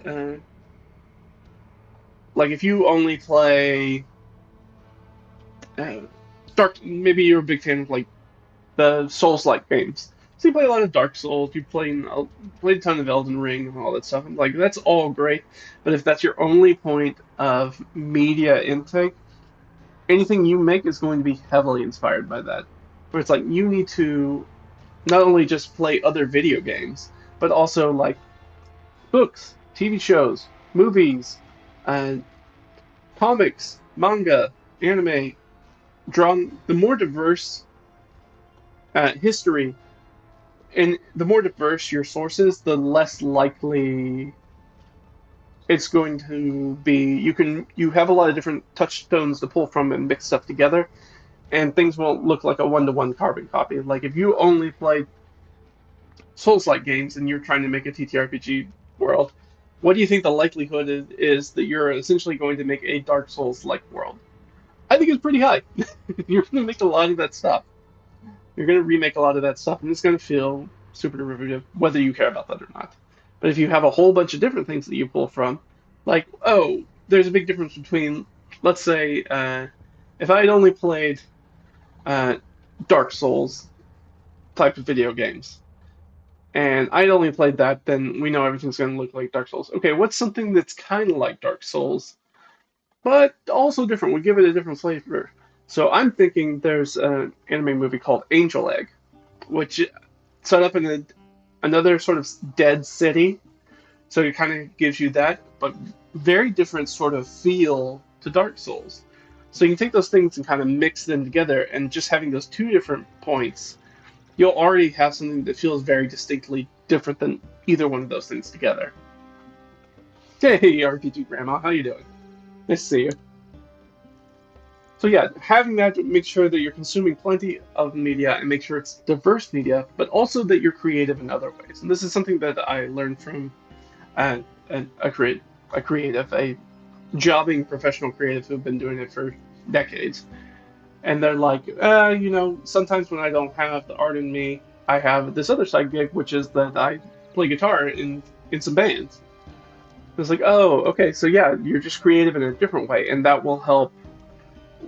like if you only play uh, Dark. Maybe you're a big fan of like the Souls-like games. So you play a lot of Dark Souls. You played a ton of Elden Ring and all that stuff. Like that's all great, but if that's your only point of media intake, anything you make is going to be heavily inspired by that. Where it's like you need to not only just play other video games, but also like books, TV shows, movies, uh, comics, manga, anime, drawn. The more diverse history and the more diverse your sources, the less likely it's going to be. You have a lot of different touchstones to pull from and mix stuff together, and things won't look like a one-to-one carbon copy. Like if you only play Souls-like games and you're trying to make a TTRPG world, what do you think the likelihood is that you're essentially going to make a Dark Souls-like world? I think it's pretty high. You're going to make a lot of that stuff. You're going to remake a lot of that stuff, and it's going to feel super derivative, whether you care about that or not. But if you have a whole bunch of different things that you pull from, like, oh, there's a big difference between, let's say, if I had only played uh, Dark Souls type of video games, and I'd only played that, then we know everything's going to look like Dark Souls. Okay, what's something that's kind of like Dark Souls, but also different? We give it a different flavor. So I'm thinking there's an anime movie called Angel Egg, which set up in another sort of dead city. So it kind of gives you that, but very different sort of feel to Dark Souls. So you can take those things and kind of mix them together, and just having those two different points, you'll already have something that feels very distinctly different than either one of those things together. Hey, RPG Grandma, how you doing? Nice to see you. So yeah, having that, make sure that you're consuming plenty of media and make sure it's diverse media, but also that you're creative in other ways. And this is something that I learned from uh, a creative, a jobbing professional creative who've been doing it for decades. And they're like, sometimes when I don't have the art in me, I have this other side gig, which is that I play guitar in some bands. It's like, oh, okay, so yeah, you're just creative in a different way, and that will help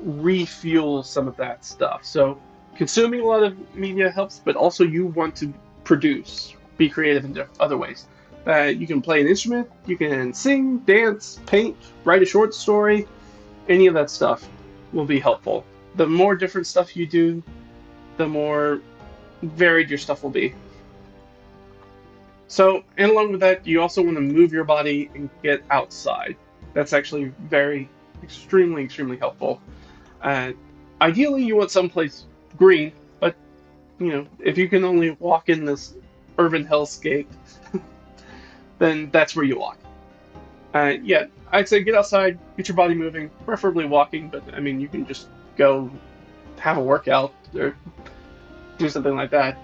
refuel some of that stuff. So consuming a lot of media helps, but also you want to produce, be creative in other ways. You can play an instrument, you can sing, dance, paint, write a short story. Any of that stuff will be helpful. The more different stuff you do, the more varied your stuff will be. So, and along with that, you also want to move your body and get outside. That's actually extremely, extremely helpful. Uh, Ideally, you want someplace green, but if you can only walk in this urban hellscape, then that's where you walk. Yeah, I'd say get outside, get your body moving, preferably walking, but I mean, you can just go have a workout or do something like that.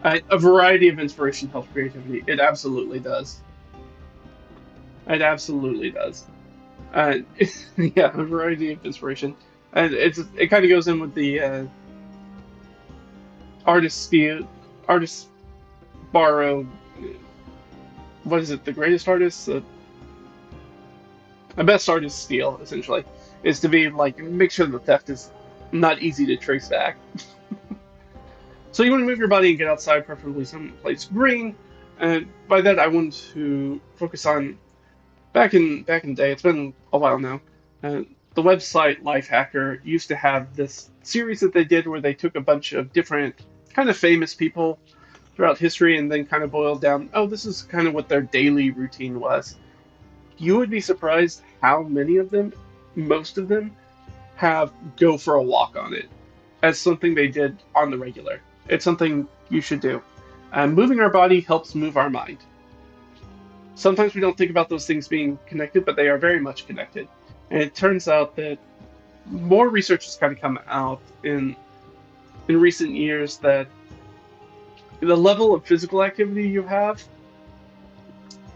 A variety of inspiration helps creativity. It absolutely does. It absolutely does. Uh, yeah, a variety of inspiration, and it kind of goes in with the artists artists borrow. What is it? The greatest artists My best art is steal, essentially, is to be like make sure the theft is not easy to trace back. So you want to move your body and get outside, preferably someplace green. And by that I want to focus on back in the day. It's been a while now. Uh, the website Lifehacker used to have this series that they did where they took a bunch of different kind of famous people throughout history and then kind of boiled down. Oh, this is kind of what their daily routine was. You would be surprised how many of them, most of them, have go for a walk on it as something they did on the regular. It's something you should do. Moving our body helps move our mind. Sometimes we don't think about those things being connected, but they are very much connected. And it turns out that more research has kind of come out in recent years that the level of physical activity you have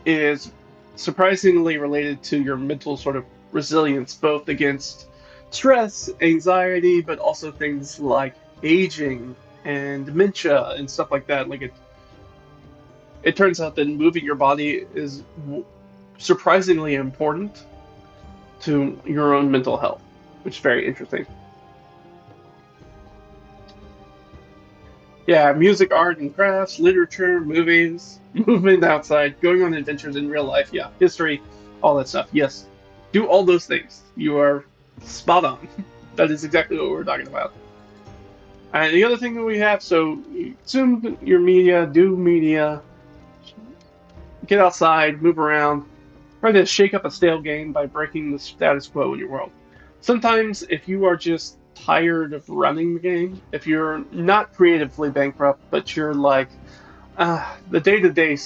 is surprisingly related to your mental sort of resilience, both against stress, anxiety, but also things like aging and dementia and stuff like that. Like it turns out that moving your body is surprisingly important to your own mental health, which is very interesting. Yeah, music, art, and crafts, literature, movies, movement outside, going on adventures in real life, yeah, history, all that stuff. Yes, do all those things. You are spot on. That is exactly what we're talking about. And the other thing that we have, so consume your media, do media, get outside, move around, try to shake up a stale game by breaking the status quo in your world. Sometimes, if you are just tired of running the game, if you're not creatively bankrupt, but you're like, the day to day,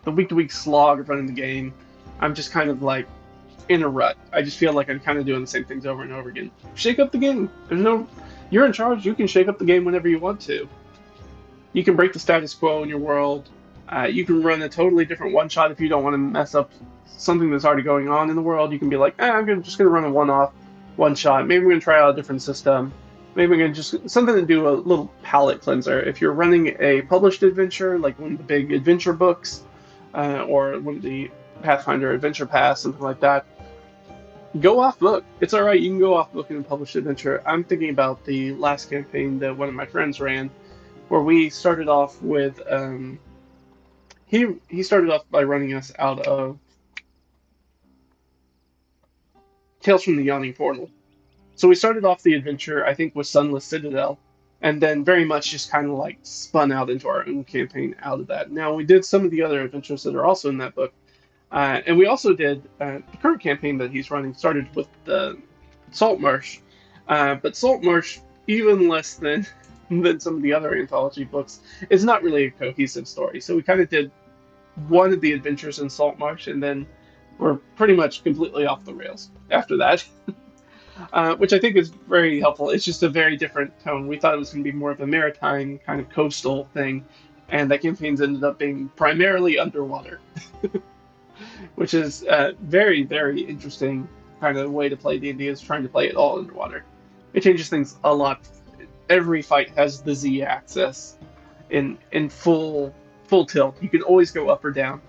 the week to week slog of running the game, I'm just kind of like in a rut. I just feel like I'm kind of doing the same things over and over again. Shake up the game. You're in charge. You can shake up the game whenever you want to. You can break the status quo in your world. You can run a totally different one shot if you don't want to mess up something that's already going on in the world. You can be like, just gonna run a one-off, one shot. Maybe we're gonna try out a different system. Maybe we're gonna just something to do a little palate cleanser. If you're running a published adventure, like one of the big adventure books, or one of the Pathfinder Adventure Pass, something like that, go off book. It's all right. You can go off book in a published adventure. I'm thinking about the last campaign that one of my friends ran, where we started off with he started off by running us out of Tales from the Yawning Portal. So we started off the adventure, I think, with Sunless Citadel, and then very much just kind of like spun out into our own campaign out of that. Now we did some of the other adventures that are also in that book, and we also did the current campaign that he's running started with the Saltmarsh, but Saltmarsh, even less than some of the other anthology books, is not really a cohesive story. So we kind of did one of the adventures in Saltmarsh, and then we're pretty much completely off the rails after that, which I think is very helpful. It's just a very different tone. We thought it was going to be more of a maritime kind of coastal thing, and that campaign's ended up being primarily underwater, which is a very, very interesting kind of way to play D&D, is trying to play it all underwater. It changes things a lot. Every fight has the Z axis in full tilt. You can always go up or down.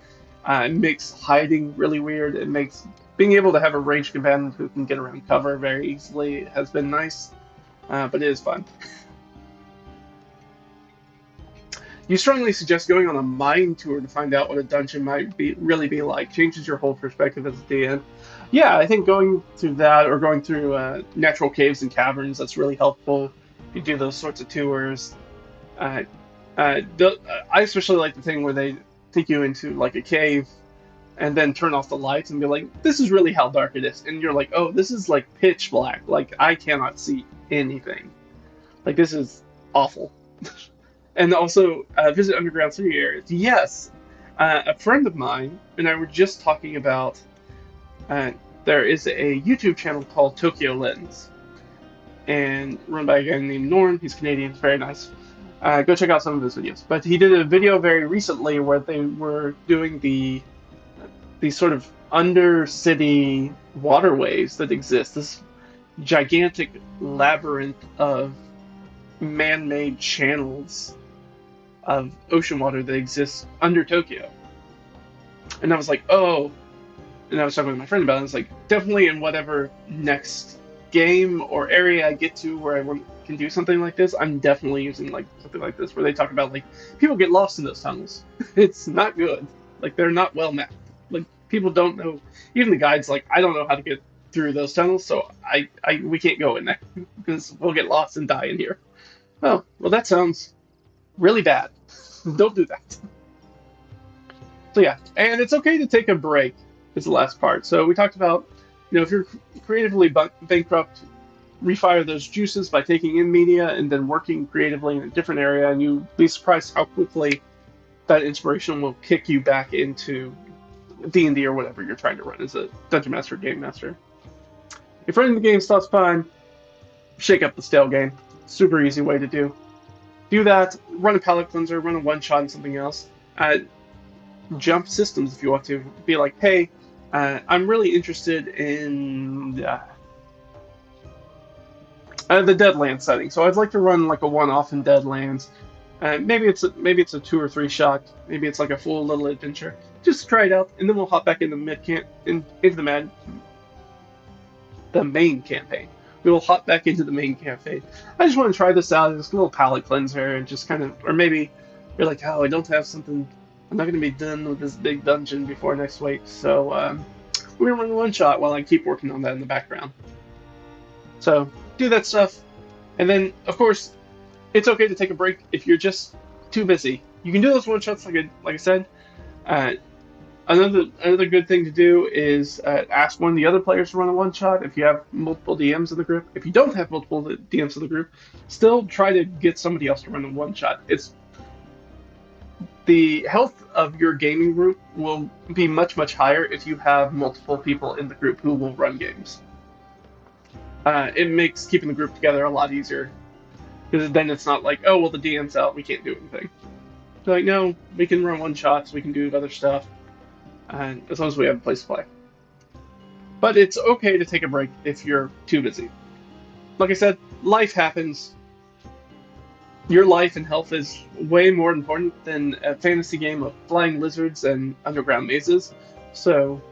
It makes hiding really weird. It makes being able to have a ranged combatant who can get around cover very easily has been nice, but it is fun. You strongly suggest going on a mine tour to find out what a dungeon might really be like. Changes your whole perspective as a DM. Yeah, I think going through that or going through natural caves and caverns, that's really helpful. You do those sorts of tours. Uh, I especially like the thing where they take you into like a cave and then turn off the lights and be like, "This is really how dark it is," and you're like, "Oh, this is like pitch black. Like I cannot see anything. Like this is awful." And also visit underground city areas. Yes, a friend of mine and I were just talking about. Uh, there is a YouTube channel called Tokyo Lens, and run by a guy named Norm. He's Canadian. It's very nice. Go check out some of his videos. But he did a video very recently where they were doing these sort of undercity waterways that exist. This gigantic labyrinth of man-made channels of ocean water that exists under Tokyo. And I was like, oh, and I was talking with my friend about it. It's like definitely in whatever next game or area I get to where can do something like this, I'm definitely using like something like this where they talk about like people get lost in those tunnels. It's not good. Like they're not well mapped. Like people don't know. Even the guides like I don't know how to get through those tunnels, so we can't go in there because we'll get lost and die in here. Oh, well that sounds really bad. Don't do that. So yeah, and it's okay to take a break is the last part. So we talked about, if you're creatively bankrupt, refire those juices by taking in media and then working creatively in a different area, and you'd be surprised how quickly that inspiration will kick you back into D&D or whatever you're trying to run as a dungeon master or game master. If running the game stops fine, shake up the stale game. Super easy way to do. Do that, run a palate cleanser, run a one-shot and something else. Jump systems if you want to. Be like, hey, I'm really interested in the Deadlands setting, so I'd like to run like a one-off in Deadlands. Maybe it's a 2 or 3 shot. Maybe it's like a full little adventure. Just try it out, and then we'll hop back into the main campaign. We will hop back into the main campaign. I just want to try this out as a little palate cleanser, and just kind of, or maybe you're like, oh, I don't have something. I'm not going to be done with this big dungeon before next week, so we're going to run one shot while I keep working on that in the background. So do that stuff, and then of course it's okay to take a break if you're just too busy. You can do those one shots like I said. Another good thing to do is ask one of the other players to run a one shot if you have multiple DMs in the group. If you don't have multiple DMs in the group, still try to get somebody else to run a one shot. It's the health of your gaming group will be much, much higher if you have multiple people in the group who will run games. It makes keeping the group together a lot easier, because then it's not like, oh, well, the DM's out, we can't do anything. They're like, no, we can run one shots, we can do other stuff, and as long as we have a place to play. But it's okay to take a break if you're too busy. Like I said, life happens. Your life and health is way more important than a fantasy game of flying lizards and underground mazes. So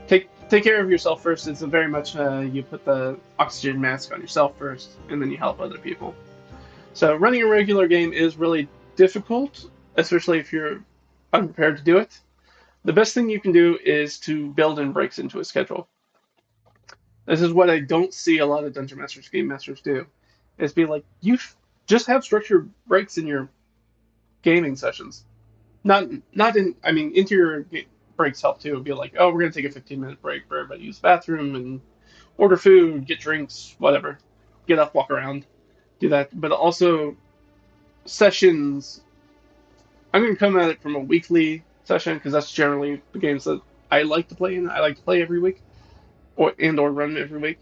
take care of yourself first. It's very much you put the oxygen mask on yourself first, and then you help other people. So running a regular game is really difficult, especially if you're unprepared to do it. The best thing you can do is to build in breaks into a schedule. This is what I don't see a lot of dungeon masters, game masters do, is be like, you just have structured breaks in your gaming sessions. Into your breaks help too. It'd be like, oh, we're going to take a 15-minute break for everybody to use the bathroom and order food, get drinks, whatever. Get up, walk around, do that. But also, sessions, I'm going to come at it from a weekly session because that's generally the games that I like to play in. I like to play every week or run every week.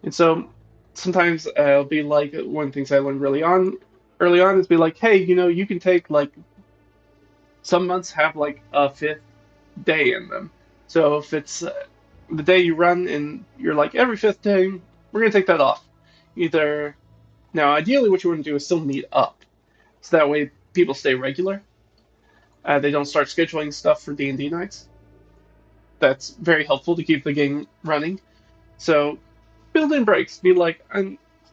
And so sometimes it'll be like one of the things I learned early on is be like, hey, you can take like some months have like a 5th day in them. So if it's the day you run and you're like every 5th day, we're gonna take that off. Now ideally what you want to do is still meet up, so that way people stay regular. They don't start scheduling stuff for D&D nights. That's very helpful to keep the game running. So build in breaks. Be like,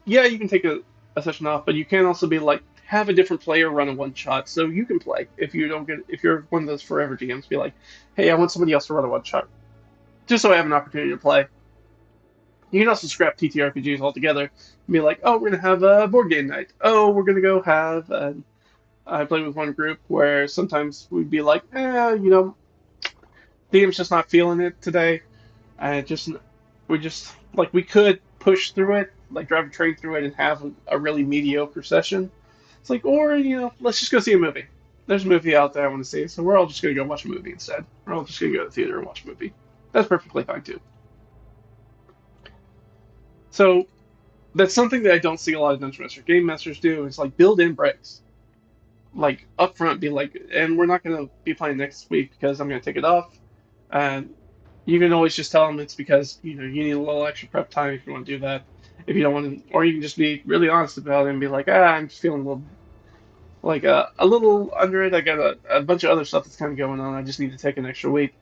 yeah, you can take a session off, but you can also be like, have a different player run a one shot so you can play. If you're one of those forever DMs, be like, hey, I want somebody else to run a one shot, just so I have an opportunity to play. You can also scrap TTRPGs altogether and be like, oh, we're gonna have a board game night. Oh, we're gonna go have. I played with one group where sometimes we'd be like, DM's just not feeling it today. We could push through it, like drive a train through it and have a really mediocre session. It's like, or, let's just go see a movie. There's a movie out there I want to see, so we're all just going to go watch a movie instead. We're all just going to go to the theater and watch a movie. That's perfectly fine, too. So, that's something that I don't see a lot of Dungeon Master game masters do, is like build in breaks. Like, up front, be like, and we're not going to be playing next week because I'm going to take it off. And you can always just tell them it's because, you need a little extra prep time if you want to do that. If you don't want to, or you can just be really honest about it and be like, I'm just feeling a little under it. I got a bunch of other stuff that's kind of going on. I just need to take an extra week.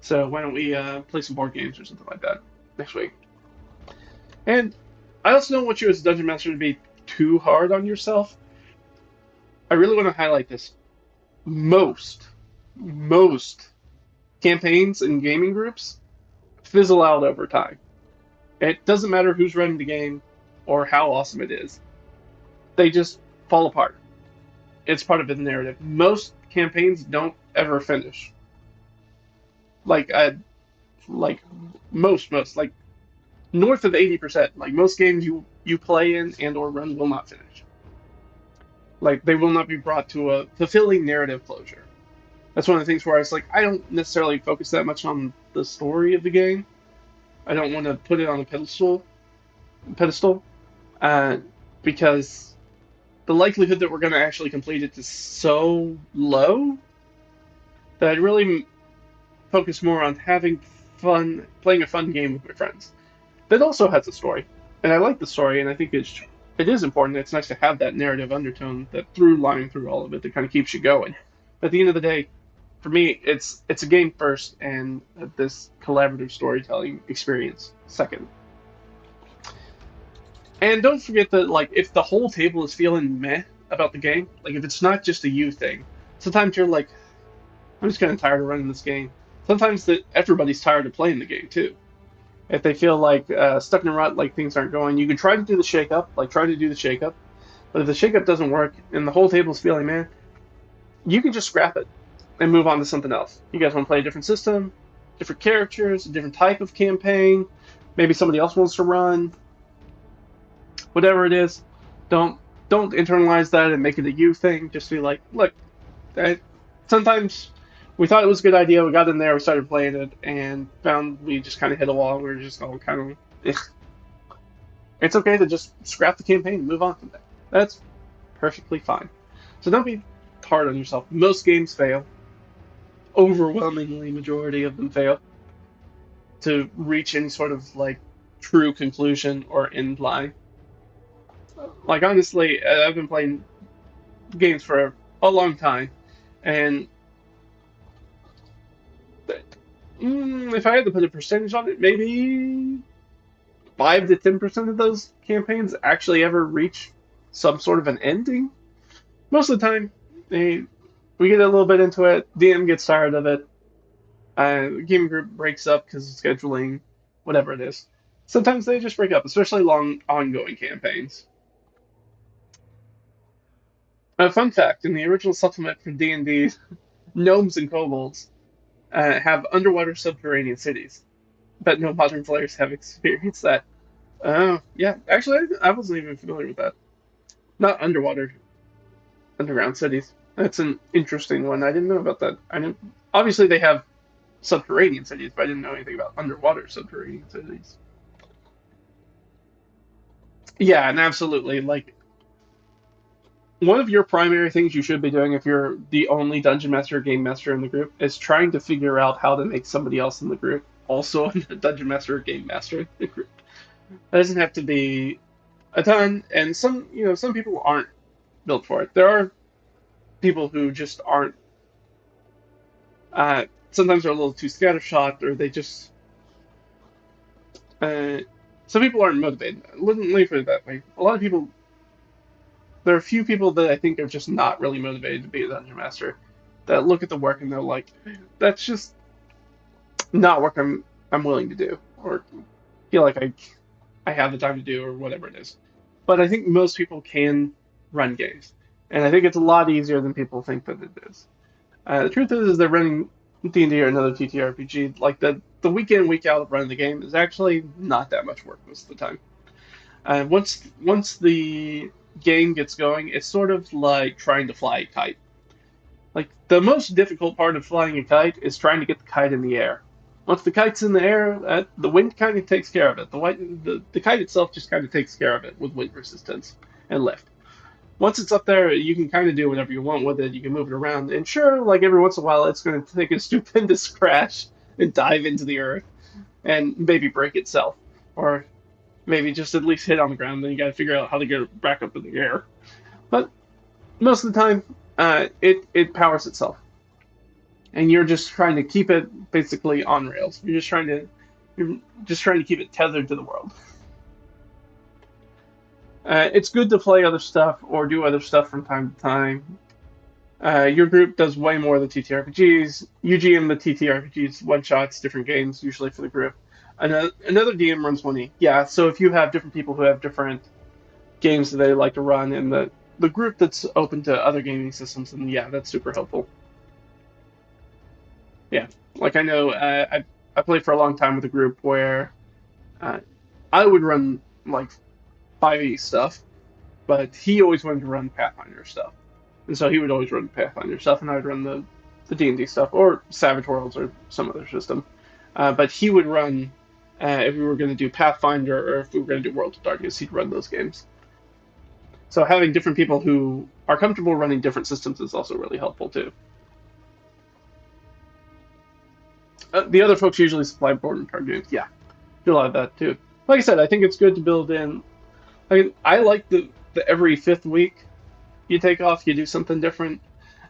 So why don't we play some board games or something like that next week? And I also don't want you as a dungeon master to be too hard on yourself. I really want to highlight this. Most campaigns and gaming groups fizzle out over time. It doesn't matter who's running the game or how awesome it is. They just fall apart. It's part of the narrative. Most campaigns don't ever finish. Like like most like north of 80%. Like most games you play in and or run will not finish. Like they will not be brought to a fulfilling narrative closure. That's one of the things where I was like, I don't necessarily focus that much on the story of the game. I don't want to put it on a pedestal, uh, because the likelihood that we're going to actually complete it is so low that I really focus more on having fun, playing a fun game with my friends. That also has a story, and I like the story, and I think it is important. It's nice to have that narrative undertone, that through line through all of it, that kind of keeps you going. But at the end of the day, for me, it's a game first, and this collaborative storytelling experience second. And don't forget that, like, if the whole table is feeling meh about the game, like if it's not just a you thing, sometimes you're like, I'm just kind of tired of running this game. Sometimes that everybody's tired of playing the game too. If they feel like stuck in a rut, like things aren't going, you can try to do the shake up, like try to do the shake up. But if the shake up doesn't work and the whole table's feeling meh, you can just scrap it and move on to something else. You guys want to play a different system, different characters, a different type of campaign. Maybe somebody else wants to run. Whatever it is, don't don't internalize that and make it a you thing. Just be like, look, sometimes we thought it was a good idea. We got in there, we started playing it, and found we just kind of hit a wall. We are just all kind of. It's okay to just scrap the campaign and move on from that. That's perfectly fine. So don't be hard on yourself. Most games fail. Overwhelmingly, majority of them fail to reach any sort of like true conclusion or end line. Like honestly, I've been playing games for a long time, and if I had to put a percentage on it, maybe 5 to 10% of those campaigns actually ever reach some sort of an ending. Most of the time, we get a little bit into it, DM gets tired of it, the game group breaks up because of scheduling, whatever it is. Sometimes they just break up, especially long ongoing campaigns. A fun fact: in the original supplement for D&D, gnomes and kobolds have underwater subterranean cities, but no modern players have experienced that. Oh, yeah. Actually, I wasn't even familiar with that. Not underwater, underground cities. That's an interesting one. I didn't know about that. I didn't. Obviously, they have subterranean cities, but I didn't know anything about underwater subterranean cities. Yeah, and absolutely. Like, one of your primary things you should be doing if you're the only dungeon master or game master in the group is trying to figure out how to make somebody else in the group also a dungeon master or game master in the group. That doesn't have to be a ton, and some people aren't built for it. There are people who just aren't. Sometimes they're a little too scattershot, or they just. Uh, some people aren't motivated. Let me put it that way. A lot of people. There are a few people that I think are just not really motivated to be a dungeon master. That look at the work and they're like, that's just not work I'm willing to do, or feel like I have the time to do, or whatever it is. But I think most people can run games, and I think it's a lot easier than people think that it is. The truth is they're running D&D or another TTRPG. Like the week in week out of running the game is actually not that much work most of the time. Once the game gets going, it's sort of like trying to fly a kite. Like the most difficult part of flying a kite is trying to get the kite in the air. Once the kite's in the air, the wind kind of takes care of it. The kite itself just kind of takes care of it with wind resistance and lift. Once it's up there, you can kind of do whatever you want with it. You can move it around, and sure, like every once in a while, it's going to take a stupendous crash and dive into the earth and maybe break itself, or maybe just at least hit on the ground. Then you got to figure out how to get it back up in the air. But most of the time, it powers itself. and you're just trying to keep it basically on rails. You're just trying to keep it tethered to the world. It's good to play other stuff or do other stuff from time to time. Your group does way more than TTRPGs. You GM the TTRPGs, one shots, different games, usually for the group. Another DM runs 1E. Yeah, so if you have different people who have different games that they like to run, and the group that's open to other gaming systems, then yeah, that's super helpful. Yeah, like I know I played for a long time with a group where uh, I would run like 5e stuff, but he always wanted to run Pathfinder stuff. And so he would always run Pathfinder stuff, and I would run the D&D stuff, or Savage Worlds, or some other system. But he would run, if we were going to do Pathfinder, or if we were going to do World of Darkness, he'd run those games. So having different people who are comfortable running different systems is also really helpful, too. The other folks usually supply board and card games. Yeah, do a lot of that, too. Like I said, I think it's good to build in. I like the every fifth week you take off, you do something different,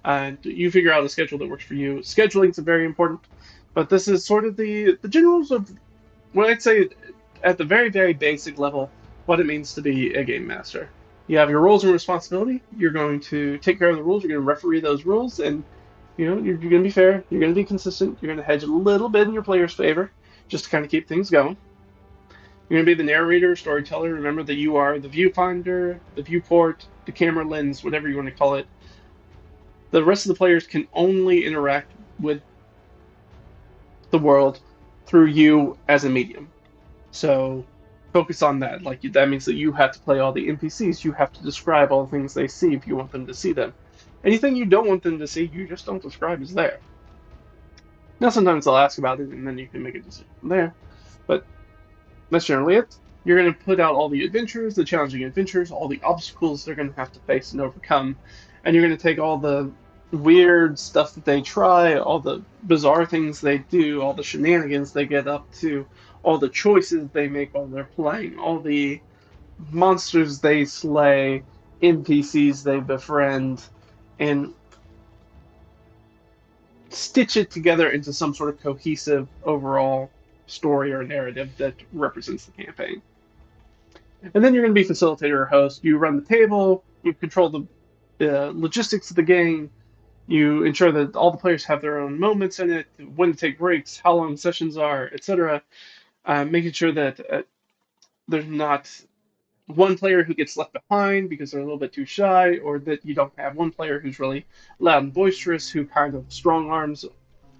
and you figure out a schedule that works for you. Scheduling is very important, but this is sort of the generals of what I'd say at the very, very basic level, what it means to be a game master. You have your roles and responsibility. You're going to take care of the rules. You're going to referee those rules, and you're going to be fair. You're going to be consistent. You're going to hedge a little bit in your player's favor, just to kind of keep things going. You're going to be the narrator, storyteller. Remember that you are the viewfinder, the viewport, the camera lens, whatever you want to call it. The rest of the players can only interact with the world through you as a medium. So focus on that. Like that means that you have to play all the NPCs. You have to describe all the things they see if you want them to see them. Anything you don't want them to see, you just don't describe as there. Now sometimes they'll ask about it, and then you can make a decision from there. But that's generally it. You're going to put out all the adventures, the challenging adventures, all the obstacles they're going to have to face and overcome. And you're going to take all the weird stuff that they try, all the bizarre things they do, all the shenanigans they get up to, all the choices they make while they're playing, all the monsters they slay, NPCs they befriend, and stitch it together into some sort of cohesive overall story or narrative that represents the campaign. And then you're going to be facilitator or host. You run the table, you control the logistics of the game, you ensure that all the players have their own moments in it, when to take breaks, how long sessions are, etc. Making sure that there's not one player who gets left behind because they're a little bit too shy, or that you don't have one player who's really loud and boisterous who kind of strong arms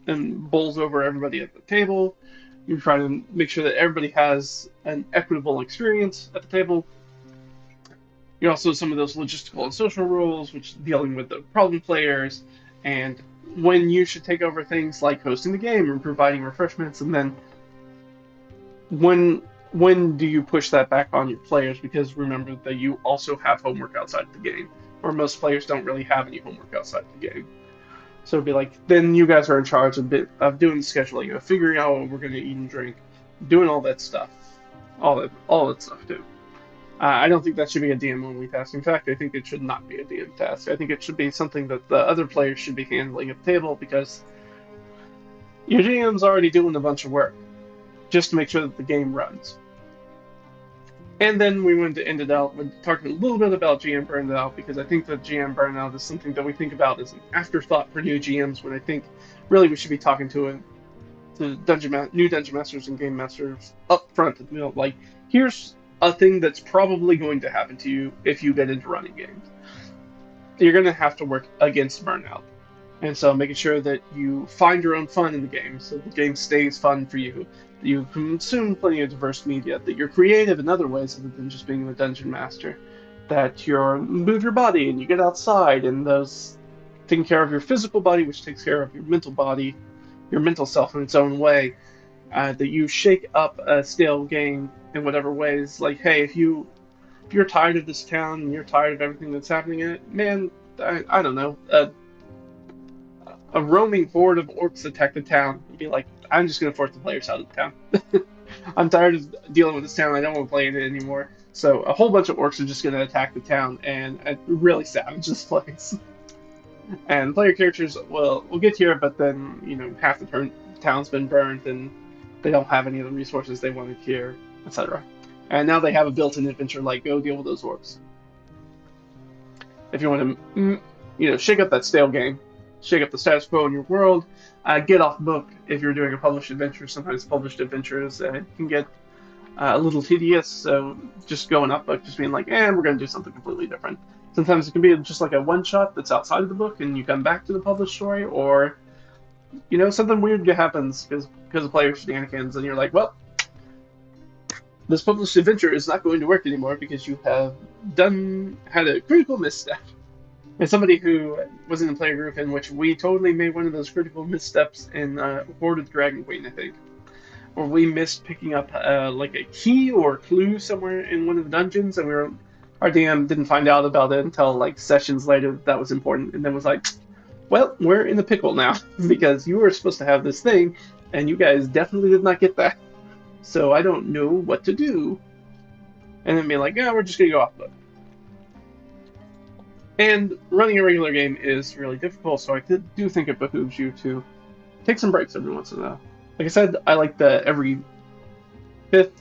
and bowls over everybody at the table. You're trying to make sure that everybody has an equitable experience at the table. You also have some of those logistical and social rules, which dealing with the problem players, and when you should take over things like hosting the game or providing refreshments, and then when do you push that back on your players? Because remember that you also have homework outside of the game, or most players don't really have any homework outside of the game. So it'd be like, then you guys are in charge of doing the scheduling, of figuring out what we're going to eat and drink, doing all that stuff, all that stuff too. I don't think that should be a DM only task. In fact, I think it should not be a DM task. I think it should be something that the other players should be handling at the table, because your GM's already doing a bunch of work just to make sure that the game runs. And then we went to end it out with talking a little bit about GM burnout, because I think that GM burnout is something that we think about as an afterthought for new GMs, when I think really we should be talking to new dungeon masters and game masters up front. Like, here's a thing that's probably going to happen to you if you get into running games. You're going to have to work against burnout. And so making sure that you find your own fun in the game, so the game stays fun for you, that you consume plenty of diverse media, that you're creative in other ways other than just being the dungeon master, that you move your body and you get outside, and those taking care of your physical body, which takes care of your mental body, your mental self in its own way, that you shake up a stale game in whatever ways. Like, hey, if you're tired of this town and you're tired of everything that's happening in it, man, I don't know, a roaming horde of orcs attack the town. You'd be like, I'm just going to force the players out of the town. I'm tired of dealing with this town. I don't want to play in it anymore. So a whole bunch of orcs are just going to attack the town and really savage this place. And player characters will get here, but then half the town's been burned and they don't have any of the resources they wanted here, etc. And now they have a built-in adventure like go deal with those orcs. If you want to, shake up that stale game, shake up the status quo in your world, get off book if you're doing a published adventure. Sometimes published adventures can get a little tedious, so just going off book, just being like, we're going to do something completely different. Sometimes it can be just like a one-shot that's outside of the book, and you come back to the published story, or something weird happens because of player shenanigans, and you're like, well, this published adventure is not going to work anymore because you have had a critical misstep. As somebody who was in a player group in which we totally made one of those critical missteps in Horde of the Dragon Queen, I think, where we missed picking up like a key or clue somewhere in one of the dungeons, and our DM didn't find out about it until like sessions later that was important, and then was like, well, we're in the pickle now because you were supposed to have this thing, and you guys definitely did not get that. So I don't know what to do. And then be like, we're just gonna go off book. And running a regular game is really difficult, so I do think it behooves you to take some breaks every once in a while. Like I said, I like the every 5th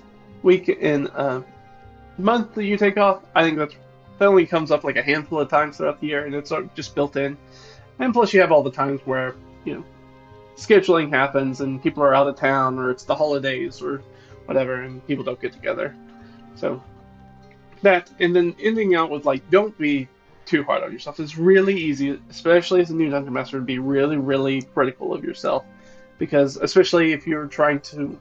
week in a month that you take off. I think that only comes up like a handful of times throughout the year, and it's sort of just built in. And plus you have all the times where, scheduling happens and people are out of town, or it's the holidays or whatever, and people don't get together. So that, and then ending out with like, don't be too hard on yourself. It's really easy, especially as a new Dungeon Master, to be really, really critical of yourself. Because especially if you're trying to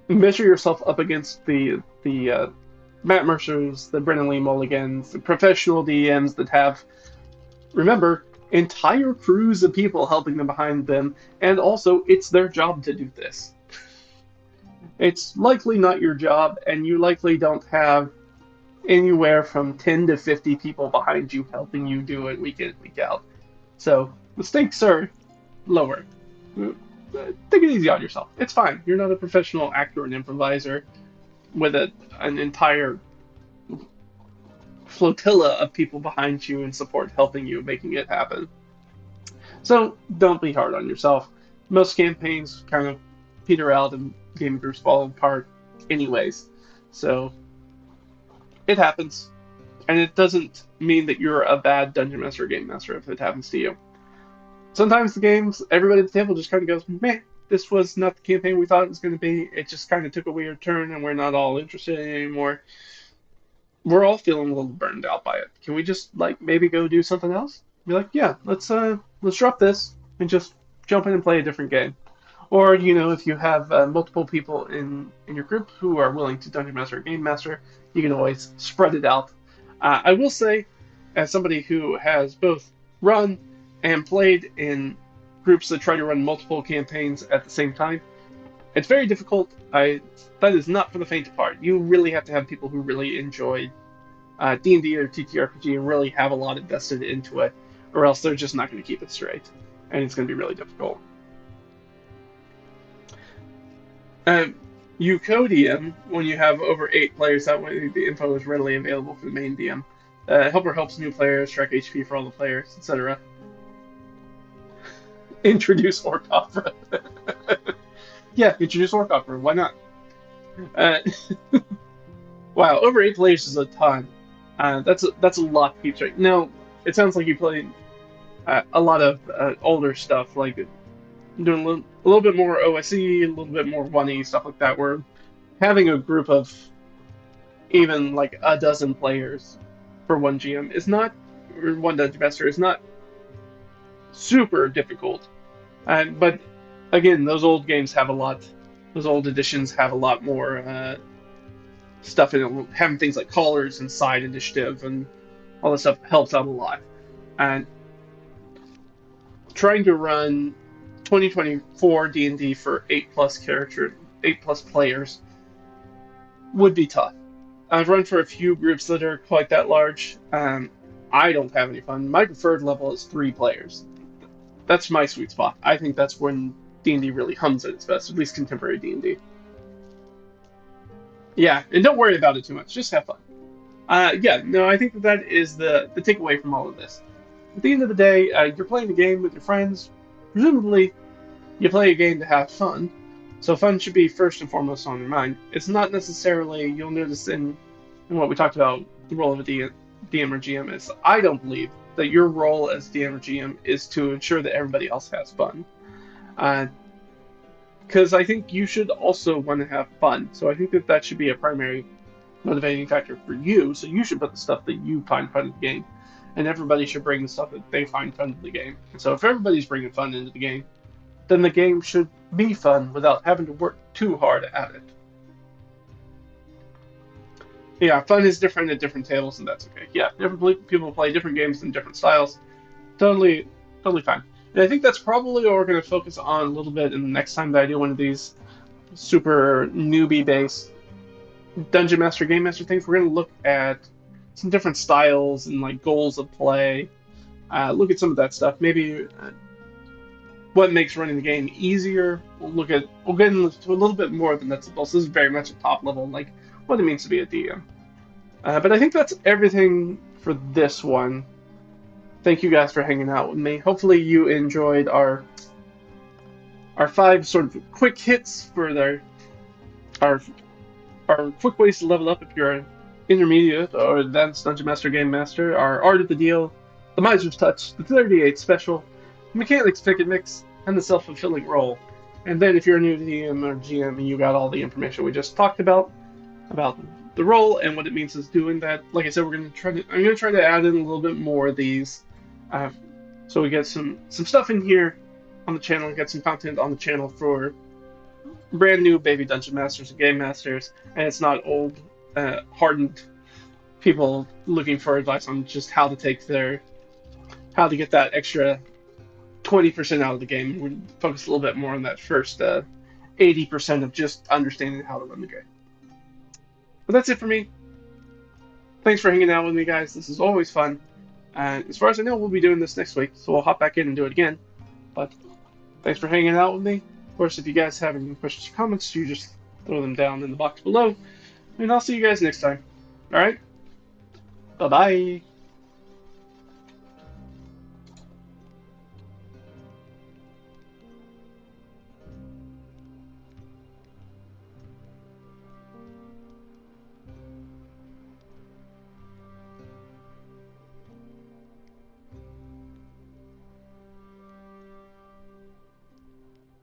measure yourself up against the Matt Mercers, the Brennan Lee Mulligans, the professional DMs that have, remember, entire crews of people helping them behind them, and also it's their job to do this. It's likely not your job, and you likely don't have anywhere from 10 to 50 people behind you helping you do it week in, week out. So the stakes are lower. Take it easy on yourself. It's fine. You're not a professional actor and improviser with an entire flotilla of people behind you and support helping you making it happen. So don't be hard on yourself. Most campaigns kind of peter out and game groups fall apart anyways. So it happens. And it doesn't mean that you're a bad Dungeon Master or Game Master if it happens to you. Sometimes the games, everybody at the table just kind of goes, meh, this was not the campaign we thought it was going to be. It just kind of took a weird turn and we're not all interested anymore. We're all feeling a little burned out by it. Can we just like maybe go do something else? Be like, yeah, let's drop this and just jump in and play a different game. Or, if you have multiple people in your group who are willing to Dungeon Master or Game Master, you can always spread it out. I will say, as somebody who has both run and played in groups that try to run multiple campaigns at the same time, it's very difficult. That is not for the faint of heart. You really have to have people who really enjoy D&D or TTRPG and really have a lot invested into it, or else they're just not going to keep it straight, and it's going to be really difficult. You co-DM when you have over 8 players. That way the info is readily available for the main DM. Helper helps new players, track HP for all the players, etc. Introduce Orc Opera. Yeah, introduce Orc Opera. Why not? Wow, over 8 players is a ton. That's a lot to keep straight. Now, it sounds like you played a lot of older stuff, like doing a little bit more OSE, a little bit more 1E, stuff like that, where having a group of even like a dozen players for one GM is not, or one Dungeon Master is not super difficult. But again, those old games have a lot, those old editions have a lot more stuff in it. Having things like callers and side initiative and all this stuff helps out a lot. And trying to run 2024 D&D for 8+ players would be tough. I've run for a few groups that are quite that large. I don't have any fun. My preferred level is 3 players. That's my sweet spot. I think that's when D&D really hums at its best, at least contemporary D&D. Yeah, and don't worry about it too much. Just have fun. Yeah, no, I think that is the takeaway from all of this. At the end of the day, you're playing a game with your friends. Presumably, you play a game to have fun. So fun should be first and foremost on your mind. It's not necessarily, you'll notice in what we talked about, the role of a DM or GM is, I don't believe that your role as DM or GM is to ensure that everybody else has fun. Because I think you should also want to have fun. So I think that that should be a primary motivating factor for you. So you should put the stuff that you find fun in the game, and everybody should bring the stuff that they find fun in the game. And so if everybody's bringing fun into the game, then the game should be fun without having to work too hard at it. Yeah, fun is different at different tables, and that's okay. Yeah, different people play different games in different styles. Totally, totally fine. And I think that's probably what we're going to focus on a little bit in the next time that I do one of these super newbie-based Dungeon Master, Game Master things. We're going to look at some different styles and like goals of play. Look at some of that stuff. Maybe what makes running the game easier. We'll get into a little bit more than nuts and bolts. This is very much a top level, like what it means to be a DM. But I think that's everything for this one. Thank you guys for hanging out with me. Hopefully you enjoyed our 5 sort of quick hits for our quick ways to level up if you're an intermediate or advanced Dungeon Master Game Master, our Art of the Deal, the Miser's Touch, the 38 Special, the Mechanics Pick and Mix, and the Self-Fulfilling Role. And then if you're a new DM or GM and you got all the information we just talked about the role and what it means is doing that, like I said, I'm gonna try to add in a little bit more of these, so we get some stuff in here on the channel, get some content on the channel for brand new baby Dungeon Masters and Game Masters, and it's not old, hardened people looking for advice on just how to get that extra 20% out of the game. We focus a little bit more on that first 80% of just understanding how to run the game. But that's it for me. Thanks for hanging out with me, guys. This is always fun. And as far as I know, we'll be doing this next week, so we'll hop back in and do it again. But thanks for hanging out with me. Of course, if you guys have any questions or comments, you just throw them down in the box below. And I'll see you guys next time. Alright? Bye-bye.